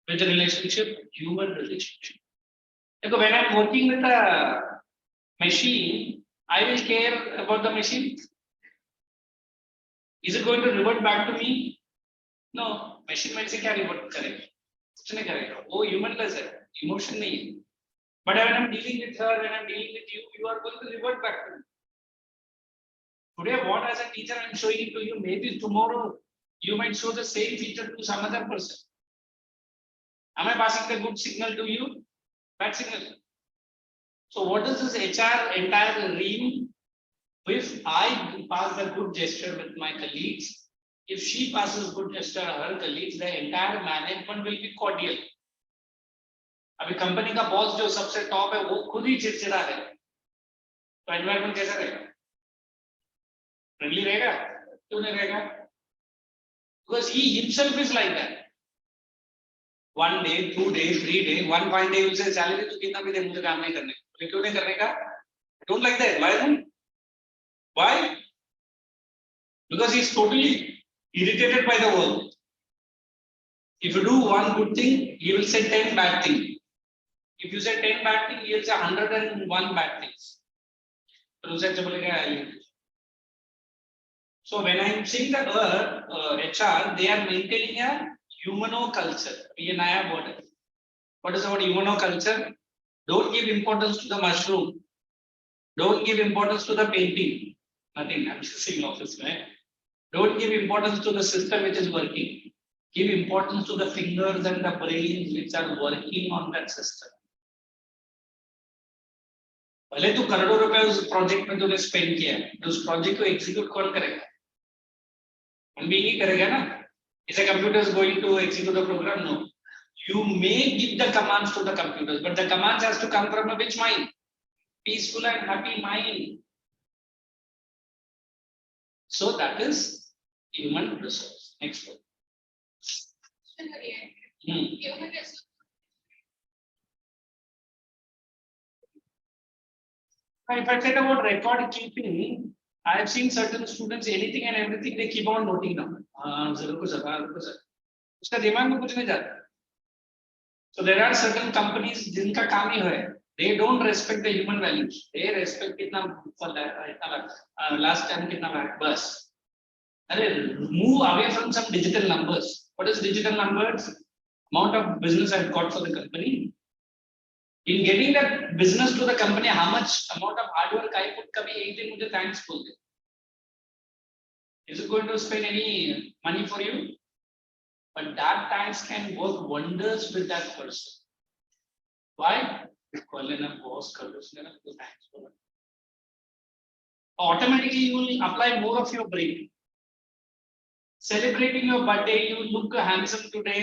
with the relationship human relationship because when I'm working with a machine I will care about the machine is it going to revert back to me no machine मेरे से क्या revert करेगा कुछ नहीं करेगा वो humanless है emotion नहीं है but when I'm dealing with her when I'm dealing with you you are going to revert back to me today what as a teacher I'm showing it to you maybe tomorrow you might show the same feature to some other person am I passing the good signal to you bad signal so what is this HR entire realm if I pass the good gesture with my colleagues if she passes good gesture to her colleagues the entire management will be cordial अभी company का boss जो सबसे top है वो खुद ही चिड़चिड़ा है तो एनवायरनमेंट कैसा रहेगा फ्रेंडली रहेगा क्यों नहीं रहेगा because he himself is like that 1 day 2 days 3 days one fine day उसे सैलरी तो कितना भी दे मुझे काम नहीं करने का क्यों नहीं करने का I don't like that why because he is totally irritated by the work if you do one good thing he will say 10 bad things if you say 10 bad things he will say 101 bad things so when I am saying that HR they are maintaining a humano culture ये नया word है what is the word humano culture don't give importance to the mushroom don't give importance to the painting nothing I'm just saying office mein don't give importance to the system which is working give importance to the fingers and the brains which are working on that system भले तू करोड़ों रुपए उस project में तूने spend किया है तो उस प्रोजेक्ट को एग्जीक्यूट कौन करेगा हम भी नहीं करेगा ना is a computer is going to execute the program no you may give the commands to the computers but the commands has to come from a which mind peaceful and happy mind so that is human resource next one
Human resource.
if I said about record keeping I have seen certain students anything and everything they keep on noting down जरूर sir उसका दिमाग में कुछ नहीं जाता so there are certain companies जिनका काम ही है they don't respect the human values they respect कितना फल है इतना last time कितना है बस अरे move away from some digital numbers what is digital numbers amount of business I've got for the company in getting that business to the company how much amount of hard work I put कभी एक दिन मुझे thanks बोल दे is it going to spend any money for you but that thanks can work wonders with that person why call in a boss कर दो उसने ना तो thanks बोला automatically you will apply more of your brain celebrating your birthday you look handsome today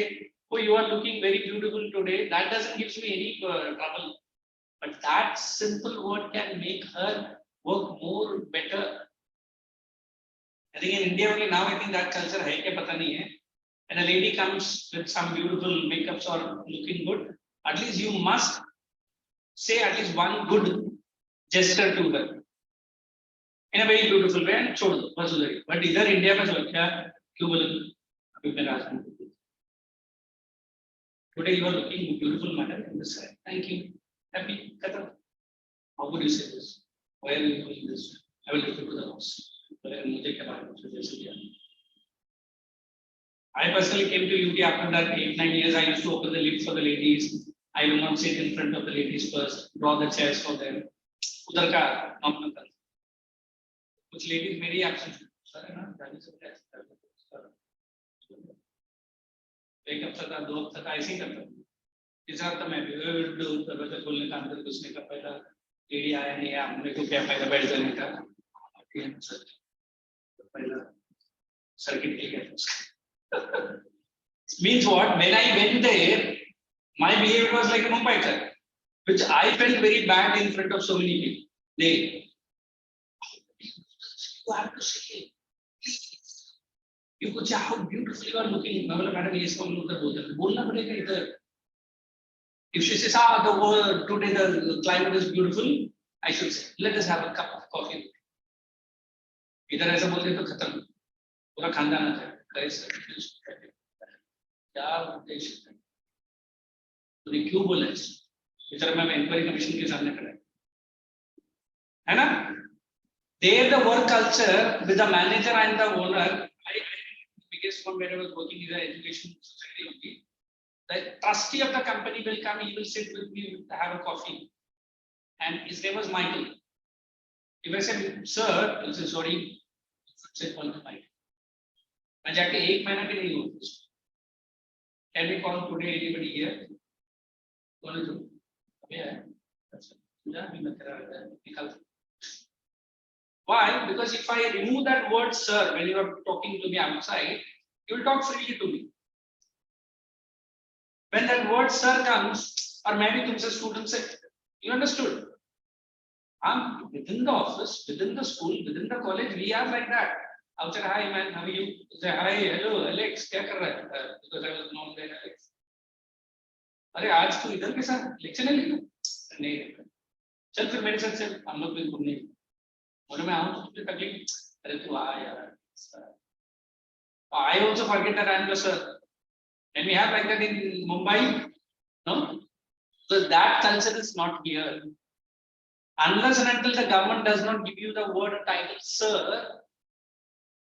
oh you are looking very beautiful today that doesn't gives me any trouble but that simple word can make her work more better I think in India only now I think that culture है क्या पता नहीं है and a lady comes with some beautiful makeups or looking good at least you must say at least one good gesture to her in a very beautiful way and छोड़ दो बस उधर but इधर India में जो क्या क्यों बोले अभी मेरा husband today you are looking beautiful madam in this side thank you happy kata how would you say this why are you doing this I will take you to the house मुझे क्या बात है I personally came to UT after that 8-9 years I used to open the lift for the ladies I will not sit in front of the ladies first draw the chairs for them उधर का normal था कुछ ladies मेरी absent sir है ना जाने से एक हफ्ता था 2 हफ्ता था ऐसे ही करता इस तो मैं दरवाजा खोलने का अंदर घुसने का पहला लेडी आया नहीं आया हमने को क्या फायदा बैठ जाने का पहला सर्किट ठीक है means what when I went there my behavior was like a Mumbaiker which I felt very bad in front of so many people they you have to say you could say how beautiful you are looking मैं बोला madam ये इसको हम उधर बोलना पड़ेगा इधर if she says the world today the climate is beautiful I should say let us have a cup of coffee इधर ऐसा बोलते तो खत्म पूरा खानदान आता है करे सर क्या उद्देश्य तूने क्यों बोला इधर मैं इंक्वायरी कमीशन के सामने खड़ा है ना there the work culture with the manager and the owner I biggest one where I was working in the education society only the trustee of the company will come he will sit with me to have a coffee and his name was Michael if I said sir he said sorry sit on the mic मैं जाके एक महीना भी नहीं हुआ can we call today anybody here कौन है जो अभी है अच्छा जा भी मत करा रहा है निकाल why because if I remove that word sir when you are talking to me outside you will talk freely to me when that word sir comes or maybe तुमसे student से you understood I'm within the office within the school within the college we are like that outside hi man how are you say hi hello Alex क्या कर रहा है because I was known there Alex अरे आज तू इधर के साथ लेक्चर नहीं लेगा नहीं चल फिर मेरे साथ चल हम लोग भी घूमने बोले मैं आऊँ तो तुझे तकलीफ अरे तू आ यार I also forget that I am the sir and we have like that in Mumbai no so that culture is not here unless and until the government does not give you the word title sir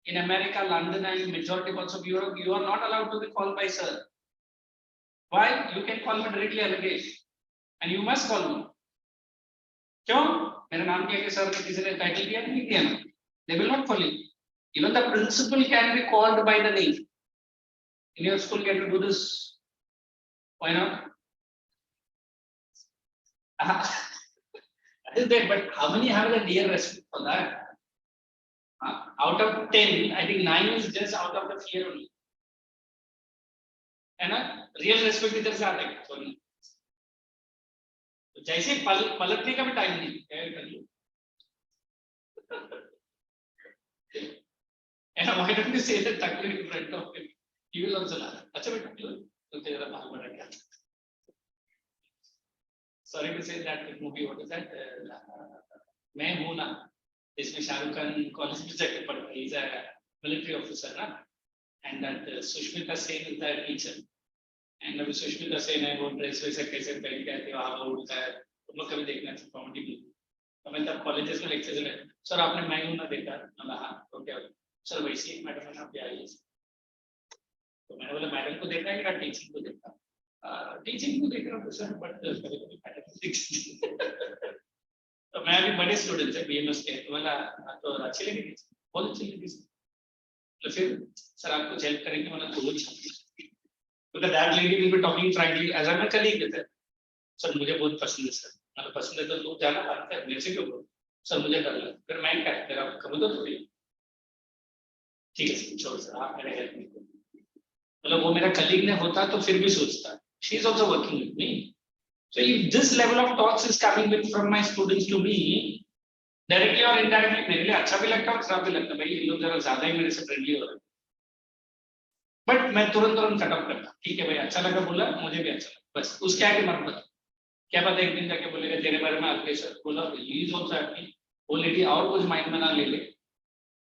in America London and majority parts of Europe you are not allowed to be called by sir why you can call me directly Alex and you must call me क्यों मेरा नाम क्या है sir ने किसी ने title दिया नहीं दिया ना they will not call you even the principal can be called by the name in your school can you do this why not that is there but how many have the dear respect for that out of 10 I think 9 is just out of the fear only है ना real respect इधर से आता है sorry तो जैसे पलटने का भी टाइम नहीं कर लो and why don't you say that takbir in front of him he will also laugh अच्छा बेटा तो तेरा बाल बड़ा क्या sorry to say that movie what is that मैं हूं ना इसमें शाहरुख खान कॉलेज में जाके पढ़ता है he's a military officer ना and that Sushmita Sen is the teacher and अभी सुष्मिता सेन है वो ड्रेस वैसे कैसे पहन के आती है वहां वो उड़ता है तुम लोग कभी देखना चाहिए कॉमेडी में तो मैं तब कॉलेजेस में लेक्चर चले सर आपने मैं हूं ना देखा मैं हाँ तो क्या सर वैसे ही मैडम ने आप आई है तो मैंने बोला मैडम को देखा है क्या टीचिंग को देखा टीचिंग को देख रहा हूँ सर बट तो मैं अभी बड़े स्टूडेंट है बीएमएस के तो बोला तो अच्छी लगी बहुत अच्छी लगी तो फिर सर आप कुछ हेल्प करेंगे मतलब तो because that lady will be talking frankly as I'm a colleague with her sir मुझे बहुत पसंद है सर मतलब पसंद है तो लोग जाना पाते हैं मेरे से क्यों बोलो सर मुझे कर लो फिर मैं क्या तेरा कब तो थोड़ी ठीक है सर छोड़ सर आप मेरे हेल्प नहीं करो मतलब वो मेरा कलीग ने होता तो फिर भी सोचता she is also working with me so if this level of talks is coming with from my students to me directly or indirectly मेरे लिए अच्छा भी लगता है और खराब भी लगता है भाई ये लोग जरा ज्यादा ही मेरे से फ्रेंडली हो रहे हैं बट मैं तुरंत कटअप करता ठीक है भाई अच्छा लगा बोला मुझे भी अच्छा लगा बस उसके आगे मत बता क्या पता एक दिन जाके बोलेगा तेरे बारे में आपके सर बोला ही इज आल्सो हैप्पी वो लेडी और कुछ माइंड में ना ले ले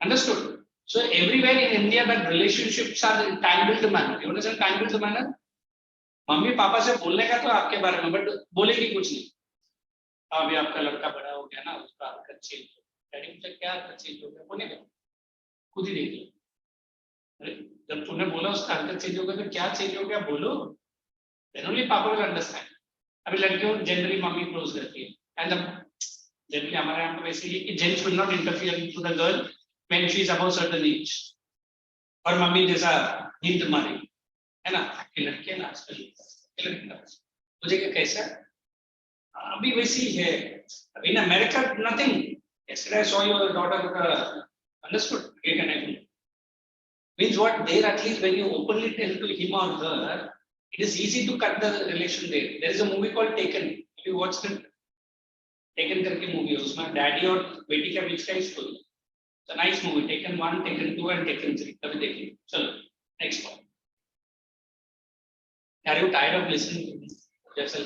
understood so everywhere in India that relationships are tangled manner you understand tangled manner mummy papa से बोलने का तो आपके बारे में बट बोलेगी कुछ नहीं अभी आपका लड़का बड़ा हो गया ना उसका हरकत चेंज हो डैडी मुझे क्या हरकत चेंज हो गया बोलेगा खुद ही देख लो अरे जब तूने बोला उसका हरकत चेंज होगा तो क्या चेंज हो गया बोलो then only papa will understand अभी लड़कियों जनरली मम्मी क्लोज करती है एंड जनरली हमारे यहाँ पे वैसे ही कि gents will not interfere to the girl when she is about certain age और मम्मी जैसा हिंट मारेगी है ना कि लड़कियां ना आजकल मुझे क्या कैसा अभी वैसी है in America nothing. Yesterday I saw your daughter understood get an iPhone. Means what there at least when you openly tell to him or her, it is easy to cut the relation there. There is a movie called Taken. Have you watched it? Taken करके movie है उसमें daddy और बेटी के बीच का story. It's a nice movie. Taken 1, Taken 2 and Taken 3. कभी देखिए. चलो next one. Are you tired of listening to me? जैसे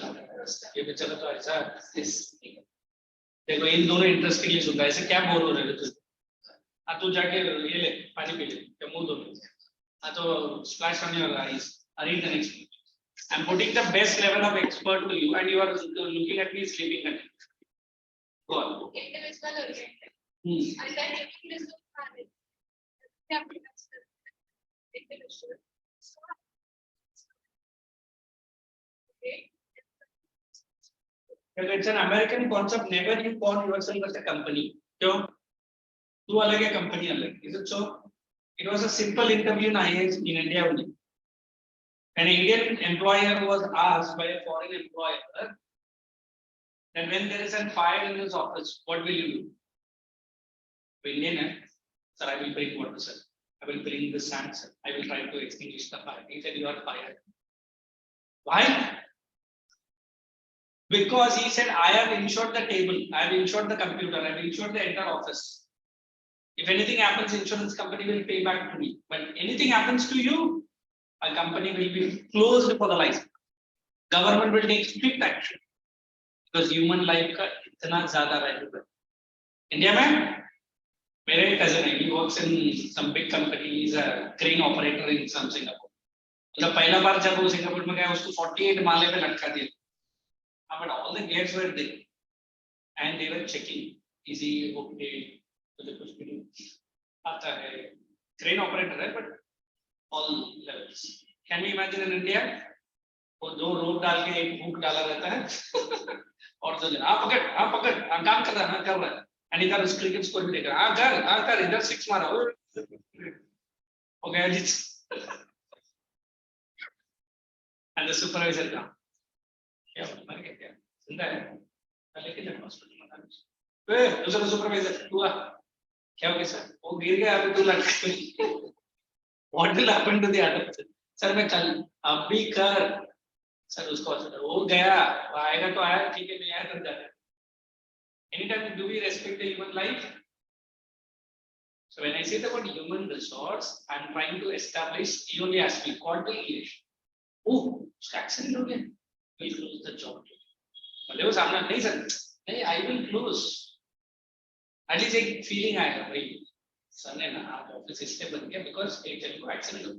ये बेचारा तो ऐसा देखो इन दोनों इंटरेस्टिंगली सुन रहा है ऐसे क्या बोर हो रहे हो तुम हाँ तू जाके ये ले पानी पी ले क्या मुंह धो ले हाँ तो splash on your eyes read the next one. I'm putting the best level of expert to you and you are looking at me sleeping at me. Go on.
Individual oriented. And then individual managed. Individual. Okay.
It's an American concept. Never you call yourself as a company. क्यों? तू अलग है company अलग. Is it so? It was a simple interview in ICSE in India only. An Indian employer was asked by a foreign employer that when there is a fire in his office, what will you do? Indian, sir, I will bring water, sir. I will bring the sand, sir. I will try to extinguish the fire. He said, you are fired. Why? Because he said, I have insured the table, I have insured the computer, I have insured the entire office. If anything happens, insurance company will pay back to me. But anything happens to you, a company will be closed for the life. Government will take strict action because human life का इतना ज़्यादा value है. India में मेरे cousin है, he works in some big company, he is a crane operator in some Singapore. जब पहला बार जब वो सिंगापुर में गया उसको 48 माले पे लटका दिया. But all the gates were there and they were checking. Is he okay? तुझे कुछ भी नहीं आता है. Crane operator है, but all levels. Can you imagine in India? वो दो रोप डाल के एक हुक डाला रहता है और तो आप पकड़ काम कर रहा है कर रहा है and इधर उस क्रिकेट स्कोर भी देख रहा है कर इधर 6 मारा हो गया जी and the supervisor का क्या मर गया क्या जिंदा है लेके जाओ हॉस्पिटल में दूसरा सुपरवाइजर हुआ क्या हो गया सर वो गिर गया अभी तो लड़का what will happen to the other person? Sir मैं कल अभी कर सर उसको वो गया वो आएगा तो आया ठीक है नहीं आया तो जाता है. Anytime do we respect the human life? So when I say the word human resource, I am trying to establish. He only asked me call to English. Oh, accident हो गया. We'll close the job. भले वो सामने नहीं sir नहीं I will close. At least एक feeling आएगा भाई सर ने ना आज ऑफिस इसलिए बंद किया because एक जन को एक्सीडेंट हो.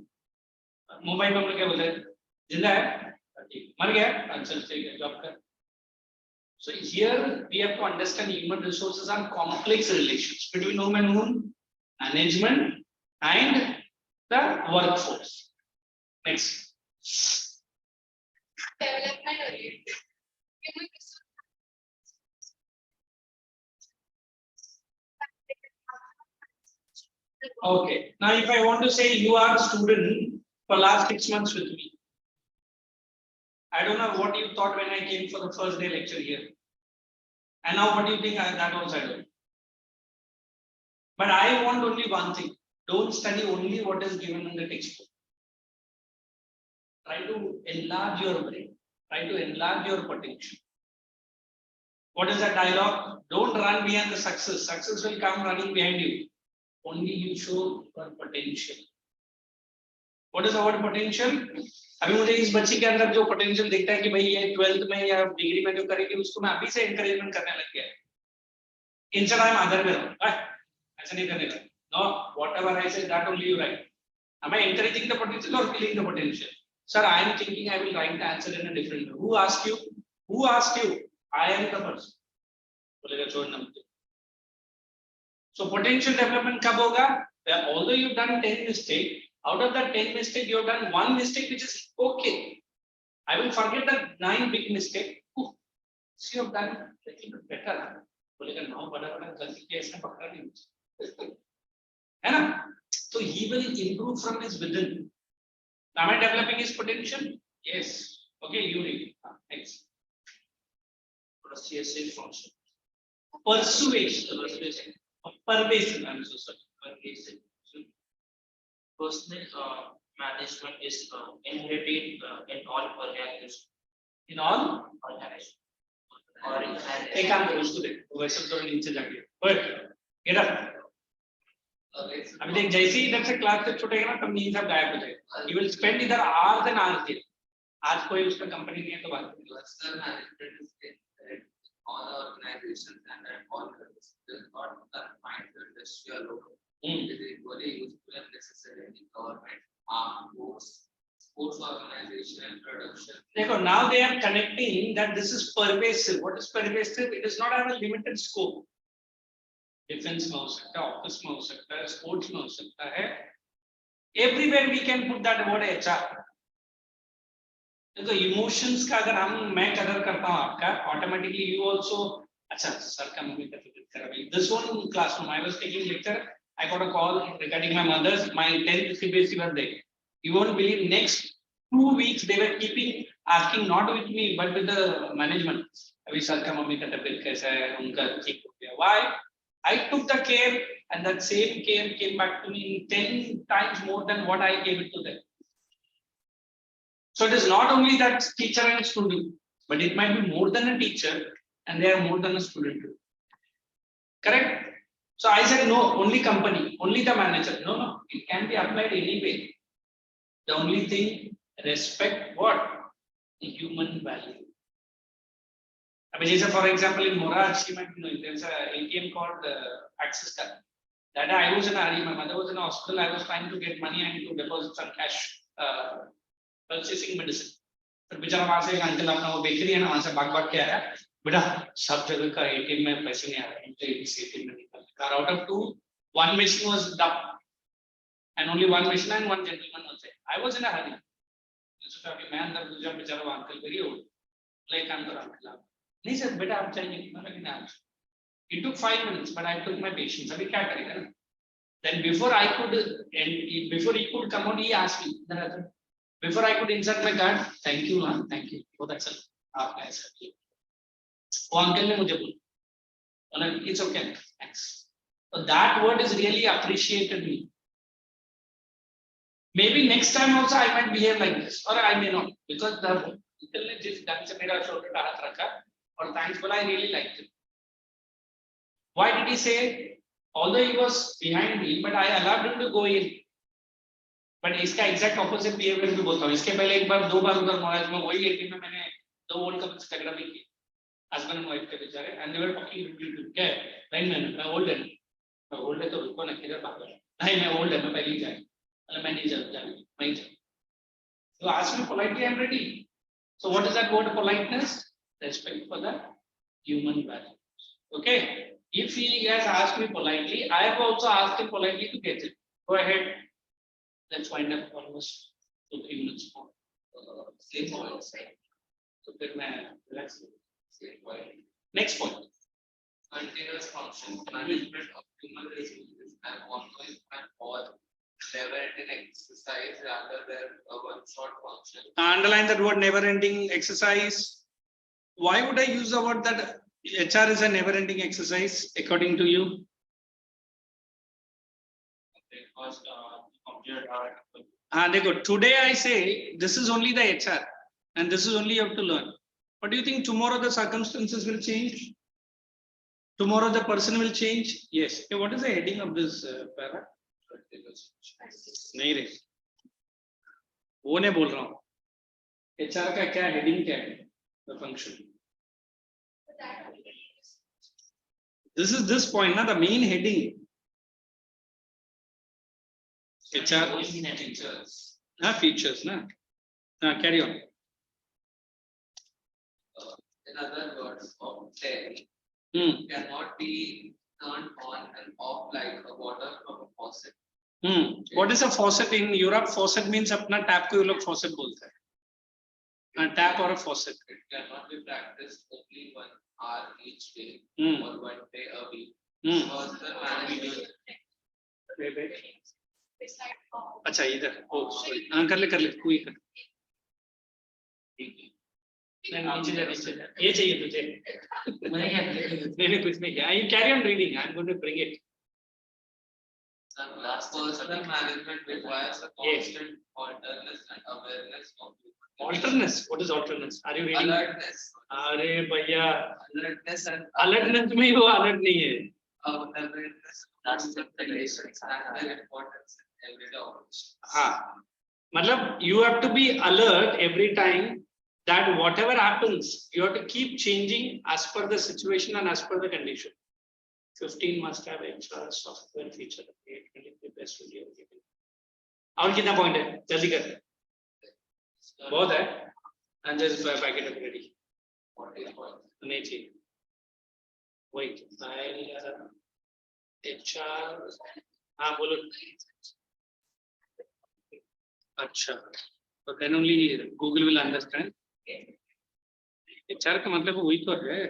मुंबई में हम लोग क्या बोलते हैं जिंदा है मर गया चल ठीक जॉब कर. So here we have to understand human resources are complex relations between whom and whom, management and the workforce. Next.
Development oriented. Human resource.
Okay. Now if I want to say you are a student for last 6 months with me. I don't know what you thought when I came for the first day lecture here. And now what do you think that also I don't. But I want only one thing. Don't study only what is given in the textbook. Try to enlarge your brain. Try to enlarge your potential. What is that dialogue? Don't run behind the success. Success will come running behind you. Only you show your potential. What is the word potential? अभी मुझे इस बच्ची के अंदर जो potential दिखता है कि भाई ये 12th में या डिग्री में जो करेगी उसको मैं अभी से एनकरेजमेंट करने लग गया. Instead I am other way ऐसा नहीं करने लगा. Know whatever I say that only you right. Am I encouraging the potential or killing the potential? Sir, I am thinking I will write the answer in a different way. Who asked you? Who asked you? I am the person. बोलेगा छोड़ना मुझे. So potential development कब होगा? Although you've done 10 mistakes, out of that 10 mistakes, you have done one mistake which is okay. I will forget the 9 big mistakes. See, you have done a little bit better. बोलेगा नौ बड़ा गलती के ऐसा पकड़ा नहीं मुझे. है ना? So he will improve from his within. Am I developing his potential? Yes. Okay, you read. Next.
Persuasive function.
Persuasion. Pervasive. I'm so sorry.
Persuasive. Personal management is inherited in all organizations.
In all.
Organizations.
एक काम करो उसको देख वैसे तो नीचे जाके but get up अभी देख जैसे ही इधर से क्लास से छूटेगा ना तब नींद सब गायब हो जाएगा यू विल स्पेंड इधर आवर्स एंड आवर्स देयर आज कोई उसका कंपनी नहीं है तो बात
Personal management is in all organizations and at all levels. It is not confined to industry alone. It is equally useful and necessary in government, armed force, sports organization, production.
देखो now they are connecting that this is pervasive. What is pervasive? It does not have a limited scope. Defense में हो सकता है, office में हो सकता है, sports में हो सकता है. Everywhere we can put that word HR. देखो emotions का अगर मैं कदर करता हूँ आपका, automatically you also अच्छा सर का मम्मी का तो कर रही. This one classroom I was taking lecture. I got a call regarding my mother's my 10th CBSE birthday. You won't believe next 2 weeks they were keeping asking not with me but with the management. अभी sir का mummy का तबीयत कैसा है उनका ठीक हो गया. Why? I took the care and that same care came back to me in 10 times more than what I gave it to them. So it is not only that teacher and student, but it might be more than a teacher and they are more than a student. Correct? So I said no, only company, only the manager. No, it can be applied anyway. The only thing, respect what? The human value. For example, in Moraj, there's an ATM called Access Card. That I was in a hurry, my mother was in a hospital, I was trying to get money and to deposit some cash, purchasing medicine. फिर बेचारा वहां से एक uncle अपना वो bakery है ना वहां से भाग के आया बेटा सब जगह का एटीएम में पैसे नहीं आ रहे मुझे इस एटीएम में निकालने का out of 2 1 machine was dumb and only 1 machine and 1 gentleman was there. I was in a hurry. सोचा कि मैं अंदर घुस जाऊं बेचारा वो अंकल करिए वो ले काम करो अंकल आप नहीं सर बेटा आप चाहिए मैं लेकिन आज it took 5 minutes but I took my patience अभी क्या करेगा ना then before I could and before he could come out he asked me before I could insert my card thank you man thank you बहुत अच्छा आपने ऐसा किया वो अंकल ने मुझे बोला it's okay thanks so that word is really appreciated me. Maybe next time also I might behave like this or I may not because the uncle ने जिस ढंग से मेरा shoulder पे हाथ रखा और thanks बोला I really liked it. Why did he say? Although he was behind me, but I allowed him to go in. But इसका exact opposite behavior भी बोलता हूँ. इसके पहले एक बार 2 बार उधर महाराज में वही एटीएम में मैंने 2 वोल्ट का झगड़ा भी किया. Husband and wife के बेचारे and they were talking क्या है? नहीं मैं old है. मैं old है तो रुको ना किधर बात कर. नहीं मैं old है मैं पहले ही जाए. मैं नहीं जाने मैं ही जाए. So ask me politely I'm ready. So what is that word politeness? Respect for the human value. Okay. If he has asked me politely, I have also asked him politely to get it. Go ahead. Let's wind up almost 2-3 minutes more.
Same point.
So फिर मैं relax.
Same point.
Next point.
Continuous function. Management of human resources and ongoing and all never-ending exercise rather than a one-shot function.
Underline that word never-ending exercise. Why would I use the word that HR is a never-ending exercise according to you?
Because computer
today I say this is only the HR and this is only you have to learn. But do you think tomorrow the circumstances will change? Tomorrow the person will change? Yes. Okay, what is the heading of this para? नहीं रे वो नहीं बोल रहा हूँ HR का क्या heading क्या है the function this is this point na the main heading HR
Features.
features na carry on
In other words, of tech cannot be turned on and off like a water from a faucet.
What is a faucet in Europe? Faucet means अपना tap को ये लोग faucet बोलते हैं. A tap or a faucet.
It cannot be practiced only 1 hour each day or 1 day a week. Because the management
अच्छा इधर. Oh sorry. कर ले तू ही कर. नीचे जा ये चाहिए तुझे नहीं कुछ नहीं you carry on reading I'm going to bring it
Personal management requires a constant alertness and awareness of
alterness what is alterness are you reading
alertness.
अरे भैया
Alertness and
alertness में ही वो alert नहीं है
awareness. That's the relations and their importance in everyday operations.
हाँ मतलब you have to be alert every time that whatever happens you have to keep changing as per the situation and as per the condition 15 must have extra software feature the best video और कितना point है जल्दी कर बहुत है and just buy packet of ready नहीं चाहिए wait I'll HR हाँ बोलो अच्छा तो then only Google will understand HR का मतलब वही तो है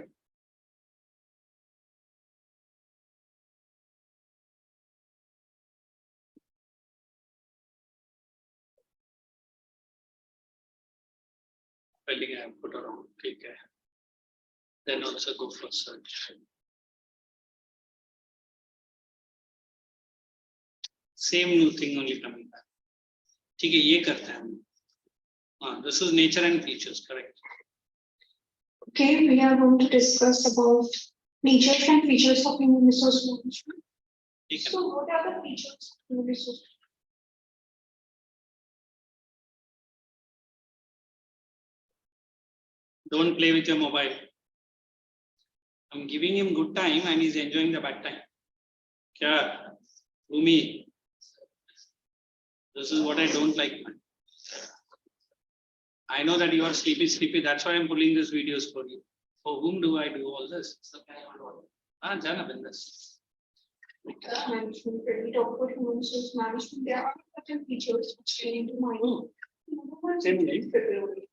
spelling I have put around ठीक है then also go for search same new thing only coming back ठीक है ये करते हैं हम हाँ this is nature and features correct
Okay, we are going to discuss about nature and features of human resource management.
ठीक है
So, what are the features of human resource?
don't play with your mobile I'm giving him good time and he's enjoying the bad time क्या Bhumi this is what I don't like man. I know that you are sleepy that's why I'm pulling these videos for you for whom do I do all this jana business
Management, when we talk about human resource management, there are certain features which came into mind.
Same thing.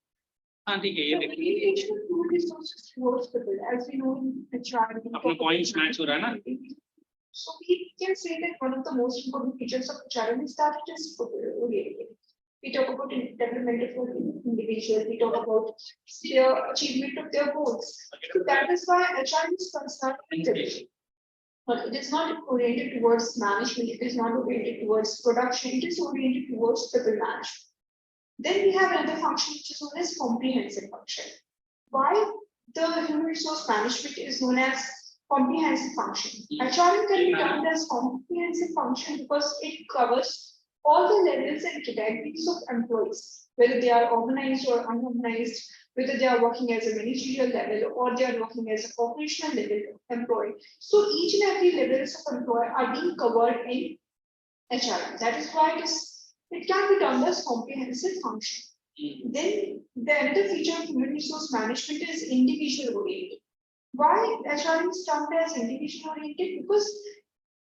हाँ ठीक है ये देखिए
Communication of human resources towards people, as we know in HR. we
अपना
talk about
points match हो रहा है ना
So we can say that one of the most important features of HR is that it is people oriented. We talk about development of individuals, we talk about their achievement of their goals. So that is why HR is concerned with people. But it is not oriented towards management, it is not oriented towards production, it is oriented towards people management. Then we have another function which is known as comprehensive function. Why the human resource management is known as comprehensive function? HRM can be termed as comprehensive function because it covers all the levels and categories of employees, whether they are organized or unorganized, whether they are working as a managerial level or they are working as an operational level employee. So each and every levels of employee are being covered in HRM. That is why it can be termed as comprehensive function. Then the another feature of human resource management is individual oriented. Why HRM is termed as individual oriented? Because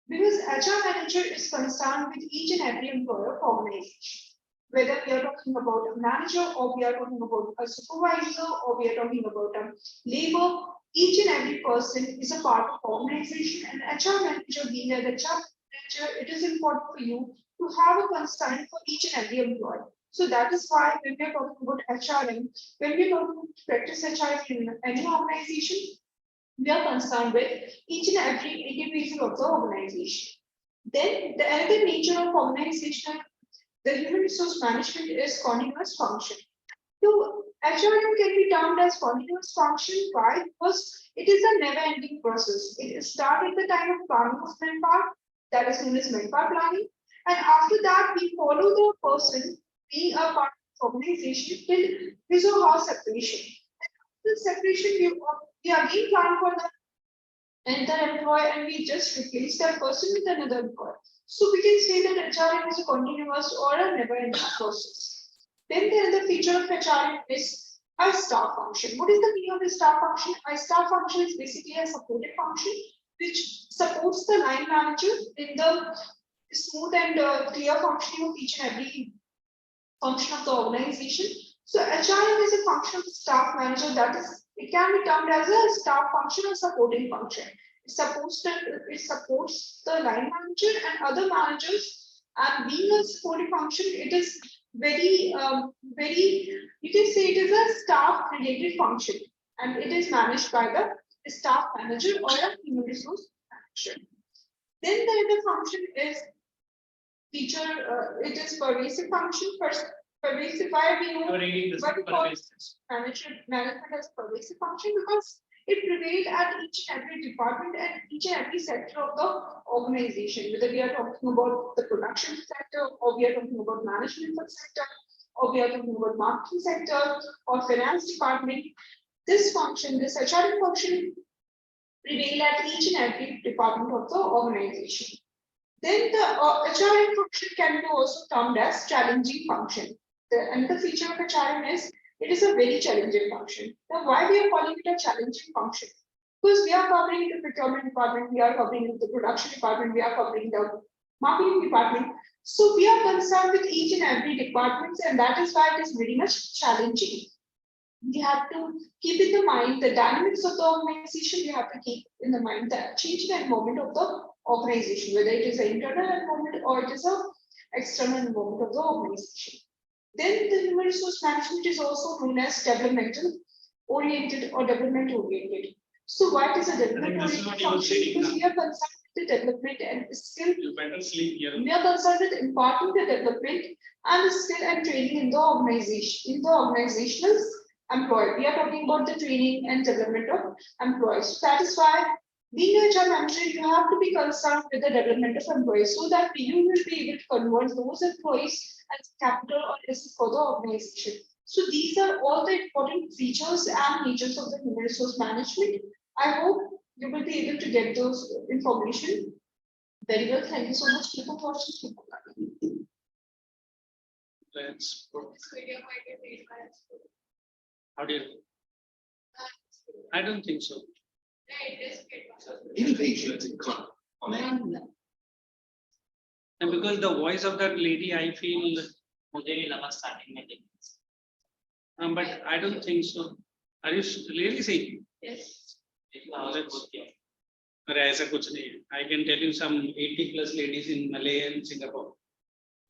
HR manager is concerned with each and every employer of organization. Whether we are talking about a manager or we are talking about a supervisor or we are talking about a labor, each and every person is a part of organization, and HR manager being an HR manager, it is important for you to have a concern for each and every employee. So that is why when we are talking about HRM, when we are talking about practice HRM in any organization, we are concerned with each and every individual of the organization. Then the other nature of organizational, the human resource management is continuous function. So HRM can be termed as continuous function. Why? Because it is a never-ending process. It starts at the time of planning of manpower, that is known as manpower planning, and after that we follow the person being a part of organization till his or her separation. After separation, we again plan for the another employee and we just replace that person with another employee. So we can say that HRM is a continuous or a never-ending process. Then the other feature of HRM is a staff function. What is the meaning of a staff function? A staff function is basically a supportive function which supports the line manager in the smooth and clear functioning of each and every function of the organization. So HRM is a function of the staff manager, that is, it can be termed as a staff function or supporting function. It supports the line manager and other managers, and being a supporting function, it is very, you can say it is a staff related function and it is managed by the staff manager or a human resource manager. Then the other function is it is pervasive function. First, pervasive, why we know
You are reading this.
what we call management as pervasive function because it prevailed at each and every department and each and every sector of the organization, whether we are talking about the production sector or we are talking about management sector or we are talking about marketing sector or finance department. This function, this HRM function prevail at each and every department of the organization. Then the HRM function can be also termed as challenging function. Another feature of HRM is it is a very challenging function. Now, why we are calling it a challenging function? Because we are covering the procurement department, we are covering the production department, we are covering the marketing department. So we are concerned with each and every department, and that is why it is very much challenging. We have to keep in the mind the dynamics of the organization. We have to keep in the mind the changing environment of the organization, whether it is an internal environment or it is an external environment of the organization. Then the human resource management is also known as developmental oriented or development oriented. So what is a development oriented function? Because we are concerned with the development and skill.
You better sleep here.
We are concerned with imparting the development and the skill and training in the organization, in the organizational employee. We are talking about the training and development of employees. So that is why being a HR manager, you have to be concerned with the development of employees so that you will be able to convert those employees as capital or asset for the organization. So these are all the important features and natures of the human resource management. I hope you will be able to get those information very well. Thank you so much for watching.
Let's put-
This video might be made by a student.
How do you? I don't think so.
Yeah, it is made by a student.
Innovations in climate.
And because the voice of that lady, I feel,
मुझे भी लगा starting में देखने से।
but I don't think so. Are you really saying?
Yes.
देखा आवाज़ बहुत क्या है।
अरे ऐसा कुछ नहीं है. I can tell you some 80+ ladies in Malay and Singapore.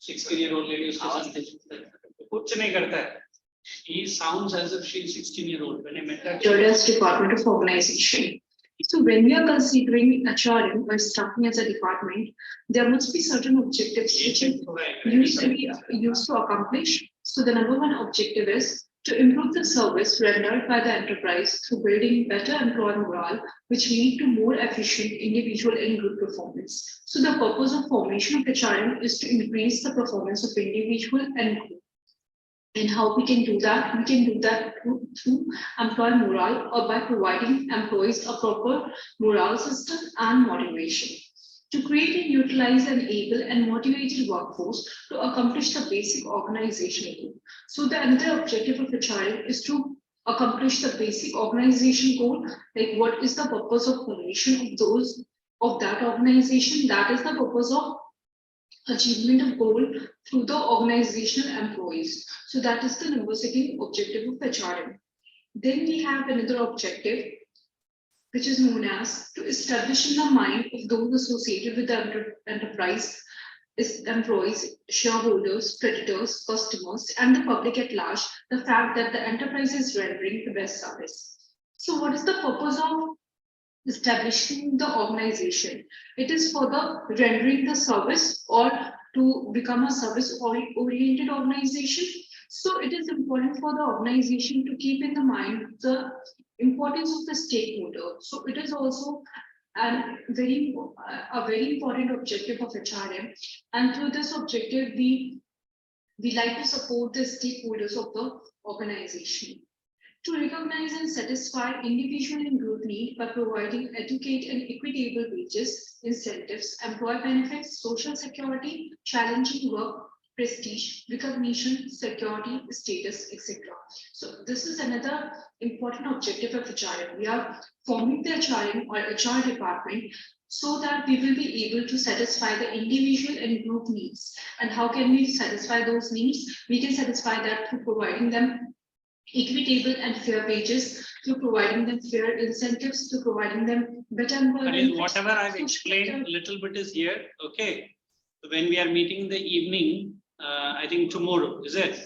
16-year-old lady उसके
आवाज़
साथ
देखते
कुछ नहीं करता है. She sounds as if she is 16-year-old. When I met her,
As department of organization. So when we are considering HRM or staffing as a department, there must be certain objectives which is used to accomplish. So the number one objective is to improve the service rendered by the enterprise through building better employee morale, which lead to more efficient individual and group performance. So the purpose of formation of HRM is to increase the performance of individual and group. And how we can do that? We can do that through employee morale or by providing employees a proper morale system and motivation. To create and utilize an able and motivated workforce to accomplish the basic organizational goal. So the another objective of HRM is to accomplish the basic organization goal, like what is the purpose of formation of that organization? That is the purpose of achievement of goal through the organizational employees. So that is the number second objective of HRM. Then we have another objective, which is known as to establish in the mind of those associated with the enterprise, employees, shareholders, creditors, customers, and the public at large, the fact that the enterprise is rendering the best service. So what is the purpose of establishing the organization? It is for the rendering the service or to become a service oriented organization. So it is important for the organization to keep in the mind the importance of the stakeholder. So it is also a very important objective of HRM, and through this objective we like to support the stakeholders of the organization. To recognize and satisfy individual and group need by providing adequate and equitable wages, incentives, employee benefits, social security, challenging work, prestige, recognition, security, status, etc. So this is another important objective of HRM. We are forming the HRM or HR department so that we will be able to satisfy the individual and group needs. And how can we satisfy those needs? We can satisfy that through providing them equitable and fair wages, through providing them fair incentives, through providing them better employment.
Whatever I've explained a little bit is here. Okay. So when we are meeting in the evening, I think tomorrow, is it?